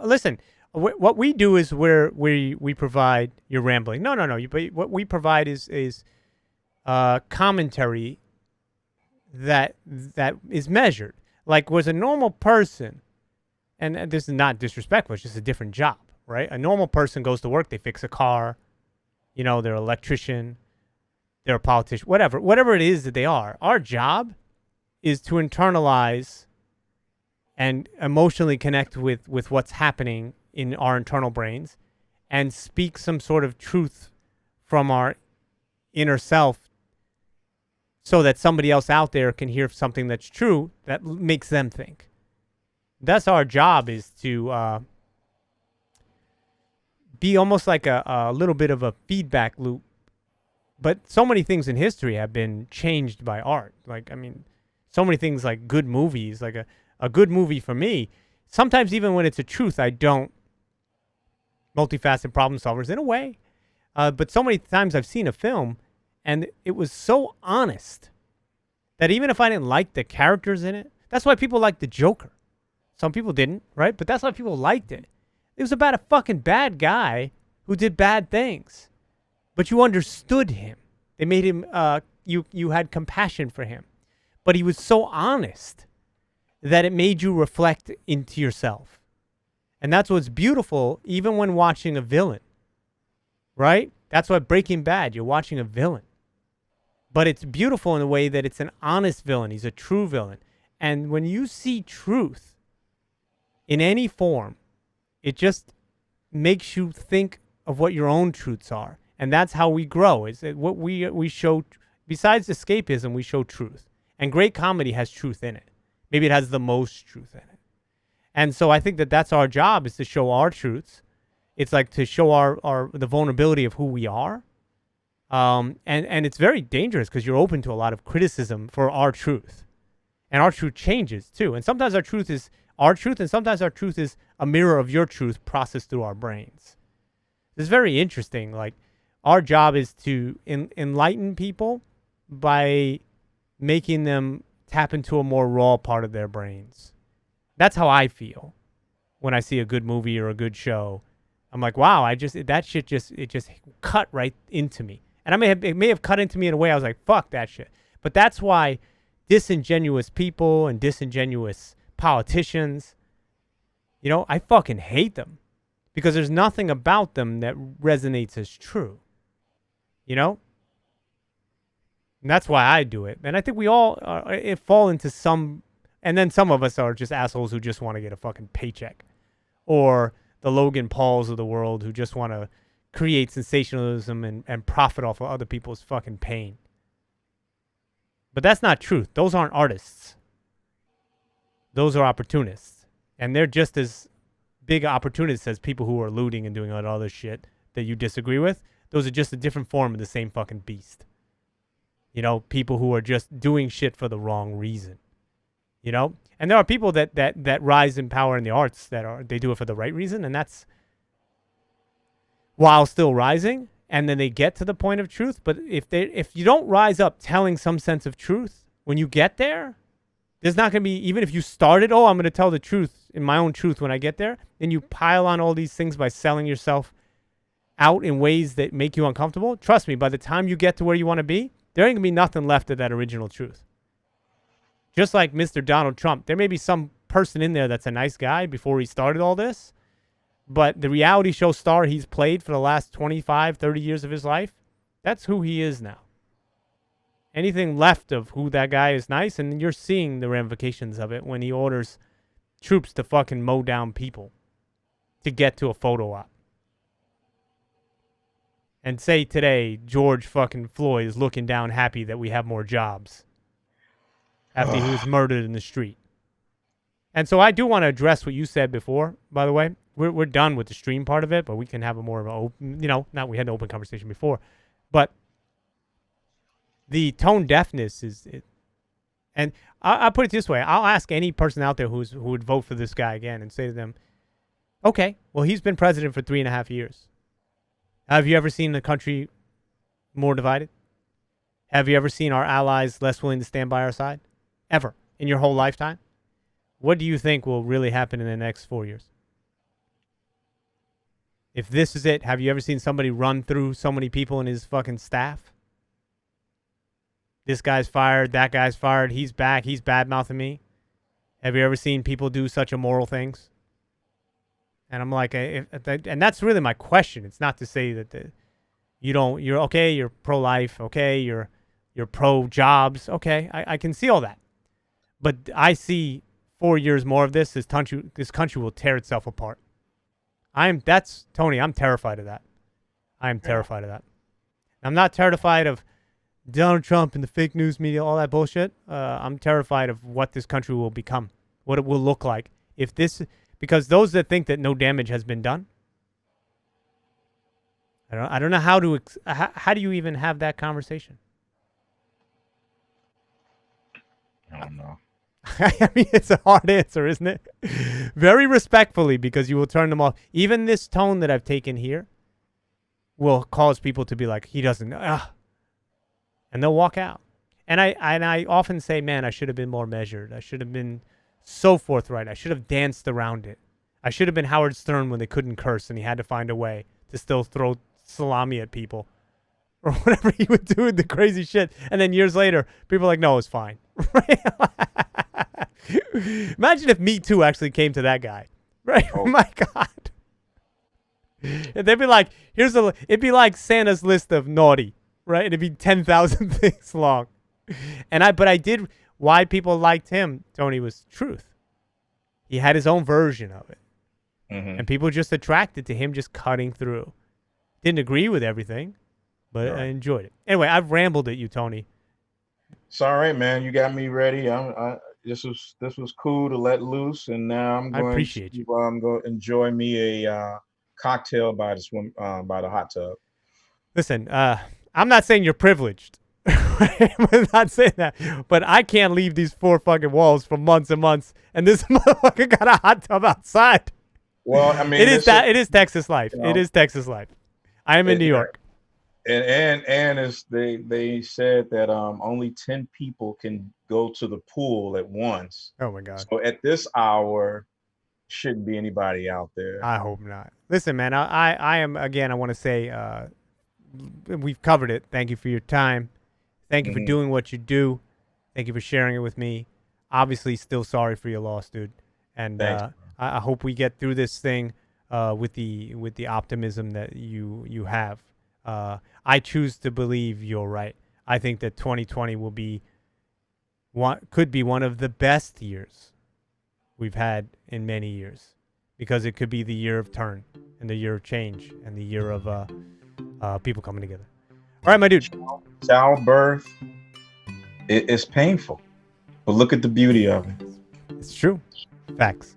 listen, what we do is we provide, you're rambling. No. But what we provide is commentary that is measured. Like, was a normal person, and this is not disrespectful, it's just a different job, right? A normal person goes to work, they fix a car, they're an electrician, they're a politician, whatever it is that they are. Our job is to internalize and emotionally connect with what's happening in our internal brains and speak some sort of truth from our inner self so that somebody else out there can hear something that's true that makes them think. That's our job, is to be almost like a little bit of a feedback loop. But so many things in history have been changed by art. Like, I mean, so many things, like good movies, like a good movie for me, sometimes even when it's a truth, I don't, multifaceted problem solvers in a way. But so many times I've seen a film and it was so honest that even if I didn't like the characters in it, that's why people like the Joker. Some people didn't, right? But that's why people liked it. It was about a fucking bad guy who did bad things, but you understood him. They made him, you had compassion for him, but he was so honest that it made you reflect into yourself. And that's what's beautiful, even when watching a villain, right? That's why Breaking Bad, you're watching a villain. But it's beautiful in a way that it's an honest villain. He's a true villain. And when you see truth in any form, it just makes you think of what your own truths are. And that's how we grow. Is that what we show, besides escapism, we show truth. And great comedy has truth in it. Maybe it has the most truth in it. And so I think that that's our job, is to show our truths. It's like to show the vulnerability of who we are. And it's very dangerous because you're open to a lot of criticism for our truth. And our truth changes too. And sometimes our truth is our truth, and sometimes our truth is a mirror of your truth processed through our brains. It's very interesting. Like, our job is to enlighten people by making them tap into a more raw part of their brains. That's how I feel when I see a good movie or a good show. I'm like, wow, that shit just cut right into me. And it may have cut into me in a way I was like, fuck that shit. But that's why disingenuous people and disingenuous politicians, I fucking hate them, because there's nothing about them that resonates as true. And that's why I do it. And I think we all fall into some, and then some of us are just assholes who just want to get a fucking paycheck, or the Logan Pauls of the world who just want to create sensationalism and profit off of other people's fucking pain. But that's not truth. Those aren't artists. Those are opportunists. And they're just as big opportunists as people who are looting and doing all that other shit that you disagree with. Those are just a different form of the same fucking beast. You know, people who are just doing shit for the wrong reason. You know? And there are people that rise in power in the arts they do it for the right reason, and that's while still rising, and then they get to the point of truth. But if you don't rise up telling some sense of truth, when you get there, there's not going to be, even if you started, I'm going to tell the truth in my own truth when I get there, then you pile on all these things by selling yourself out in ways that make you uncomfortable. Trust me, by the time you get to where you want to be, there ain't going to be nothing left of that original truth. Just like Mr. Donald Trump, there may be some person in there that's a nice guy before he started all this, but the reality show star he's played for the last 25, 30 years of his life, that's who he is now. Anything left of who that guy is nice, and you're seeing the ramifications of it when he orders troops to fucking mow down people to get to a photo op. And say today George fucking Floyd is looking down happy that we have more jobs after he was murdered in the street. And so I do want to address what you said before, by the way. We're done with the stream part of it, but we can have a more of an open, not we had an open conversation before. But the tone deafness and I'll put it this way. I'll ask any person out there who would vote for this guy again and say to them, okay, well, he's been president for 3.5 years. Have you ever seen the country more divided? Have you ever seen our allies less willing to stand by our side? Ever in your whole lifetime? What do you think will really happen in the next 4 years? If this is it, have you ever seen somebody run through so many people in his fucking staff? This guy's fired, that guy's fired, he's back, he's bad-mouthing me. Have you ever seen people do such immoral things? And I'm like, and that's really my question. It's not to say that you're okay, you're pro-life, okay, you're pro-jobs, okay, I can see all that. But I see 4 years more of this country will tear itself apart. Tony, I'm terrified of that. I am terrified of that. I'm not terrified of Donald Trump and the fake news media, all that bullshit. I'm terrified of what this country will become, what it will look like. Because those that think that no damage has been done, I don't know how do you even have that conversation? I don't know. I mean, it's a hard answer, isn't it? Very respectfully, because you will turn them off. Even this tone that I've taken here will cause people to be like, he doesn't, and they'll walk out. And I often say, man, I should have been more measured. I should have been so forthright. I should have danced around it. I should have been Howard Stern when they couldn't curse and he had to find a way to still throw salami at people or whatever he would do with the crazy shit. And then years later, people are like, no, it's fine. Imagine if Me Too actually came to that guy. Right? Oh my God. And they'd be like, it'd be like Santa's list of naughty, right? It'd be 10,000 things long. Why people liked him, Tony, was truth. He had his own version of it. Mm-hmm. And people just attracted to him just cutting through. Didn't agree with everything, but I enjoyed it. Anyway, I've rambled at you, Tony. It's all right, man. You got me ready. This was cool to let loose, and now I appreciate you. I'm going to enjoy me a cocktail by the hot tub. Listen, I'm not saying you're privileged. I'm not saying that, but I can't leave these 4 fucking walls for months and months, and this motherfucker got a hot tub outside. Well, I mean, it is Texas life. It is Texas life. I am in New York. And as they said that only 10 people can go to the pool at once. Oh my God! So at this hour, shouldn't be anybody out there. I hope not. Listen, man, I am again. I want to say we've covered it. Thank you for your time. Thank you for doing what you do. Thank you for sharing it with me. Obviously, still sorry for your loss, dude. And I hope we get through this thing with the optimism that you have. I choose to believe you're right. I think that 2020 could be one of the best years we've had in many years, because it could be the year of turn and the year of change and the year of people coming together. All right, my dude. Childbirth, it's painful, but look at the beauty of it. It's true. Facts.